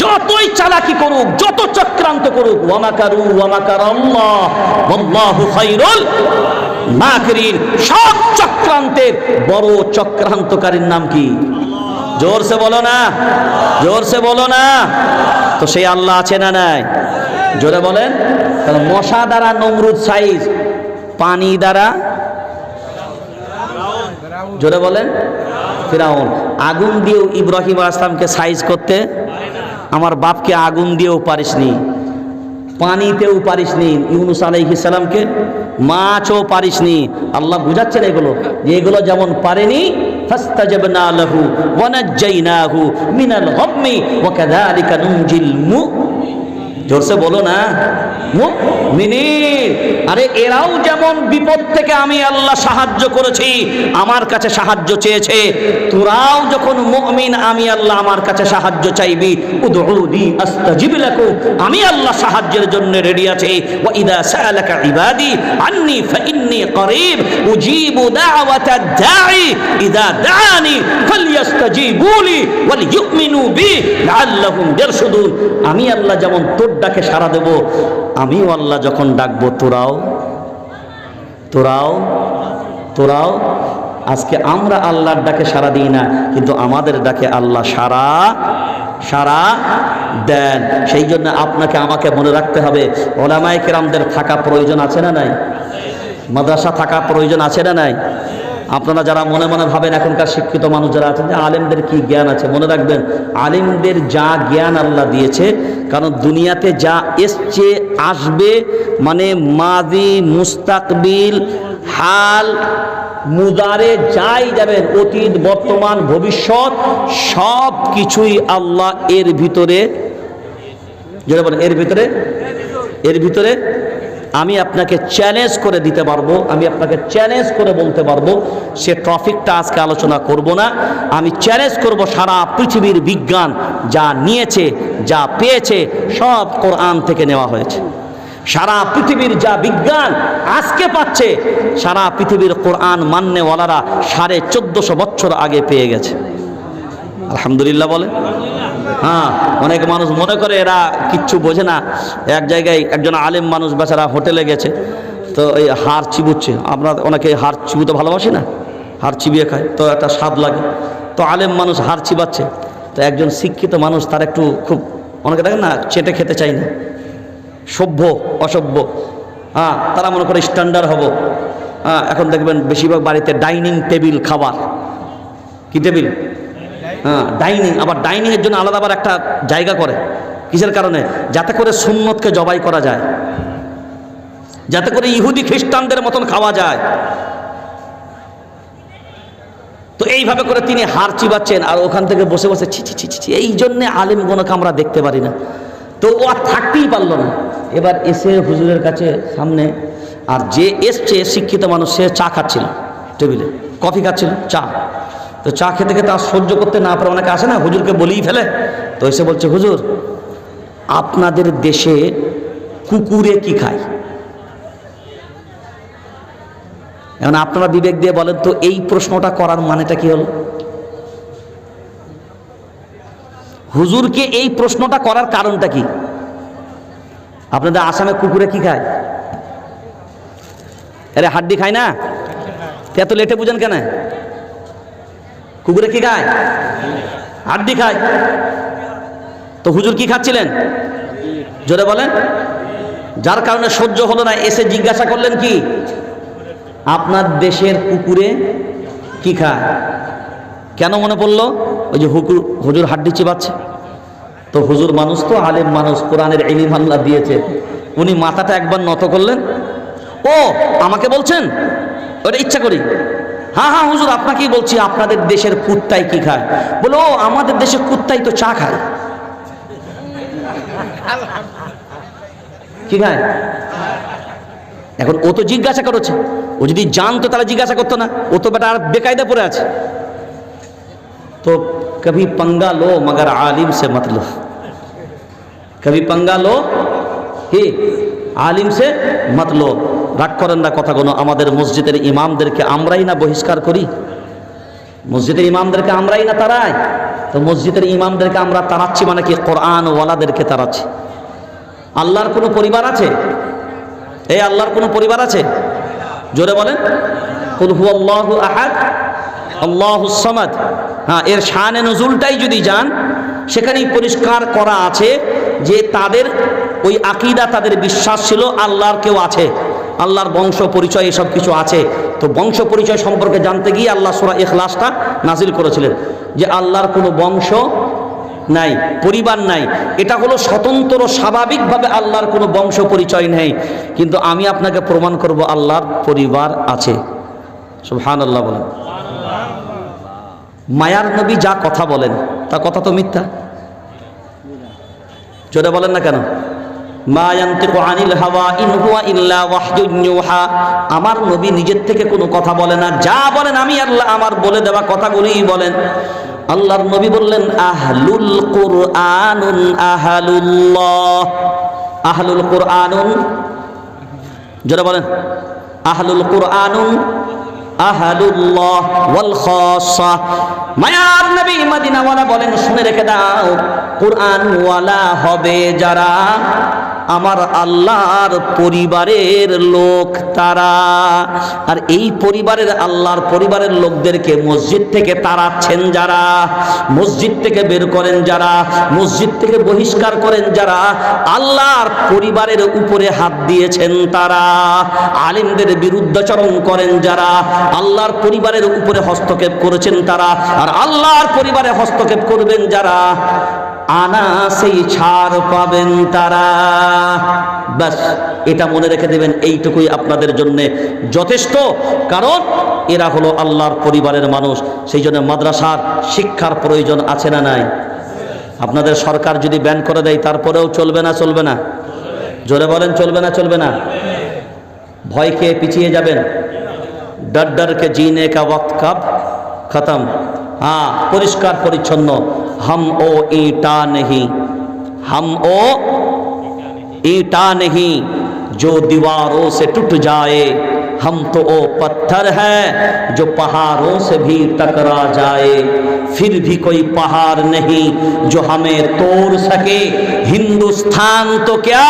যতই চালাকি করুক, যত চক্রান্ত করুক, ওয়ামাকারু ওয়ামাকারাল্লাহ ওয়াল্লাহু খায়রুল মাকিরিন, সব চক্রান্তের বড় চক্রান্তকারীর নাম কি? জোরসে বলো না, জোরসে বলো না। তো সেই আল্লাহ আছে না নাই? জোরে বলেন। তাহলে মশা দ্বারা নমরুদ সাইজ, পানি দ্বারা জোরে বলেন ফিরাউন। আগুন দিয়েও ইব্রাহিম আলাইহিস সালামকে সাইজ করতে, আমার বাপকে আগুন দিয়েও পারিসনি, পানিতেও পারিসনি, ইউনুস আলাইহিস সালামকে মাছও পারিসনি। আল্লাহ বুঝাচ্ছেন এগুলো, যে এগুলো যেমন পারেনি, ফাস্তাজাবনা লাহু ওয়া নাজ্জাইনাহু মিনাল গাম্মি ওয়া কাযালিকা নুনজিল জোরসে বলো না মুমিনিন। আরে এরাও যেমন বিপদ থেকে আমি আল্লাহ সাহায্য করেছি, আমার কাছে সাহায্য চেয়েছে, তোরাও যখন মুমিন আমি আল্লাহ আমার কাছে সাহায্য চাইবি, উদউনি আস্তাজিব লাকুম, আমি আল্লাহ সাহায্যের জন্য রেডি আছি। ওয়া ইযা সাআলাকা ইবাদি আন্নী ফাইন্নী করিব উজিবু দাওয়াতাদ দাঈ ইযা দাআনি ফালইস্তাজিবুলি ওয়াল ইউমিনু বি লাআল্লাহুম ইয়ারশুদুন। আমি আল্লাহ যেমন তোর ডাকে সাড়া দেব, আমিও আল্লাহ যখন ডাকবো তোরাও তোরাও তোরাও। আজকে আমরা আল্লাহর ডাকে সাড়া দিই না, কিন্তু আমাদের ডাকে আল্লাহ সাড়া দেন। সেই জন্য আপনাকে আমাকে মনে রাখতে হবে, ওলামায়ে কেরামদের থাকা প্রয়োজন আছে না নাই? মাদ্রাসা থাকা প্রয়োজন আছে না নাই? আপনারা যারা মনে মনে ভাবেন এখনকার শিক্ষিত মানুষ যারা আছেন যে আলেমদের কি জ্ঞান আছে, মনে রাখবেন আলেমদের যা জ্ঞান আল্লাহ দিয়েছে, কারণ দুনিয়াতে যা এসছে আসবে, মানে মাজি মুস্তাকবিল হাল মুদারে যাই যাবেন, অতীত বর্তমান ভবিষ্যৎ সব কিছুই আল্লাহ এর ভিতরে, যেটা বলেন এর ভিতরে আমি আপনাকে চ্যালেঞ্জ করে দিতে পারবো, আমি আপনাকে চ্যালেঞ্জ করে বলতে পারবো। সে টপিকটা আজকে আলোচনা করব না, আমি চ্যালেঞ্জ করব সারা পৃথিবীর বিজ্ঞান যা নিয়েছে যা পেয়েছে সব কোরআন থেকে নেওয়া হয়েছে। সারা পৃথিবীর যা বিজ্ঞান আজকে পাচ্ছে, সারা পৃথিবীর কোরআন মান্যওয়ালারা 1450 বছর আগে পেয়ে গেছে। আলহামদুলিল্লাহ বলে। হ্যাঁ, অনেক মানুষ মনে করে এরা কিচ্ছু বোঝে না। এক জায়গায় একজন আলেম মানুষ বেচারা হোটেলে গেছে, তো এই হাড় চিবুচ্ছে। আমরা অনেকে হাড় চিবুতে ভালোবাসি না, হাড় চিবিয়ে খায়, তো একটা স্বাদ লাগে। তো আলেম মানুষ হাড় চিবাচ্ছে, তো একজন শিক্ষিত মানুষ তার একটু খুব, অনেকে দেখেন না চেটে খেতে চাই না, সভ্য অসভ্য, হ্যাঁ তারা মনে করে স্ট্যান্ডার্ড হব। হ্যাঁ, এখন দেখবেন বেশিরভাগ বাড়িতে ডাইনিং টেবিল খাবার, কি টেবিল? হ্যাঁ ডাইনিং। আবার ডাইনিংয়ের জন্য আলাদা আবার একটা জায়গা করে, কিসের কারণে? যাতে করে সুন্নতকে জবাই করা যায়, যাতে করে ইহুদি খ্রিস্টানদের মতন খাওয়া যায়। তো এইভাবে করে তিনি হাড় চিবাচ্ছেন, আর ওখান থেকে বসে বসে ছি ছি ছি ছি। এই জন্যে আলেমগণকে আমরা দেখতে পারি না। তো ও আর থাকতেই পারলো না, এবার এসে হুজুরের কাছে সামনে, আর যে এসছে শিক্ষিত মানুষ, সে চা খাচ্ছিল টেবিলে, কফি খাচ্ছিল, চা। তো চা খেতে খেতে আর সহ্য করতে না পারে অনেকে আসে না, হুজুরকে বলেই ফেলে। তো এসে বলছে, হুজুর আপনাদের দেশে কুকুরে কি খায়? এখন আপনারা বিবেক দিয়ে বলেন তো, এই প্রশ্নটা করার মানেটা কি হলো? হুজুরকে এই প্রশ্নটা করার কারণটা কি? আপনাদের আসামে কুকুরে কি খায়? আরে হাড্ডি খায় না? এত লেটে বুঝেন কেন? কুকুরে কি খায়? হাড্ডি খায়। তো হুজুর কি খাচ্ছিলেন? জোরে বলেন। যার কারণে সহ্য হলো না, এসে জিজ্ঞাসা করলেন কি, আপনার দেশের কুকুরে কি খায়? কেন মনে পড়লো? ওই যে হুজুর হাড্ডি চিবাচ্ছে। তো হুজুর মানুষ তো, আলেম মানুষ, কোরআনের ইলম আল্লাহ দিয়েছে, উনি মাথাটা একবার নত করলেন। ও আমাকে বলছেন? ওটা ইচ্ছা করি। হ্যাঁ হ্যাঁ হুজুর আপনাকেই বলছি, আপনাদের দেশের কুত্তাই কি খায়? বলো, ও আমাদের দেশের কুত্তাই তো চা খায়। কি খায়? এখন ও তো জিজ্ঞাসা করেছে, ও যদি জানতো তাহলে জিজ্ঞাসা করতো না, ও তো বেটা আর বেকায়দা পড়ে আছে। তো কভি पंगा लो मगर आलिम से मत लो, कभी पंगा लो হি আলিম সে মত লো। রাগ করেন না কথাগুলো। আমাদের মসজিদের ইমামদেরকে আমরাই না বহিষ্কার করি? মসজিদের ইমামদেরকে আমরাই না তাড়াই? তো মসজিদের ইমামদেরকে আমরা তাড়াচ্ছি মানে কি? কোরআন ওয়ালাদেরকে তাড়াচ্ছি। আল্লাহর কোনো পরিবার আছে? এই আল্লাহর কোনো পরিবার আছে? জোরে বলেন। কুল হুয়াল্লাহু আহাদ আল্লাহুস সামাদ। হ্যাঁ, এর শানে নজুলটাই যদি যান, সেখানেই পরিষ্কার করা আছে যে তাদের ওই আকীদা, তাদের বিশ্বাস ছিল আল্লাহর কেউ আছে, আল্লাহর বংশ পরিচয় এসব কিছু আছে। তো বংশ পরিচয় সম্পর্কে জানতে গিয়ে আল্লাহ সূরা ইখলাসটা নাজিল করেছিলেন যে আল্লাহর কোনো বংশ নাই, পরিবার নাই। এটা হলো স্বতন্ত্র, স্বাভাবিকভাবে আল্লাহর কোনো বংশ পরিচয় নেই। কিন্তু আমি আপনাকে প্রমাণ করব আল্লাহর পরিবার আছে। সুবহানাল্লাহ বলেন। মায়ার নবী যা কথা বলেন তা কথা তো মিথ্যা। জোরে বলেন না কেন? মা ইয়ানতিকু আনিল হাওয়া ইন হুয়া ইল্লা ওয়াহয়ুন ইউহা। আমার নবী নিজের থেকে কোনো কথা বলে না, যা বলেন আমি আল্লাহ আমার বলে দেওয়া কথাগুলোই বলেন। আল্লাহর নবী বললেন, আহলুল কুরআনুন আহলুল্লাহ। আহলুল কুরআনুন, জোরে বলেন, আহলুল কুরআনুন আহলুল্লাহ ওয়াল খাসা। মায়ার নবী মদিনাওয়ালা বলেন, শুনে রেখে দাও, কুরআনওয়ালা হবে যারা আমার আল্লাহর পরিবারের লোক তারা। আর এই পরিবারের, আল্লাহর পরিবারের লোকদেরকে মসজিদ থেকে তাড়াচ্ছেন যারা, মসজিদ থেকে বের করেন যারা, মসজিদ থেকে বহিষ্কার করেন যারা, আল্লাহর পরিবারের উপরে হাত দিয়েছেন তারা, আলেমদের বিরুদ্ধাচরণ করেন যারা, আল্লাহর পরিবারের উপরে হস্তক্ষেপ করেছেন তারা, আর আল্লাহর পরিবারে হস্তক্ষেপ করবেন যারা, আনা সেই ছাড় পাবেন তারা। বাস এটা মনে রেখে দেবেন, এইটুকুই আপনাদের জন্য যথেষ্ট। কারণ এরা হলো আল্লাহর পরিবারের মানুষ। সেই জন্য মাদ্রাসার শিক্ষার প্রয়োজন আছে না নাই? আপনাদের সরকার যদি ব্যান করে দেয় তারপরেও চলবে না? চলবে না? জোরে বলেন, চলবে না? চলবে না? ভয় খেয়ে পিছিয়ে যাবেন? डर डर के जीने का वक्त कब खत्म। हाँ, परिष्कार परिच्छन्न। हम ओ ईटा नहीं, हम ओ ईटा नहीं जो दीवारों से टूट जाए, हम तो ओ पत्थर है जो पहाड़ों से भी टकरा जाए, फिर भी कोई पहाड़ नहीं जो हमें तोड़ सके। हिंदुस्तान तो क्या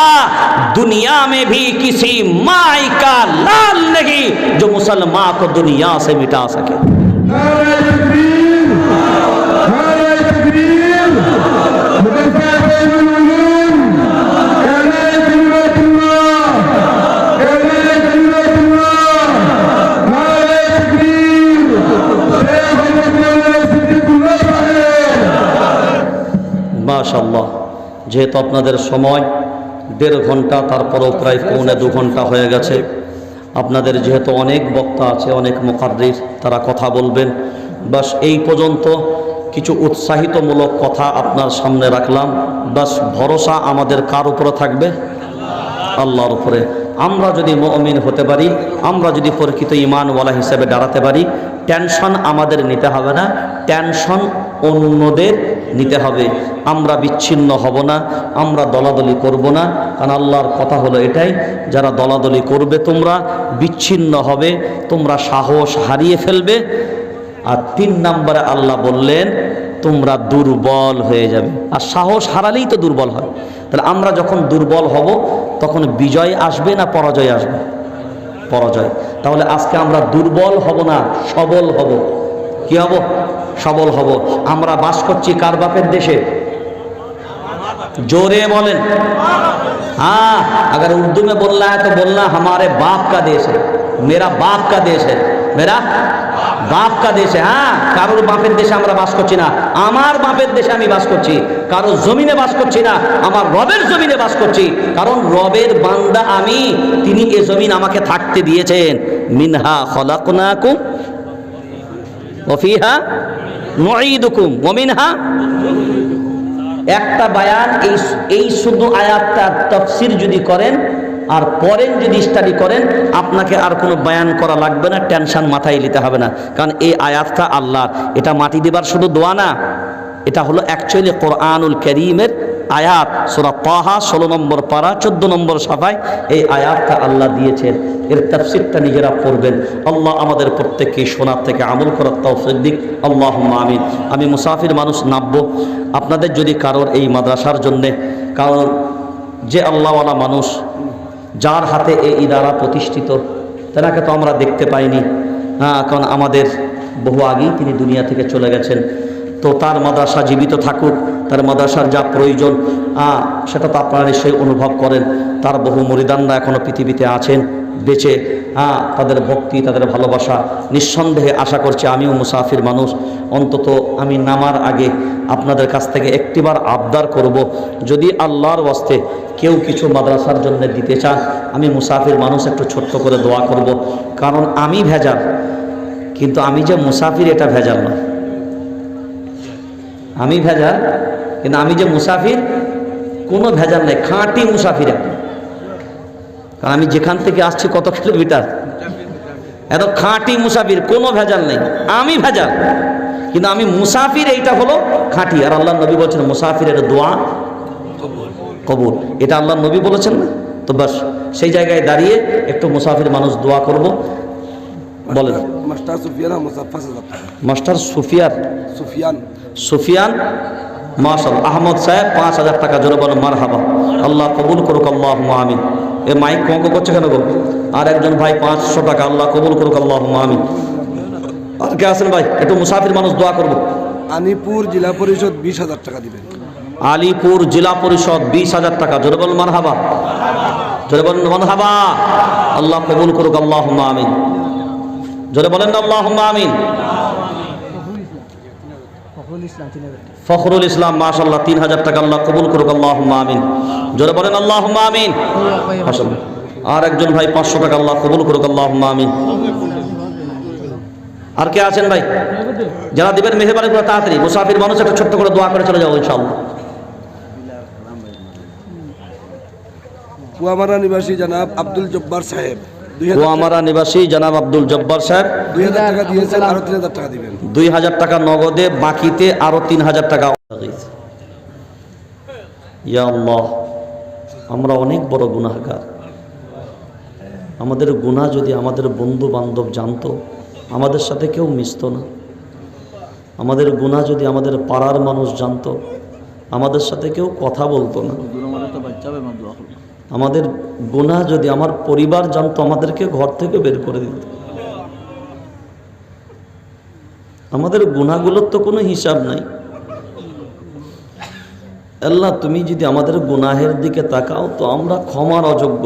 दुनिया में भी किसी माई का लाल नहीं जो मुसलमान को दुनिया से मिटा सके। মাশাআল্লাহ। যেহেতু আপনাদের সময় 1.5 ঘন্টা, তারপরেও প্রায় 1.25 ঘন্টা হয়ে গেছে। আপনাদের যেহেতু অনেক বক্তা আছে, অনেক মুকাররির, তারা কথা বলবেন। বাস এই পর্যন্ত কিছু উৎসাহিতমূলক কথা আপনার সামনে রাখলাম। বাস ভরসা আমাদের কার উপরে থাকবে? আল্লাহর উপরে। আমরা যদি মুমিন হতে পারি, আমরা যদি প্রকৃত ঈমানওয়ালা হিসেবে দাঁড়াতে পারি, টেনশন আমাদের নিতে হবে না, টেনশন অন্যদের নিতে হবে। আমরা বিচ্ছিন্ন হব না, আমরা দলাদলি করব না, কারণ আল্লাহর কথা হলো এটাই, যারা দলাদলি করবে তোমরা বিচ্ছিন্ন হবে, তোমরা সাহস হারিয়ে ফেলবে। আর 3 নম্বরে আল্লাহ বললেন তোমরা দুর্বল হয়ে যাবে। আর সাহস হারালেই তো দুর্বল হয়। তাহলে আমরা যখন দুর্বল হব তখন বিজয় আসবে না পরাজয় আসবে? পরাজয়। তাহলে আজকে আমরা দুর্বল হব না, সবল হব। কি হব? সবল হব। আমরা বাস করছি কার বাপের দেশে? जोरे बोलें। हाँ, अगर उर्दू में बोलना है तो बोलना हमारे बाप का देश है, मेरा बाप का देश है, मेरा बाप का देश है। हाँ, কারোর বাপের দেশে আমরা বাস করছি না, আমার বাপের দেশে আমি বাস করছি। কারোর জমিনে বাস করছি না, আমার রবের জমিনে বাস করছি। কারণ রবের বান্দা আমি, তিনি এই জমিন আমাকে থাকতে দিয়েছেন। মিনহা খলাকনাকুম ওয়া ফিহা নুঈদুকুম ওয়া মিনহা। একটা বায়ান এই শুধু আয়াতটার তাফসীর যদি করেন আর পরেন, যদি স্টাডি করেন, আপনাকে আর কোনো বায়ান করা লাগবে না, টেনশন মাথায় নিতে হবে না। কারণ এই আয়াতটা আল্লাহর, এটা মাটি দেবার শুধু দোয়া না, এটা হলো অ্যাকচুয়ালি কোরআনুল কারীমের আয়াত। সূরা তাহা 16 নম্বর পারা 14 নম্বর সাফায় এই আয়াতটা আল্লাহ দিয়েছেন। এর তাফসীরটা নিজেরা পড়বেন। আল্লাহ আমাদের প্রত্যেককে শোনার থেকে আমল করার তৌফিক দিক। আল্লাহুম্মা আমিন। আমি মুসাফির মানুষ, নামবো। আপনাদের যদি কারোর এই মাদ্রাসার জন্যে, কারণ যে আল্লাহওয়ালা মানুষ যার হাতে এই ইদারা প্রতিষ্ঠিত, তেনাকে তো আমরা দেখতে পাইনি। হ্যাঁ, কারণ আমাদের বহু আগেই তিনি দুনিয়া থেকে চলে গেছেন। তো তার মাদ্রাসা জীবিত থাকুক, তার মাদ্রাসার যা প্রয়োজন সেটা তো আপনারা নিশ্চয়ই অনুভব করেন। তার বহু মুরিদানরা এখনও পৃথিবীতে আছেন বেঁচে। তাদের ভক্তি, তাদের ভালোবাসা নিঃসন্দেহে আশা করছি আমিও মুসাফির মানুষ। অন্তত আমি নামার আগে আপনাদের কাছ থেকে একটিবার আবদার করব, যদি আল্লাহর ওয়াস্তে কেউ কিছু মাদ্রাসার জন্য দিতে চান, আমি মুসাফির মানুষ, একটু ছোট্ট করে দোয়া করব। কারণ আমি ভেজাল, কিন্তু আমি যে মুসাফির এটা ভেজাল না। আমি ভেজাল, কিন্তু আমি যে মুসাফির কোনো ভেজাল নেই, খাঁটি মুসাফির। কারণ আমি যেখান থেকে আসছি কত কিলোমিটার, এত খাঁটি মুসাফির, কোনো ভেজাল নেই। আমি ভেজাল, কিন্তু আমি মুসাফির, এইটা হলো খাঁটি। আর আল্লাহ নবী বলছেন মুসাফিরের দোয়া কবুল, এটা আল্লাহ নবী বলেছেন না? তো বাস সেই জায়গায় দাঁড়িয়ে একটু মুসাফির মানুষ দোয়া করব। বলেন। মাস্টার সুফিয়ান মুসাফফা মাস্টার সুফিয়ান মাশাআল্লাহ আহমদ সাহেব 5000 টাকা জোরে বলেন মারহাবা। আল্লাহ কবুল করুক, আল্লাহুম্মা আমিন। এ মাইক কঙ্ক করছে কেন গো? আর একজন ভাই 500 টাকা, আল্লাহ কবুল করুক, আল্লাহুম্মা আমিন। আর কে আছেন ভাই? একটু মুসাফির মানুষ দোয়া করব। আলিপুর জেলা পরিষদ 20,000 টাকা দিবেন। আলিপুর জেলা পরিষদ 20,000 টাকা, জোরে বলেন মারহাবা, জোরে বলেন মারহাবা। আল্লাহ কবুল করুক, আল্লাহুম্মা আমিন। জোরে বলেন আল্লাহুম্মা আমিন। ফখরুল ইসলাম মাশাআল্লাহ 3000 টাকা, আল্লাহ কবুল করুক, আল্লাহুম্মা আমিন। জোরে বলেন আল্লাহুম্মা আমিন। মাশাআল্লাহ। আর একজন ভাই 500 টাকা, আল্লাহ কবুল করুক, আল্লাহুম্মা আমিন। আর কে আছেন ভাই? যারা দিবেন মেহেরবানি করে তাড়াতাড়ি। মুসাফির মানুষ একটা ছোট্ট করে দোয়া করে চলে যাবো ইনশাআল্লাহ। কুয়ামারা নিবাসী জনাব আব্দুল জব্বার সাহেব, কুয়ামারা নিবাসী জনাব আব্দুল জব্বার সাহেব 2000 টাকা দিয়েছেন, আরো 3000 টাকা দিবেন। 2000 টাকা নগদে, বাকিতে আরো 3000 টাকা। ইয়া আল্লাহ, আমরা অনেক বড় গুনাহগার। আমাদের গুনাহ যদি আমাদের বন্ধু বান্ধব জানতো, আমাদের সাথে কেউ মিশতো না। আমাদের গুনাহ যদি আমাদের পাড়ার মানুষ জানতো, আমাদের সাথে কেউ কথা বলতো না। আমাদের গুনাহ যদি আমার পরিবার জানতো, আমাদেরকে ঘর থেকে বের করে দিত। আমাদের গুনাহগুলোর তো কোনো হিসাব নাই। আল্লাহ, তুমি যদি আমাদের গুনাহের দিকে তাকাও তো আমরা ক্ষমার অযোগ্য,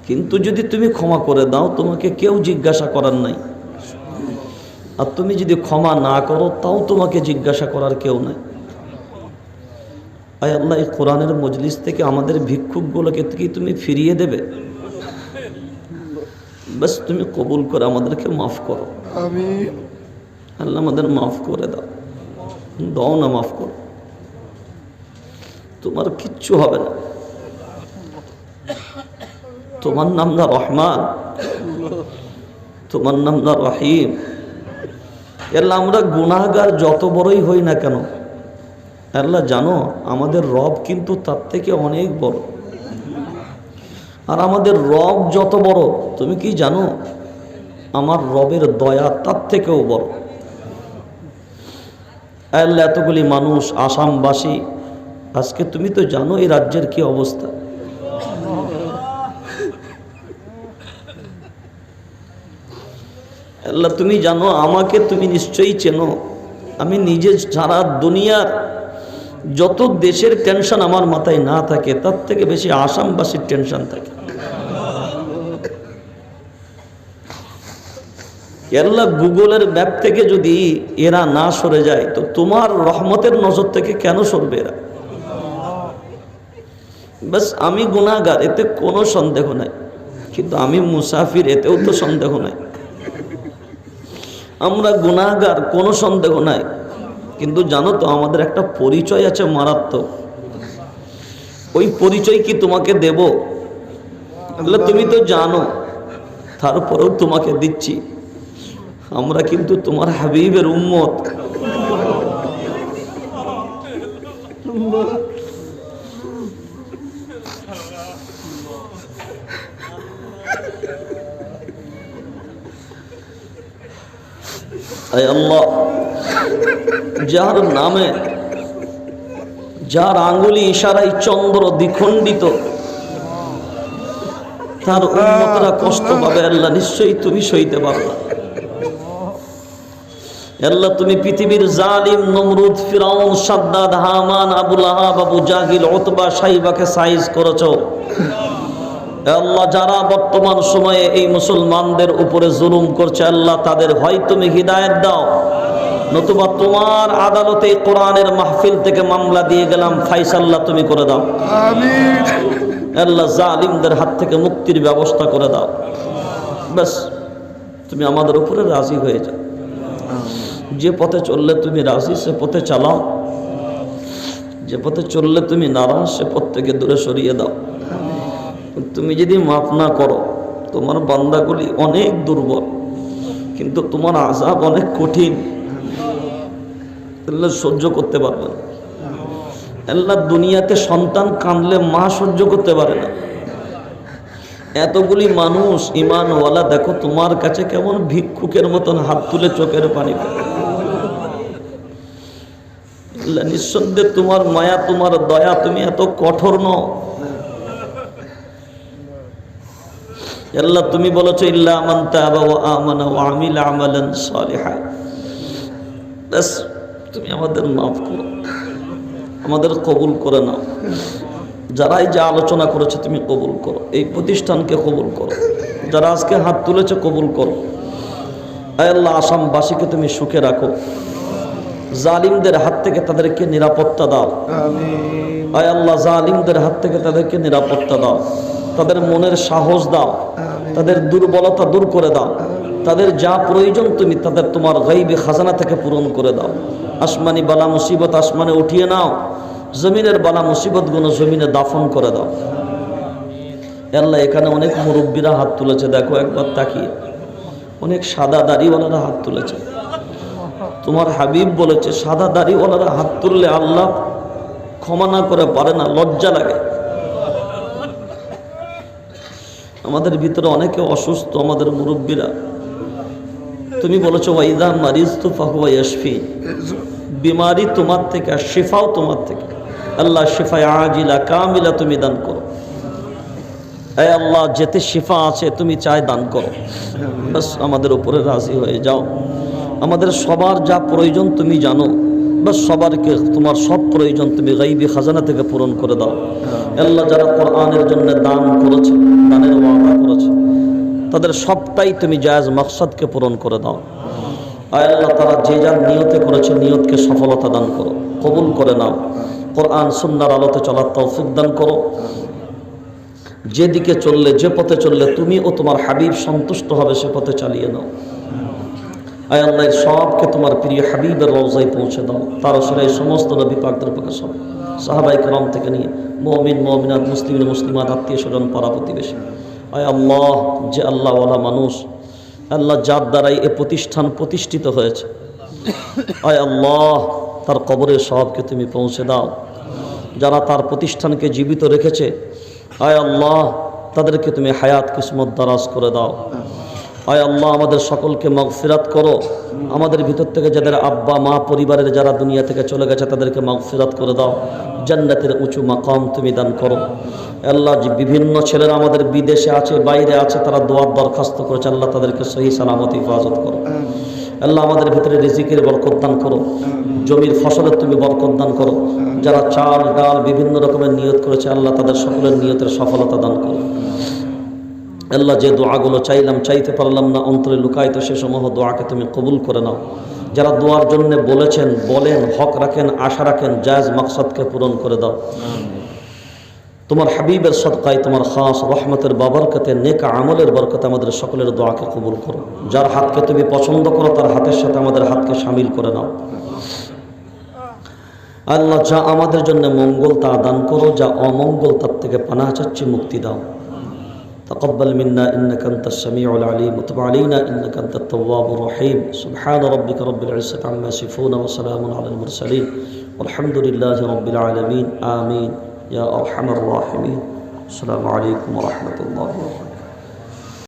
কিন্তু যদি তুমি ক্ষমা করে দাও, তোমাকে কেউ জিজ্ঞাসা করার নাই। আর তুমি যদি ক্ষমা না করো, তাও তোমাকে জিজ্ঞাসা করার কেউ নাই। আয় আল্লাহ, এই কোরআনের মজলিস থেকে আমাদের ভিক্ষুকগুলোকে কি তুমি ফিরিয়ে দেবে? বাস তুমি কবুল করে আমাদেরকে মাফ করো। আমিন। আল্লাহ, আমাদের মাফ করে দাও, দাও না, মাফ করো। তোমার কিচ্ছু হবে না, তোমার নাম না রহমান, তোমার নাম না রহিম। আল্লাহ আমরা গুনাহগার যত বড়ই হই না কেন, আল্লাহ জানো আমাদের রব কিন্তু তার থেকে অনেক বড়। আর আমাদের রব যত বড়, তুমি কি জানো আমার রবের দয়া তার থেকেও বড়। আল্লাহ এতগুলি মানুষ, আসামবাসী, আজকে তুমি তো জানো এই রাজ্যের কি অবস্থা। আল্লাহ তুমি জানো, আমাকে তুমি নিশ্চয়ই চেনো। আমি নিজে সারা দুনিয়ার যত দেশের টেনশন আমার মাথায় না থাকে, তার থেকে বেশি আসামবাসীর টেনশন থাকে। আল্লাহ গুগলের ম্যাপ থেকে যদি এরা না সরে যায়, তো তোমার রহমতের নজর থেকে কেন সরবে এরা? বাস আমি গুনাহগার, এতে কোনো সন্দেহ নাই, কিন্তু আমি মুসাফির, এতেও তো সন্দেহ নাই। আমরা গুনাহগার, কোনো সন্দেহ নাই, কিন্তু জানো তো আমাদের একটা পরিচয় আছে মারাত্মক। ওই পরিচয় কি তোমাকে দেব? তুমি তো জানো, তারপরেও তোমাকে দিচ্ছি। আমরা কিন্তু তোমার হাবিবের উম্মত। আয় আল্লাহ, যার নামে, যার আঙ্গুলি ইশারায় চন্দ্র দ্বিখণ্ডিত, তার উম্মতরা কষ্ট পাবে। আল্লাহ নিশ্চয়ই তুমি সইতে পারবে। আল্লাহ তুমি পৃথিবীর জালিম নমরুদ, ফিরাউন, সাদ্দাদ, হামান, আবুল আহাব, আবু জাহিল, উতবা, সাইবাকে সাইজ করেছো। আল্লাহ যারা বর্তমান সময়ে এই মুসলমানদের উপরে জুলুম করছে, আল্লাহ তাদের হয় তুমি হিদায়েত দাও, নতুবা তোমার আদালতে কোরআনের মাহফিল থেকে মামলা দিয়ে গেলাম, ফাইসাল্লাহ তুমি করে দাও। আমিন। আল্লাহ জালিমদের হাত থেকে মুক্তির ব্যবস্থা করে দাও। ব্যাস তুমি আমাদের উপরে রাজি হয়ে যাও। যে পথে চললে তুমি রাজি, সে পথে চালাও। যে পথে চললে তুমি নারাজ, সে পথ থেকে দূরে সরিয়ে দাও। তুমি যদি মাফ না করো, তোমার বান্দাগুলি অনেক দুর্বল, কিন্তু তোমার আযাব অনেক কঠিন, আল্লাহ সহ্য করতে পারবে না। আল্লাহ দুনিয়াতে সন্তান কাঁদলে মা সহ্য করতে পারে না। এতগুলি মানুষ ঈমানওয়ালা, দেখো তোমার কাছে কেমন ভিক্ষুকের মতন হাত তুলে চোখের পানি ফেলে। আল্লাহ নিঃসন্দেহে তোমার মায়া, তোমার দয়া, তুমি এত কঠোর নও। আল্লাহ তুমি বলেছো ইল্লা মান তাবা ওয়া আমানা ওয়া আমিলা আমালান সালিহা। বাস তুমি আমাদের মাফ করো, আমাদের কবুল করে নাও। যারাই যা আলোচনা করেছে তুমি কবুল করো, এই প্রতিষ্ঠানকে কবুল করো। যারা আজকে হাত তুলেছে কবুল করো। আয় আল্লাহ আসামবাসীকে তুমি সুখে রাখো, জালিমদের হাত থেকে তাদেরকে নিরাপত্তা দাও। আয় আল্লাহ জালিমদের হাত থেকে তাদেরকে নিরাপত্তা দাও, তাদের মনের সাহস দাও, তাদের দুর্বলতা দূর করে দাও। তাদের যা প্রয়োজন তুমি তাদের তোমার গাইবি খাজানা থেকে পূরণ করে দাও। আসমানি বালা মুসিবত আসমানে উঠিয়ে নাও, জমিনের বালা মুসিবতগুলো জমিনে দাফন করে দাও। আল্লাহ এখানে অনেক মুরব্বীরা হাত তুলেছে, দেখো একবার তাকিয়ে, অনেক সাদা দাড়িওয়ালারা হাত তুলেছে। তোমার হাবিব বলেছে সাদা দাড়িওয়ালারা হাত তুললে আল্লাহ ক্ষমা না করে পারে না, লজ্জা লাগে। আমাদের ভিতরে অনেকে অসুস্থ, আমাদের মুরব্বীরা, তুমি বলেছো ওয়াইদা মারিজতু ফাহুয়া ইয়াশফি, বিমারি তোমার থেকে আর শিফাও তোমার থেকে। আল্লাহ শিফা আজিলা কামিলা তুমি দান করো। এই আল্লাহ যেতে শিফা আছে তুমি চাই দান করো। বাস আমাদের উপরে রাজি হয়ে যাও। আমাদের সবার যা প্রয়োজন তুমি জানো, বাস সবারকে তোমার সব প্রয়োজন তুমি গাইবি খাজানা থেকে পূরণ করে দাও। আল্লাহ যারা কোরআনের জন্য দান করেছে, দানের ওয়াদা করেছে, তাদের সবটাই তুমি জায়েজ মাকসাদকে পূরণ করে দাও। আয় আল্লাহ তারা যে যার নিয়তে করেছে নিয়তকে সফলতা দান করো, কবুল করে নাও। কোরআন সুন্নাহর আলোতে চলার তৌফিক দান করো। যেদিকে চললে, যে পথে চললে তুমি ও তোমার হাবিব সন্তুষ্ট হবে সে পথে চালিয়ে নাও। আয় আল্লাহ সবকে তোমার প্রিয় হাবিবের রওজায় পৌঁছে দাও। তার আসলে সমস্ত নবী পাকদের পক্ষে সব সাহাবায়ে কেরাম থেকে নিয়ে মুমিন মুমিনাত, মুসলিম মুসলিমাত, আত্মীয় স্বজন, পাড়া প্রতিবেশী আয় আল্লাহ, যে আল্লাহওয়ালা মানুষ, আল্লাহ যার দ্বারাই এ প্রতিষ্ঠান প্রতিষ্ঠিত হয়েছে, আয় আল্লাহ তার কবরের সওয়াবকে তুমি পৌঁছে দাও। যারা তার প্রতিষ্ঠানকে জীবিত রেখেছে, আয় আল্লাহ তাদেরকে তুমি হায়াত কিসমত দারাজ করে দাও। আয় আল্লাহ আমাদের সকলকে মাগফিরাত করো। আমাদের ভিতর থেকে যাদের আব্বা মা পরিবারের যারা দুনিয়া থেকে চলে গেছে তাদেরকে মাগফিরাত করে দাও। জান্নাতের উঁচু মাকাম তুমি দান করো। আল্লাহ, যে বিভিন্ন ছেলেরা আমাদের বিদেশে আছে, বাইরে আছে, তারা দোয়ার দরখাস্ত করেছে, আল্লাহ তাদেরকে সহি সালামত হিফাজত করো। আল্লাহ আমাদের ভিতরে রিজিকের বরকত দান করো, জমির ফসলের তুমি বরকত দান করো। যারা চাল ডাল বিভিন্ন রকমের নিয়ত করেছে, আল্লাহ তাদের সকলের নিয়তের সফলতা দান করো। আল্লাহ, যে দোয়াগুলো চাইলাম, চাইতে পারলাম না, অন্তরে লুকায়িত সে সমূহ দোয়াকে তুমি কবুল করে নাও। যারা দোয়ার জন্য বলেছেন, বলেন, হক রাখেন, আশা রাখেন, জায়েজ মাকসাদকে পূরণ করে দাও। তোমার হাবিবের সদকায়, তোমার খাস রহমতের বাবরকতে, নেক আমলের বরকতে আমাদের সকলের দোয়াকে কবুল করো। যার হাতকে তুমি পছন্দ করো তার হাতের সাথে আমাদের হাতকে শামিল করে নাও। আল্লাহ, যা আমাদের জন্য মঙ্গল তা দান করো, যা অমঙ্গল তার থেকে পানাহ চাচ্ছি মুক্তি দাও। تقبل منا إنك أنت السميع العليم وتب علينا إنك أنت التواب الرحيم. سبحان ربك رب العزة عما يصفون وسلام على المرسلين والحمد لله رب العالمين. آمين يا أرحم الراحمين. السلام عليكم ورحمة الله وبركاته.